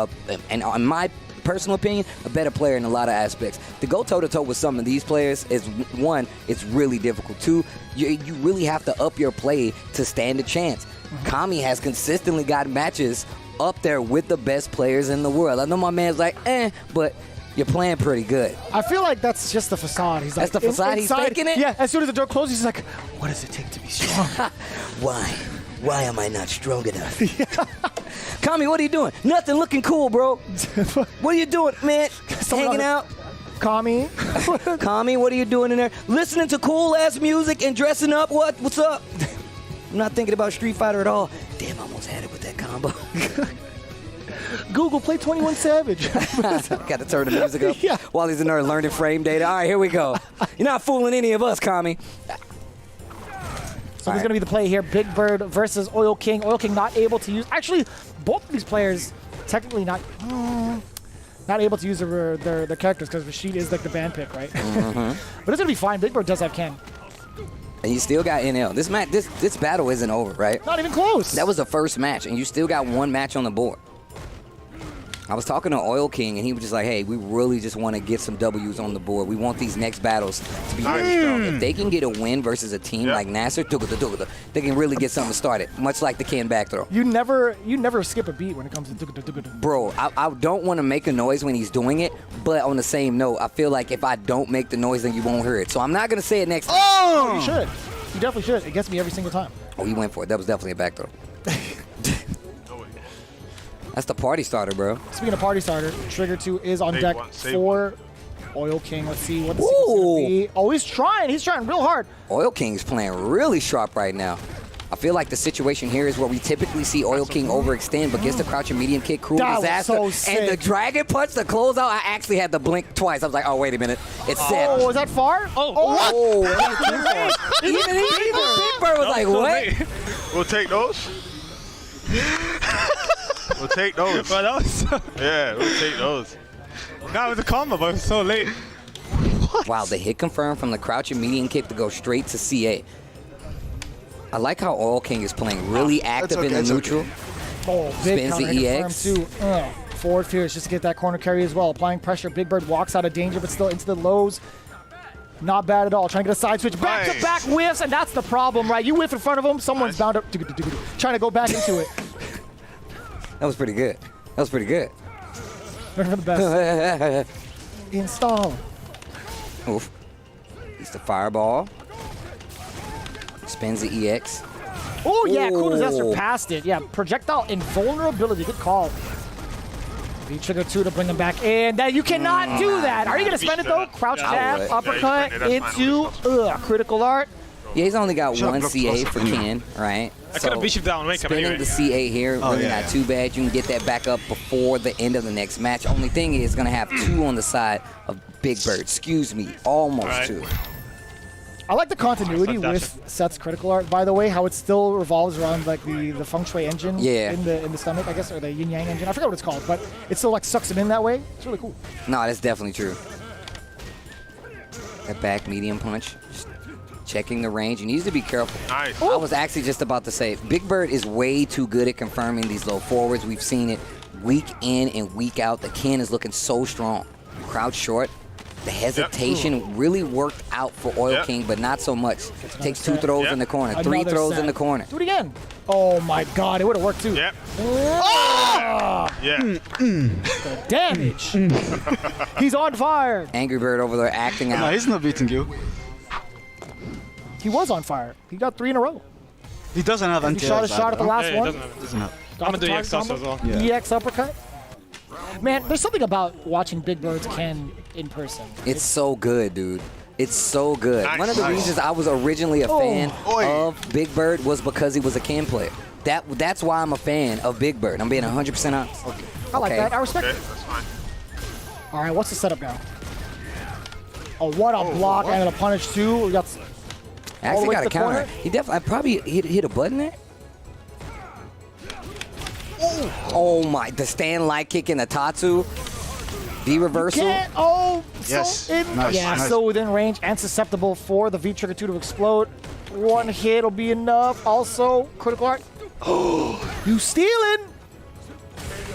and on my personal opinion, a better player in a lot of aspects. To go toe-to-toe with some of these players is, one, it's really difficult. Two, you really have to up your play to stand a chance. Kami has consistently got matches up there with the best players in the world. I know my man's like, but you're playing pretty good. I feel like that's just the facade. He's that's like, the facade. He's faking it? Yeah, as soon as the door closes, he's like, what does it take to be strong? Why am I not strong enough? Kami, what are you doing? Nothing, looking cool, bro. What are you doing, man? Hanging out? Kami? Kami, what are you doing in there? Listening to cool-ass music and dressing up? What's up? I'm not thinking about Street Fighter at all. Damn, I almost had it with that combo. Google, play 21 Savage. Got to turn the music up while he's in there learning frame data. All right, here we go. You're not fooling any of us, Kami. So there's going to be the play here. Big Bird versus Oil King. Oil King not able to use... Actually, both of these players technically not... Not able to use their characters because Rashid is like the ban pick, right? But it's gonna be fine. Big Bird does have Ken. And you still got NL. This battle isn't over, right? Not even close. That was the first match, and you still got one match on the board. I was talking to Oil King, and he was just like, hey, we really just want to get some W's on the board. We want these next battles to be really strong. If they can get a win versus a team like Nasser, they can really get something started, much like the Ken back throw. You never skip a beat when it comes to Bro, I don't want to make a noise when he's doing it, but on the same note, I feel like if I don't make the noise, then you won't hear it. So I'm not going to say it next time. Oh! You should. You definitely should. It gets me every single time. Oh, he went for it. That was definitely a back throw. That's the party starter, bro. Speaking of party starter, Trigger 2 is on deck for Oil King. Let's see what the sequence is going to be. Oh, he's trying. He's trying real hard. Oil King's playing really sharp right now. I feel like the situation here is where we typically see Oil King overextend, but gets the crouching medium kick, cruel disaster. And the dragon punch, the closeout, I actually had to blink twice. I was like, oh, wait a minute. It's set. Oh, was that far? Oh, what? Even Big Bird was like, what? We'll take those. We'll take those. Well, that was so yeah, we'll take those. That was a combo, but it was so late. Wow, the hit confirmed from the crouching medium kick to go straight to CA. I like how Oil King is playing really active in the neutral. Oh, big Spins counter the hit EX. confirmed too. Forward fierce just to get that corner carry as well. Applying pressure. Big Bird walks out of danger, but still into the lows. Not bad at all. Trying to get a side switch. Back-to-back whiffs, and that's the problem, right? You whiff in front of him, someone's bound up. Trying to go back into it. That was pretty good. That was pretty good. Learn from the best. Install. Oof. It's the fireball. Spins the EX. Oh, yeah. Cool disaster passed it. Yeah, projectile invulnerability. Good call. V-trigger 2 to bring him back in. That you cannot do that. Are you going to spend it, though? Crouch jab, uppercut, into critical art. Yeah, he's only got one CA for Ken, right? I could have beat you down. Spinning the CA here, really not too bad. You can get that back up before the end of the next match. Only thing is going to have 2 on the side of Big Bird. Excuse me, almost 2. I like the continuity with Seth's critical art, by the way, how it still revolves around like the feng shui engine in the stomach, I guess, or the yin yang engine. I forgot what it's called, but it still like sucks him in that way. It's really cool. No, that's definitely true. That back medium punch. Just checking the range. He needs to be careful. Nice. I was actually just about to say, Big Bird is way too good at confirming these low forwards. We've seen it week in and week out. The Ken is looking so strong. Crouch short. The hesitation really worked out for Oil King, but not so much. Takes 2 throws in the corner, 3 throws in the corner. Do it again. Oh my God, it would have worked too. Yep. Oh! Yeah. The damage. He's on fire. Angry Bird over there acting out. No, he's not beating you. He was on fire. He got 3 in a row. He doesn't have He shot a shot at the last one. Doesn't have. Got I'm going to do the EX target also as well. combo. EX uppercut. Man, there's something about watching Big Bird's Ken in person. It's so good, dude. It's so good. Nice. One of the reasons I was originally a fan of Big Bird was because he was a Ken player. That's why I'm a fan of Big Bird. I'm being 100% honest. Okay. I like that. I respect it. That's fine. All right, what's the setup now? Oh, what a block and a punish too. We got I actually got a counter. He definitely probably hit a button there. Oh my, the stand light kick in the Tatsu. V reversal. Yes. Nice. So within range and susceptible for the V trigger 2 to explode. One hit will be enough. Also, critical art. You stealing.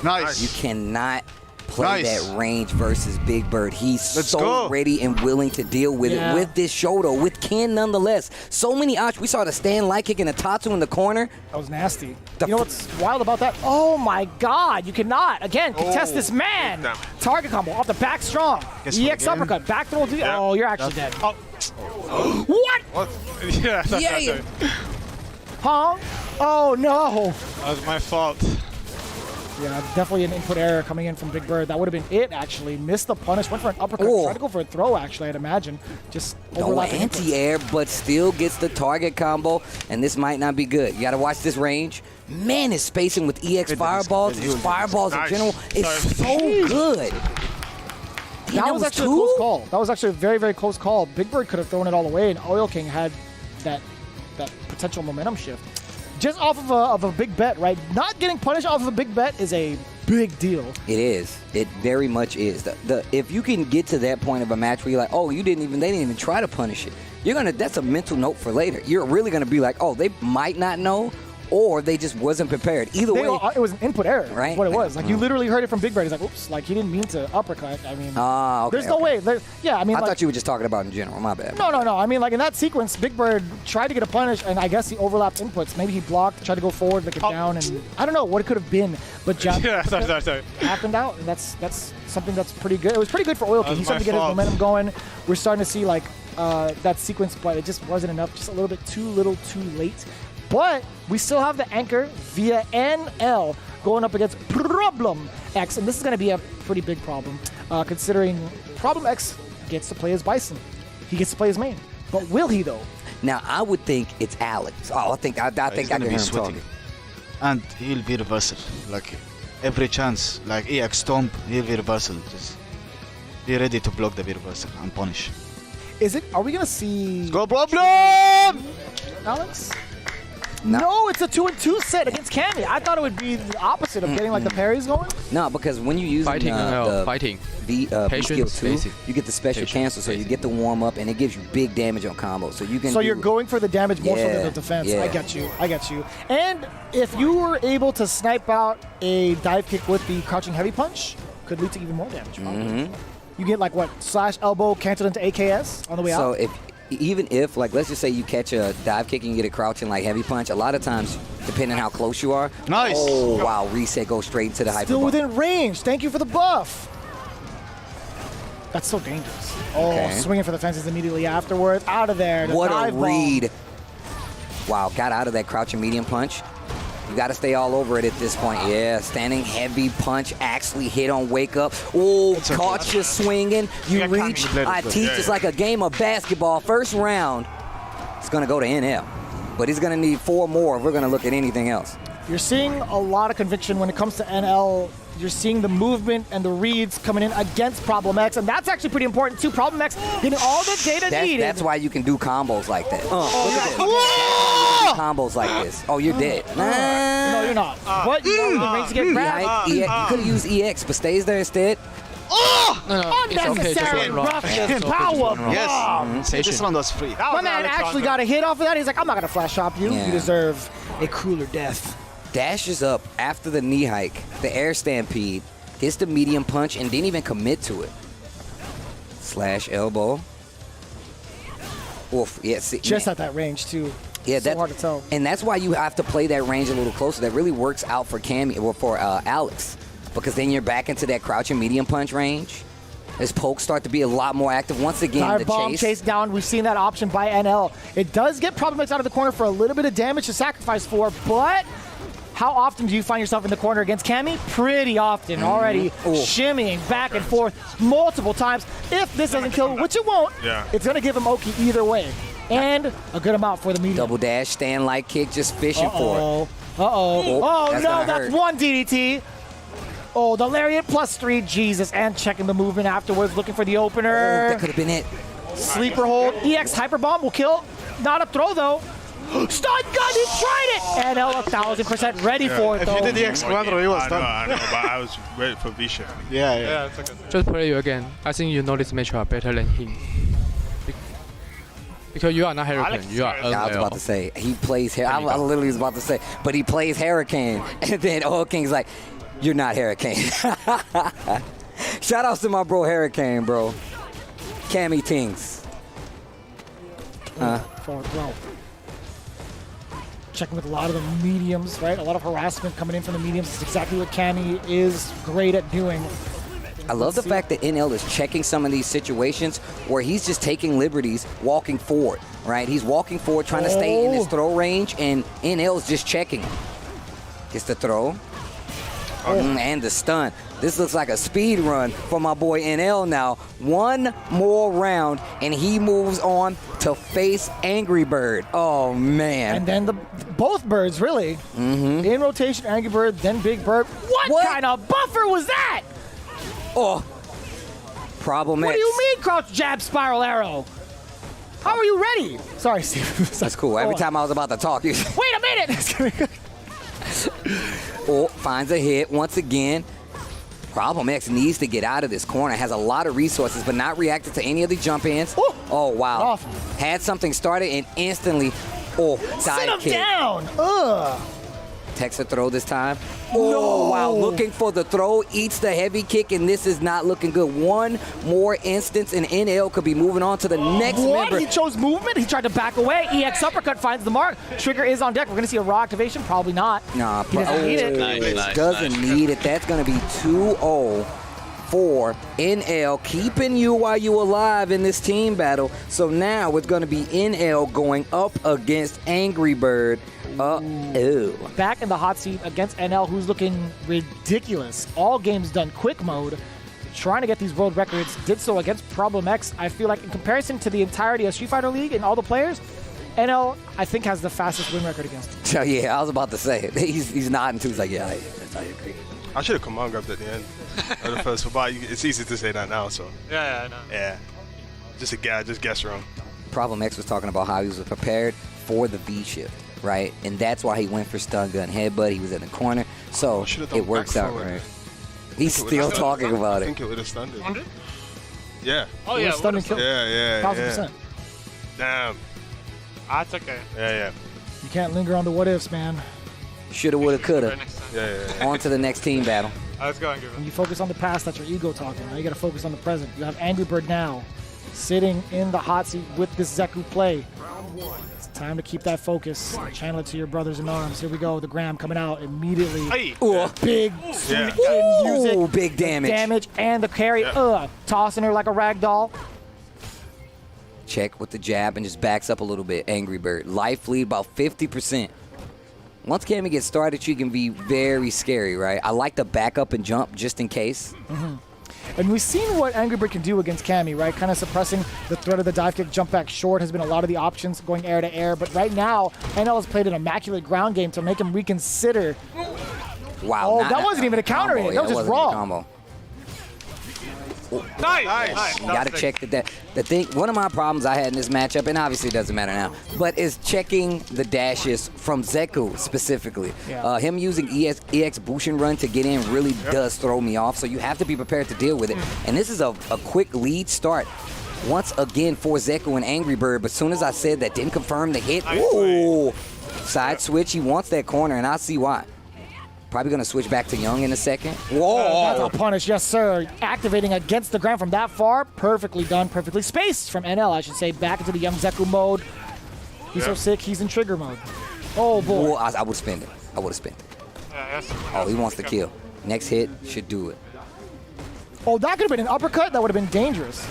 Nice. You cannot play that range versus Big Bird. He's so ready and willing to deal with it with this shoulder, with Ken nonetheless. So many options. We saw the stand light kick and the Tatsu in the corner. That was nasty. You know what's wild about that? Oh my God, you cannot, again, contest this man. Target combo, off the back strong. EX uppercut, back throw. Oh, you're actually dead. Oh. What? Yeah. Huh? Oh no. That was my fault. Yeah, definitely an input error coming in from Big Bird. That would have been it, actually. Missed the punish, went for an uppercut. Tried to go for a throw, actually, I'd imagine. Just no anti-air, but still gets the target combo, and this might not be good. You got to watch this range. Man, his spacing with EX fireballs, his fireballs in general, is so good. That was actually a close call. That was actually a very, very close call. Big Bird could have thrown it all away, and Oil King had that potential momentum shift. Just off of a big bet, right? Not getting punished off of a big bet is a big deal. It is. It very much is. If you can get to that point of a match where you're like, oh, they didn't even try to punish it. That's a mental note for later. You're really gonna be like, oh, they might not know, or they just wasn't prepared. Either way, it was an input error. Right? Is what it was. Like you literally heard it from Big Bird. He's like, oops, like he didn't mean to uppercut. I mean, there's no way. I mean, I thought you were just talking about in general. My bad. No. I mean, like in that sequence, Big Bird tried to get a punish, and I guess he overlapped inputs. Maybe he blocked, tried to go forward, like it down, and I don't know what it could have been. But John sorry. happened out, and that's something that's pretty good. It was pretty good for Oil King. He's starting to get his momentum going. We're starting to see like that sequence, but it just wasn't enough. Just a little bit too little, too late. But we still have the anchor via NL going up against Problem X, and this is going to be a pretty big problem, considering Problem X gets to play as Bison. He gets to play his main. But will he, though? Now, I would think it's Alex. Oh, I think I can hear him talking. And he'll be reversal. Like, every chance. Like, EX Stomp, he'll be reversal. Just be ready to block the reversal and punish. Are we going to see... Go Problem! Alex? No, it's a 2-2 set against Cammy. I thought it would be the opposite of getting like the parries going. No, because when you use the skill 2, you get the special cancel, so you get the warm up, and it gives you big damage on combos. So you can. So you're going for the damage more so than the defense. Yeah. I get you. And if you were able to snipe out a dive kick with the crouching heavy punch, could lead to even more damage. You get like what, slash elbow canceled into AKS on the way out. So even if, like, let's just say you catch a dive kick and you get a crouching, like, heavy punch, a lot of times, depending on how close you are, nice. Oh, wow, reset goes straight into the hyper. Still within range. Thank you for the buff. That's so dangerous. Oh, swinging for the fences immediately afterwards. Out of there. What a read. Wow, got out of that crouching medium punch. You got to stay all over it at this point. Yeah, standing heavy punch actually hit on wake up. Oh, caught you swinging. You reach. I teach. It's like a game of basketball. First round, it's going to go to NL. But he's going to need 4 more if we're going to look at anything else. You're seeing a lot of conviction when it comes to NL. You're seeing the movement and the reads coming in against Problem X, and that's actually pretty important too. Problem X getting all the data needed. That's why you can do combos like that. Look at this. Combos like this. Oh, you're dead. No, you're not. What? You know, to get grabbed? You could have used EX, but stays there instead. Unnecessary roughness, power bomb. Yes. This one was free. My man actually got a hit off of that. He's like, I'm not going to flash shop you. You deserve a cooler death. Dashes up after the knee hike, the air stampede, hits the medium punch, and didn't even commit to it. Slash elbow. Oof, yeah, see, just at that range, too. Yeah, so hard to tell. And that's why you have to play that range a little closer. That really works out for Cammy, or for Alex, because then you're back into that crouching medium punch range. His pokes start to be a lot more active. Once again, dive the bomb chase down. We've seen that option by NL. It does get Problem X out of the corner for a little bit of damage to sacrifice for, but how often do you find yourself in the corner against Cammy? Pretty often. Already shimmying back and forth multiple times. If this doesn't kill, which it won't, it's going to give him Oki either way. And a good amount for the medium. Double dash, stand like kick, just fishing for it. Oh, no, that's one DDT. Oh, the lariat +3, Jesus, and checking the movement afterwards, looking for the opener. That could have been it. Sleeper hold, EX hyper bomb will kill. Not a throw though. Stun gun, he tried it! NL 1000% ready for it though. If you did EX Quadro, he was done. I know, but I was ready for V-shift. Yeah. It's okay. Just play you again. I think you know this match are better than him. Because you are not Hurricane, you are I was about to say, he plays, I literally was about to say, but he plays Hurricane. And then Oil King's like, you're not Hurricane. Shout outs to my bro Hurricane, bro. Cammy Tings. Forward throw. Checking with a lot of the mediums, right? A lot of harassment coming in from the mediums. It's exactly what Cammy is great at doing. I love the fact that NL is checking some of these situations where he's just taking liberties, walking forward, right? He's walking forward, trying to stay in his throw range, and NL is just checking him. Gets the throw. And the stun. This looks like a speed run for my boy NL now. One more round, and he moves on to face Angry Bird. Oh, man. And then both birds, really. In rotation, Angry Bird, then Big Bird. What kind of buffer was that? Oh, Problem X. What do you mean, crouch, jab, spiral, arrow? How are you ready? Sorry, Steve. That's cool. Every time I was about to talk, you... Wait a minute! Finds a hit once again. Problem X needs to get out of this corner. Has a lot of resources, but not reacted to any of the jump ins. Ooh. Oh, wow. Off. Had something started and instantly, Sit him kick. down. Ugh. Takes a throw this time. Oh, wow. Looking for the throw. Eats the heavy kick, and this is not looking good. One more instance, and NL could be moving on to the next member. He chose movement. He tried to back away. EX uppercut finds the mark. Trigger is on deck. We're going to see a raw activation. Probably not. Nah, he doesn't need it. Doesn't need it. That's going to be 2-0 for NL, keeping UYU alive in this team battle. So now it's going to be NL going up against Angry Bird. Back in the hot seat against NL, who's looking ridiculous. All games done quick mode. Trying to get these world records. Did so against Problem X. I feel like in comparison to the entirety of Street Fighter League and all the players, NL, I think, has the fastest win record against him. So, yeah, I was about to say it. He's nodding too. He's like, yeah, I agree. I should have command grabbed at the end of the first one, but it's easy to say that now, so. Yeah, I know. Yeah. Just guess wrong. Problem X was talking about how he was prepared for the V shift, right? And that's why he went for stun gun headbutt. He was in the corner, so it works out, right? He's still talking about it. I think it would have stunned it. Yeah. Oh, yeah. Stun and kill. Yeah. 1,000%. Damn. That's okay. Yeah. You can't linger on the what ifs, man. Shoulda, woulda, coulda. Yeah. On to the next team battle. Let's go and give When you focus on the past, that's your ego talking. Now you got to focus on the present. You have Angry Bird now sitting in the hot seat with this Zeku play. It's time to keep that focus. Channel it to your brothers in arms. Here we go. The Gram coming out immediately. Hey. Big sweet music. Big damage. And the carry. Tossing her like a rag doll. Check with the jab and just backs up a little bit. Angry Bird. Life lead about 50%. Once Cammy gets started, she can be very scary, right? I like to back up and jump just in case. And we've seen what Angry Bird can do against Cammy, right? Kind of suppressing the threat of the dive kick, jump back short has been a lot of the options, going air to air. But right now, NL has played an immaculate ground game to make him reconsider. Wow. That wasn't even a counter hit. That was just raw. Nice. You gotta check the thing. One of my problems I had in this matchup, and obviously it doesn't matter now, but is checking the dashes from Zeku specifically. Yeah. Him using EX Bushin Run to get in really does throw me off, so you have to be prepared to deal with it. And this is a quick lead start once again for Zeku and Angry Bird, but as soon as I said that, didn't confirm the hit. Ooh! Side switch, he wants that corner, and I see why. Probably going to switch back to Young in a second. Whoa! That's a punish, yes, sir. Activating against the ground from that far. Perfectly done, perfectly spaced from NL, I should say. Back into the Young Zeku mode. He's so sick, he's in trigger mode. Oh, boy. Ooh, I would spend it. Oh, he wants to kill. Next hit should do it. Oh, that could have been an uppercut. That would have been dangerous.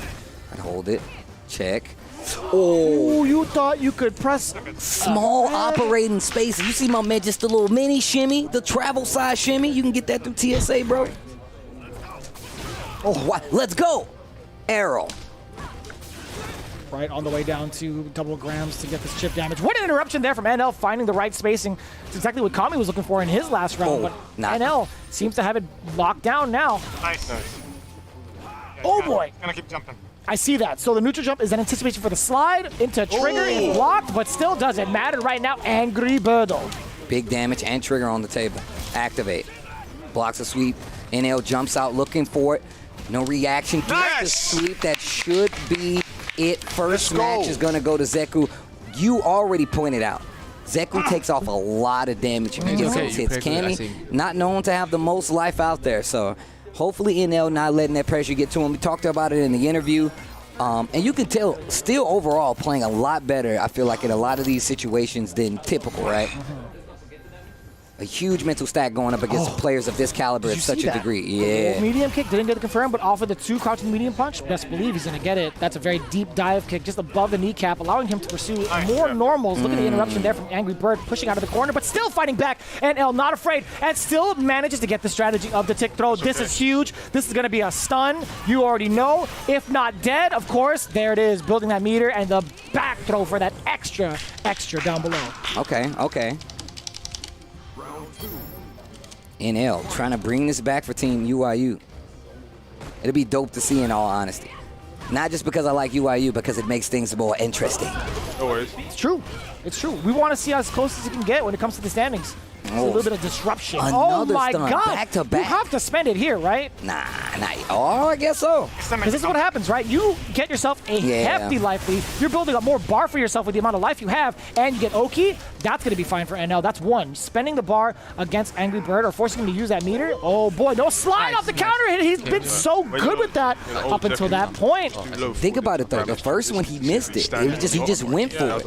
I'd hold it. Check. Oh, you thought you could press small operating spaces. You see my man, just a little mini shimmy, the travel size shimmy. You can get that through TSA, bro. Oh, let's go. Arrow. Right on the way down to double grams to get this chip damage. What an interruption there from NL, finding the right spacing. It's exactly what Kami was looking for in his last round, but NL seems to have it locked down now. Nice. Oh, boy. Gonna keep jumping. I see that. So the neutral jump is an anticipation for the slide into trigger. It's blocked, but still doesn't matter right now. Angry Birdo. Big damage and trigger on the table. Activate. Blocks a sweep. NL jumps out looking for it. No reaction. Gets the sweep. That should be it. First match is going to go to Zeku. You already pointed out. Zeku takes off a lot of damage if he gets those hits. Cammy, not known to have the most life out there, so hopefully NL not letting that pressure get to him. We talked about it in the interview. And you can tell, still overall playing a lot better, I feel like, in a lot of these situations than typical, right? A huge mental stack going up against players of this caliber at such a degree. Yeah. Medium kick, didn't get it confirmed, but offered the 2 crouching medium punch. Best believe he's going to get it. That's a very deep dive kick just above the kneecap, allowing him to pursue more normals. Look at the interruption there from Angry Bird, pushing out of the corner, but still fighting back. NL not afraid, and still manages to get the strategy of the tick throw. This is huge. This is going to be a stun. You already know. If not dead, of course, there it is, building that meter, and the back throw for that extra down below. Okay. NL trying to bring this back for Team UYU. It'll be dope to see, in all honesty. Not just because I like UYU, because it makes things more interesting. No worries. It's true. We want to see as close as it can get when it comes to the standings. It's a little bit of disruption. Another oh my stun, God! back to back. You have to spend it here, right? Nah. Oh, I guess so. Because this is what happens, right? You get yourself a hefty life lead. You're building up more bar for yourself with the amount of life you have, and you get Oki. That's going to be fine for NL. That's one. Spending the bar against Angry Bird or forcing him to use that meter. Oh boy, no slide off the counter hit. He's been so good with that up until that point. Think about it though. The first one he missed it. He just went for it.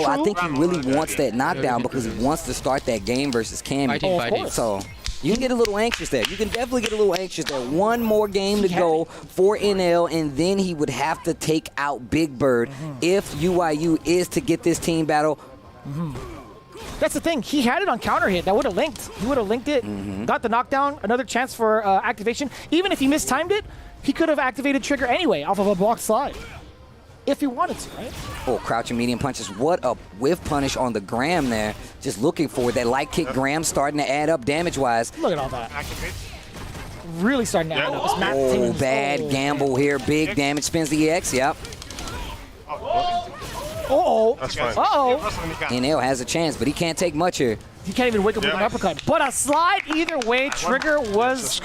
I think he really wants that knockdown because he wants to start that game versus Cammy. So you can get a little anxious there. You can definitely get a little anxious there. One more game to go for NL, and then he would have to take out Big Bird if UYU is to get this team battle. That's the thing. He had it on counter hit. That would have linked. He would have linked it, got the knockdown, another chance for activation. Even if he mistimed it, he could have activated trigger anyway off of a block slide. If he wanted to, right? Oh, crouching medium punches. What a whiff punish on the Graham there. Just looking for it. That light kick Graham starting to add up damage-wise. Look at all that. Really starting to add up. Oh, bad gamble here. Big damage. Spins the EX. Yep. Uh-oh. That's fine. Uh-oh. NL has a chance, but he can't take much here. He can't even wake up with an uppercut. But a slide either way. Trigger was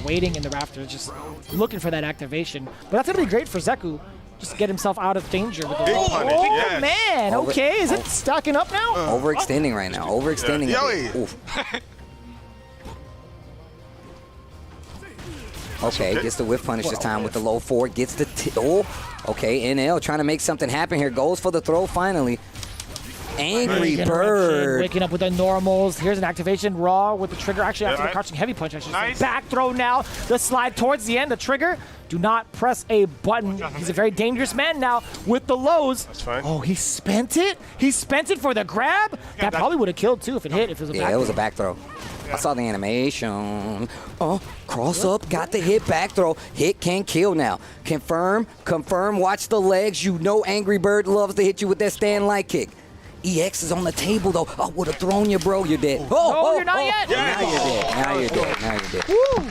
waiting in the rafters, just looking for that activation. But that's going to be great for Zeku. Just to get himself out of danger. With the man. Okay, is it stacking up now? Overextending right now. Overextending. Okay, gets the whiff punish this time with the low 4. Gets the okay, NL trying to make something happen here. Goes for the throw finally. Angry Bird. Waking up with the normals. Here's an activation. Raw with the trigger. Actually, after the crouching heavy punch, I should say. Back throw now. The slide towards the end. The trigger. Do not press a button. He's a very dangerous man now with the lows. That's fine. Oh, he spent it? He spent it for the grab? That probably would have killed, too, if it hit. If it was a back throw. Yeah, it was a back throw. I saw the animation. Oh, cross up, got the hit, back throw. Hit can kill now. Confirm, watch the legs. You know Angry Bird loves to hit you with that stand light kick. EX is on the table, though. I would have thrown you, bro. You're dead. No, you're not yet. Now you're dead. Now you're dead. Now you're dead. Woo!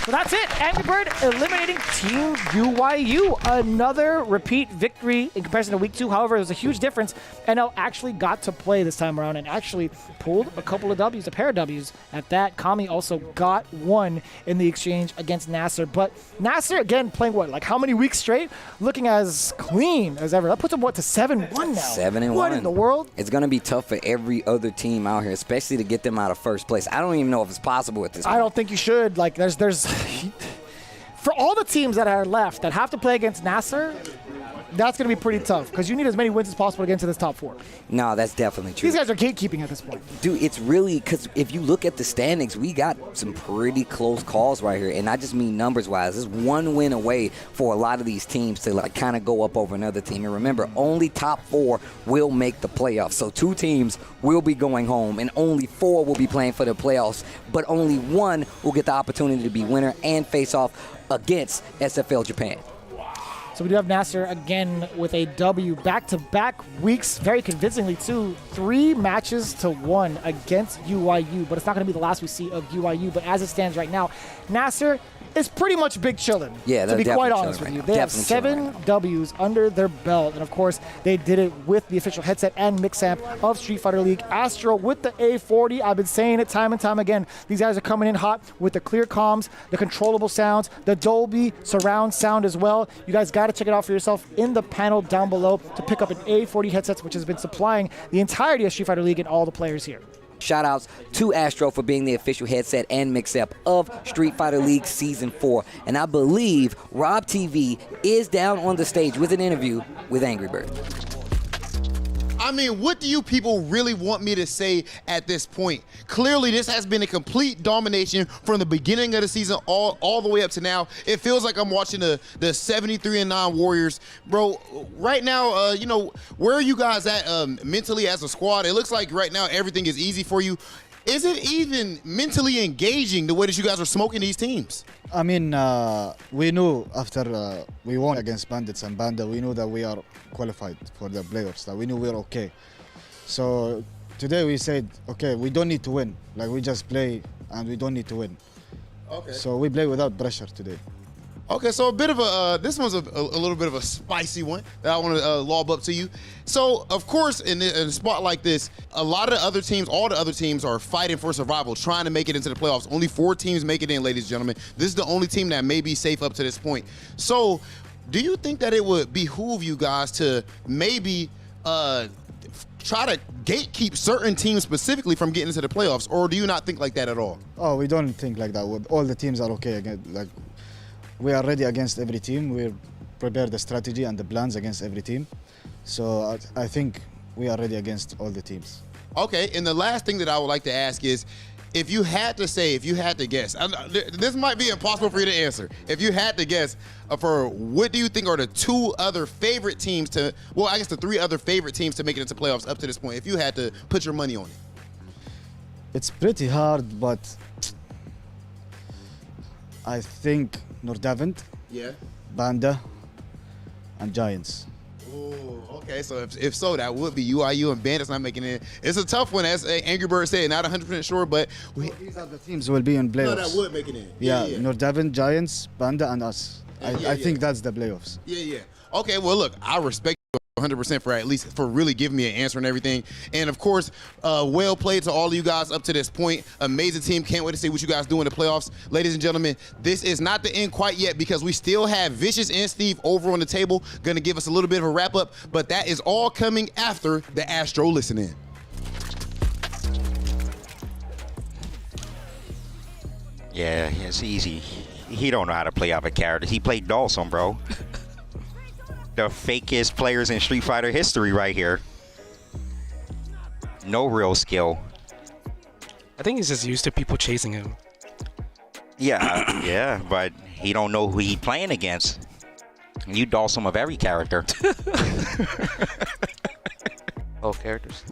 So that's it. Angry Bird eliminating Team UYU. Another repeat victory in comparison to week 2. However, it was a huge difference. NL actually got to play this time around and actually pulled a couple of W's, a pair of W's at that. Kami also got one in the exchange against Nasser. But Nasser, again, playing what? Like how many weeks straight? Looking as clean as ever. That puts him, what, to 7-1 now? 7-1. What in the world? It's going to be tough for every other team out here, especially to get them out of first place. I don't even know if it's possible at this point. I don't think you should. Like, there's for all the teams that are left that have to play against Nasser, that's going to be pretty tough because you need as many wins as possible to get into this top 4. No, that's definitely true. These guys are gatekeeping at this point. Dude, it's really because if you look at the standings, we got some pretty close calls right here. And I just mean numbers-wise. It's one win away for a lot of these teams to like kind of go up over another team. And remember, only top 4 will make the playoffs. So 2 teams will be going home and only 4 will be playing for the playoffs. But only 1 will get the opportunity to be winner and face off against SFL Japan. So we do have Nasser again with a W back-to-back weeks, very convincingly too. 3 matches to 1 against UYU, but it's not going to be the last we see of UYU. But as it stands right now, Nasser is pretty much big chillin'. Yeah, to be quite honest with you. They have 7 W's under their belt, and of course, they did it with the official headset and mix amp of Street Fighter League. Astro with the A40. I've been saying it time and time again. These guys are coming in hot with the clear comms, the controllable sounds, the Dolby surround sound as well. You guys got to check it out for yourself in the panel down below to pick up an A40 headset, which has been supplying the entirety of Street Fighter League and all the players here. Shoutouts to Astro for being the official headset and mix-up of Street Fighter League Season 4. And I believe Rob TV is down on the stage with an interview with Angry Bird. I mean, what do you people really want me to say at this point? Clearly, this has been a complete domination from the beginning of the season all the way up to now. It feels like I'm watching the 73-9 Warriors. Bro, right now, you know, where are you guys at mentally as a squad? It looks like right now everything is easy for you. Is it even mentally engaging the way that you guys are smoking these teams? I mean, we knew after we won against Bandits and Panda, we knew that we are qualified for the playoffs, that we knew we were okay. So today we said, okay, we don't need to win. Like, we just play and we don't need to win. Okay. So we play without pressure today. Okay, so a bit of a, this one's a little bit of a spicy one that I want to lob up to you. So, of course, in a spot like this, a lot of the other teams, all the other teams are fighting for survival, trying to make it into the playoffs. Only 4 teams make it in, ladies and gentlemen. This is the only team that may be safe up to this point. So, do you think that it would behoove you guys to maybe try to gatekeep certain teams specifically from getting into the playoffs, or do you not think like that at all? Oh, we don't think like that. All the teams are okay. Like, we are ready against every team. We prepare the strategy and the plans against every team. So I think we are ready against all the teams. Okay, and the last thing that I would like to ask is, if you had to say, if you had to guess, this might be impossible for you to answer. If you had to guess, for what do you think are the 2 other favorite teams to, well, I guess the 3 other favorite teams to make it into playoffs up to this point, if you had to put your money on it? It's pretty hard, but I think Nordavent, Panda, and Giants. Oh, okay. So if so, that would be UYU and Bandits not making it. It's a tough one, as Angry Bird said. Not 100% sure, but these are the teams will be in playoffs. No, that would make it in. Yeah, Nordavent, Giants, Panda, and us. I think that's the playoffs. Yeah. Okay. Well, look, I respect you 100% for at least for really giving me an answer and everything. And of course, well played to all of you guys up to this point. Amazing team. Can't wait to see what you guys do in the playoffs. Ladies and gentlemen, this is not the end quite yet, because we still have Vicious and Steve over on the table, going to give us a little bit of a wrap up, but that is all coming after the Astro Listen In. Yeah, it's easy. He don't know how to play other characters. He played Dawson, bro. The fakest players in Street Fighter history right here. No real skill. I think he's just used to people chasing him. Yeah, but he don't know who he playing against. You Dawson of every character. All characters.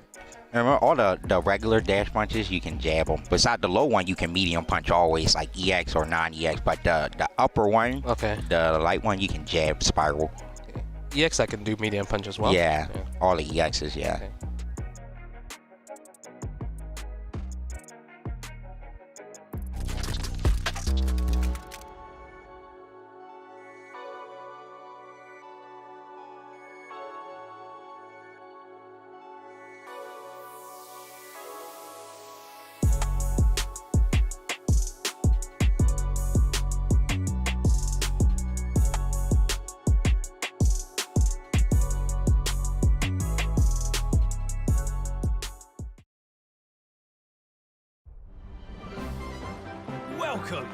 Remember, all the regular dash punches, you can jab them. Besides the low one, you can medium punch always, like EX or non-EX. But the upper one, the light one, you can jab, spiral. EX, I can do medium punch as well. Yeah, all the EXs, yeah. Okay. Welcome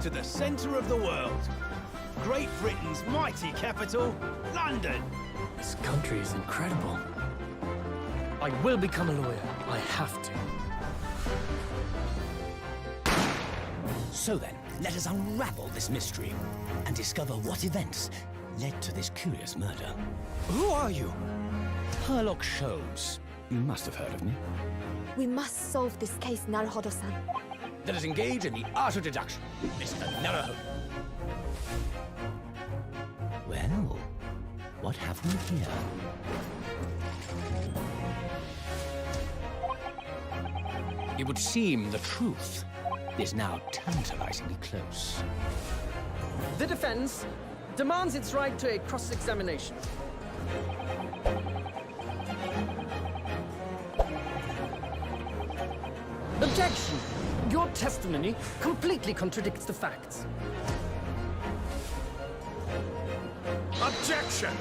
to the centre of the world. Great Britain's mighty capital, London. This country is incredible. I will become a lawyer. I have to. So then, let us unravel this mystery and discover what events led to this curious murder. Who are you? Herlock Sholmes. You must have heard of me. We must solve this case, Naruhodo-san. Let us engage in the art of deduction, Mr. Naruhodo. Well, what have we here? It would seem the truth is now tantalizingly close. The defense demands its right to a cross-examination. Objection! Your testimony completely contradicts the facts. Objection!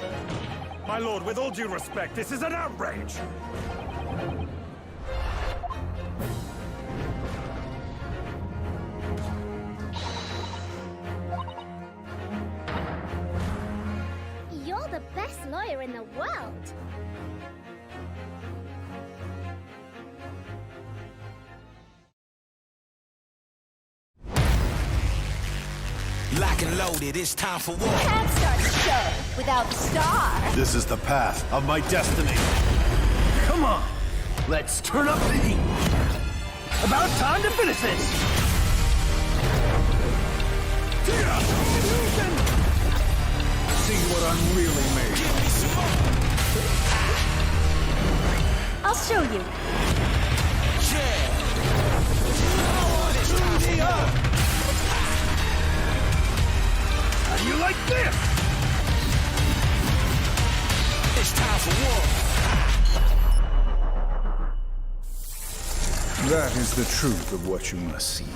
My lord, with all due respect, this is an outrage! You're the best lawyer in the world. Lock and loaded, it's time for war. Can't start a show without the star. This is the path of my destiny. Come on, let's turn up the heat. About time to finish this. See what I'm really made of. I'll show you. like this! It's time for war! That is the truth of what you must seek.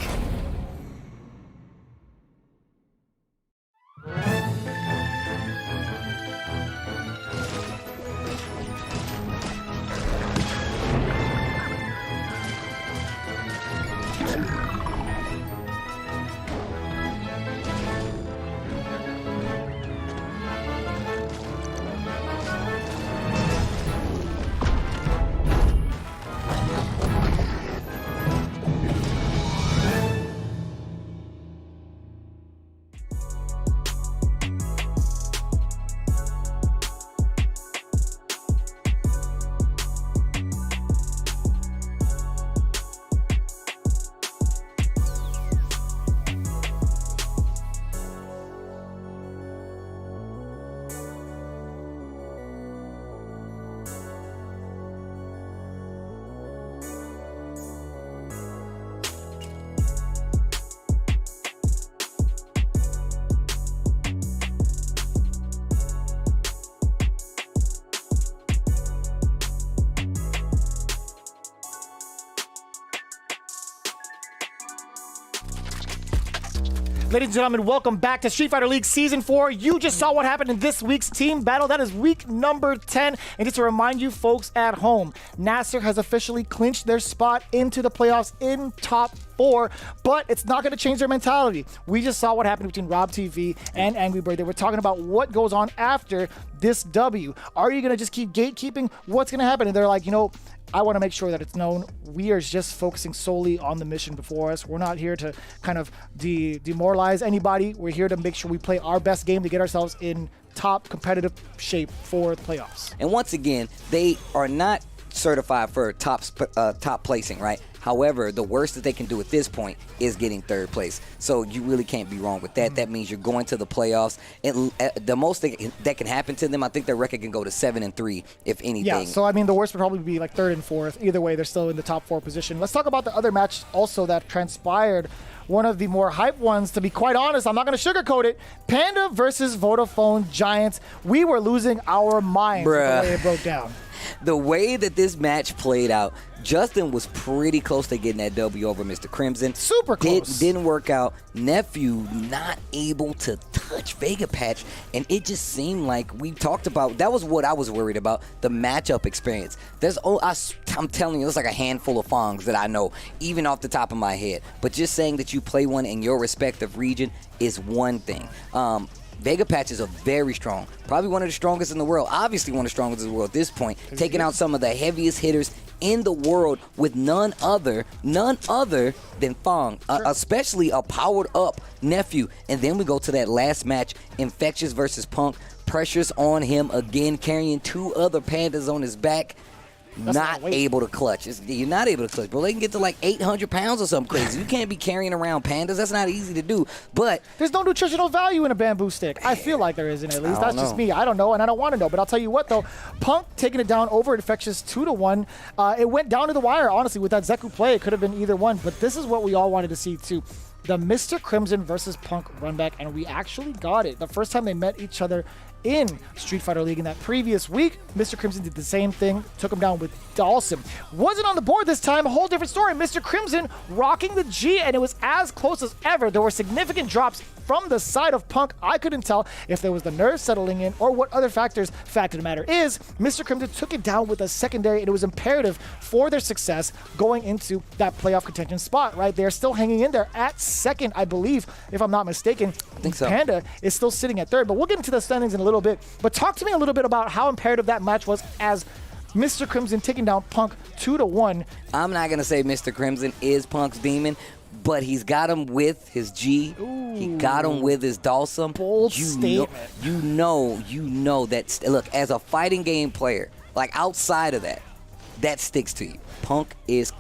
Ladies and gentlemen, welcome back to Street Fighter League Season 4. You just saw what happened in this week's team battle. That is week number 10. And just to remind you folks at home, Nasser has officially clinched their spot into the playoffs in top 4, but it's not going to change their mentality. We just saw what happened between Rob TV and Angry Bird. They were talking about what goes on after this W. Are you going to just keep gatekeeping? What's going to happen? And they're like, you know, I want to make sure that it's known we are just focusing solely on the mission before us. We're not here to kind of demoralize anybody. We're here to make sure we play our best game to get ourselves in top competitive shape for the playoffs. And once again, they are not certified for top placing, right? However, the worst that they can do at this point is getting third place. So you really can't be wrong with that. That means you're going to the playoffs. And the most that can happen to them, I think their record can go to 7-3, if anything. Yeah, so I mean, the worst would probably be like 3rd and 4th. Either way, they're still in the top 4 position. Let's talk about the other match also that transpired. One of the more hype ones, to be quite honest, I'm not going to sugarcoat it. Panda versus Vodafone Giants. We were losing our minds with the way it broke down. The way that this match played out, Justin was pretty close to getting that W over Mr. Crimson. Super close. Didn't work out. Nephew not able to touch Vega Patch, and it just seemed like we talked about, that was what I was worried about, the matchup experience. I'm telling you, it's like a handful of Fongs that I know, even off the top of my head. But just saying that you play one in your respective region is one thing. Vega Patch is a very strong, probably one of the strongest in the world, obviously one of the strongest in the world at this point, taking out some of the heaviest hitters in the world with none other than Fong, especially a powered up Nephew. And then we go to that last match, Infectious versus Punk. Pressures on him again, carrying 2 other Pandas on his back. Not able to clutch. You're not able to clutch, bro. They can get to like 800 pounds or something crazy. You can't be carrying around Pandas. That's not easy to do. But there's no nutritional value in a bamboo stick. I feel like there isn't, at least. That's just me. I don't know, and I don't want to know. But I'll tell you what, though. Punk taking it down over Infectious 2-1. It went down to the wire, honestly. With that Zeku play, it could have been either one. But this is what we all wanted to see, too. The Mr. Crimson versus Punk runback, and we actually got it. The first time they met each other in Street Fighter League in that previous week, Mr. Crimson did the same thing, took him down with Dawson. Wasn't on the board this time, a whole different story. Mr. Crimson rocking the G, and it was as close as ever. There were significant drops from the side of Punk. I couldn't tell if there was the nerves settling in or what other factors. Fact of the matter is, Mr. Crimson took it down with a secondary, and it was imperative for their success going into that playoff contention spot, right? They're still hanging in there at second, I believe, if I'm not mistaken. I think so. Panda is still sitting at third, but we'll get into the standings in a little bit. But talk to me a little bit about how imperative that match was as Mr. Crimson taking down Punk 2-1. I'm not going to say Mr. Crimson is Punk's demon, but he's got him with his G. Ooh. He got him with his Dawson. Bold statement. You know that, look, as a fighting game player, like outside of that, that sticks to you. Punk is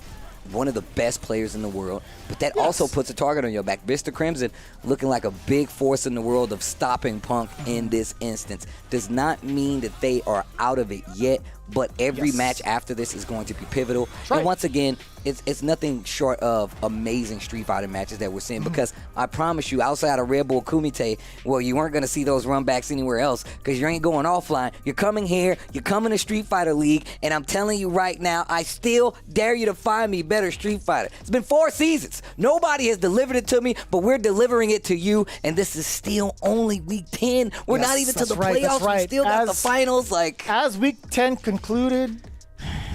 one of the best players in the world, but that also puts a target on your back. Mr. Crimson looking like a big force in the world of stopping Punk in this instance. Does not mean that they are out of it yet, but every match after this is going to be pivotal. And once again, it's nothing short of amazing Street Fighter matches that we're seeing, because I promise you, outside of Red Bull Kumite, well, you weren't going to see those runbacks anywhere else because you ain't going offline. You're coming here, you're coming to Street Fighter League, and I'm telling you right now, I still dare you to find me better Street Fighter. It's been 4 seasons. Nobody has delivered it to me, but we're delivering it to you, and this is still only week 10. We're not even to the playoffs. We still got the finals. As week 10 concluded,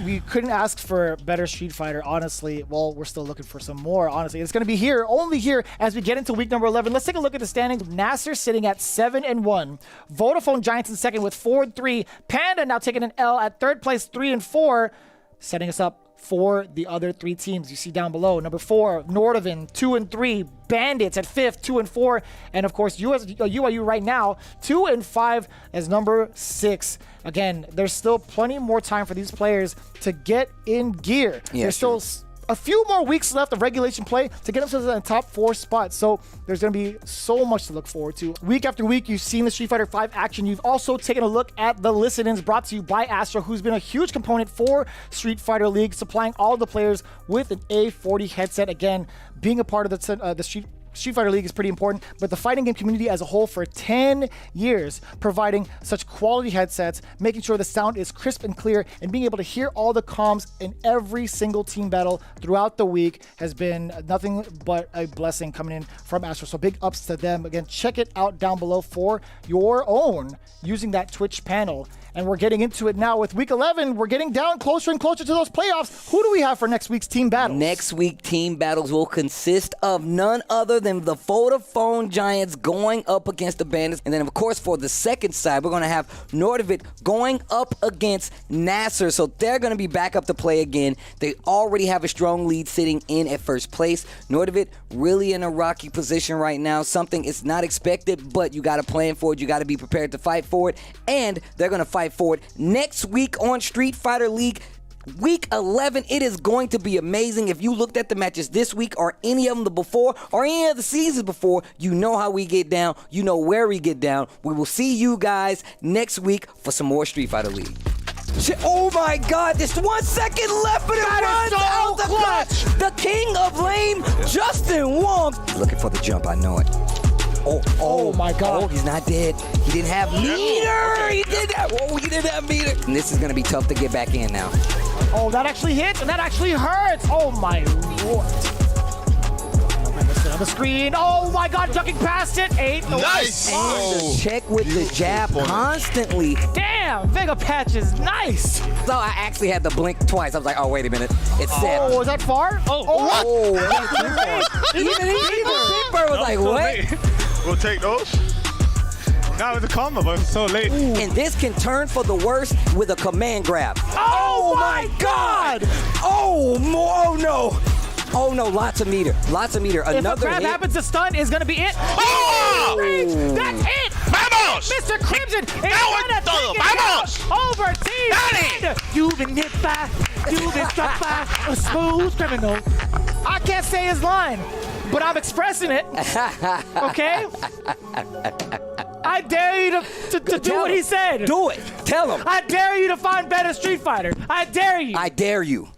we couldn't ask for better Street Fighter, honestly. Well, we're still looking for some more, honestly. It's going to be here, only here, as we get into week number 11. Let's take a look at the standings. Nasser sitting at 7-1. Vodafone Giants in second with 4-3. Panda now taking an L at third place, 3-4, setting us up for the other 3 teams you see down below. Number 4, Nordovan, 2-3. Bandits at 5th, 2-4. And of course, UYU right now, 2-5 as number 6. Again, there's still plenty more time for these players to get in gear. There's still a few more weeks left of regulation play to get themselves in the top 4 spots. So there's going to be so much to look forward to. Week after week, you've seen the Street Fighter V action. You've also taken a look at the listen-ins brought to you by Astro, who's been a huge component for Street Fighter League, supplying all the players with an A40 headset. Again, being a part of the Street Fighter League is pretty important, but the fighting game community as a whole for 10 years, providing such quality headsets, making sure the sound is crisp and clear, and being able to hear all the comms in every single team battle throughout the week has been nothing but a blessing coming in from Astro. So big ups to them. Again, check it out down below for your own using that Twitch panel. And we're getting into it now with week 11. We're getting down closer and closer to those playoffs. Who do we have for next week's team battles? Next week, team battles will consist of none other than the Vodafone Giants going up against the Bandits. And then, of course, for the second side, we're going to have Nordovan going up against Nasser. So they're going to be back up to play again. They already have a strong lead sitting in at first place. Nordovan really in a rocky position right now. Something is not expected, but you got to plan for it. You got to be prepared to fight for it. And they're going to fight for it next week on Street Fighter League. Week 11, it is going to be amazing. If you looked at the matches this week or any of them before or any of the seasons before, you know how we get down. You know where we get down. We will see you guys next week for some more Street Fighter League. Oh my God, there's 1 second left, but it runs out the clutch. The king of lame, Justin Wong. Looking for the jump, I know it. Oh my God. Oh, he's not dead. He didn't have meter. He didn't have meter. And this is going to be tough to get back in now. Oh, that actually hits, and that actually hurts. Oh my Lord. On the screen. Oh my God, ducking past it. 8. Nice. And check with the jab constantly. Damn, Vega Patch is nice. So I actually had to blink twice. I was like, oh, wait a minute. It's set. Oh, was that far? Oh, what? Even Bird was like, what? We'll take those. Now with the combo, but it's so late. And this can turn for the worst with a command grab. Oh my God! Oh no! Oh no, lots of meter. Another if a grab hit. happens, the stun is gonna be it. Oh! That's it! Vamos! Mr. Crimson is gonna take it out over Team Panda. You've been hit by, you've been struck by a smooth criminal. I can't say his line, but I'm expressing it. Okay? I dare you to do what he said. Do it. Tell him. I dare you to find better Street Fighter. I dare you. I dare you.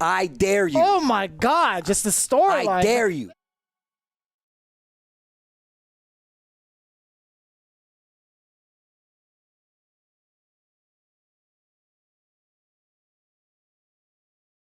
I dare you. Oh my God, just the storyline. I dare you.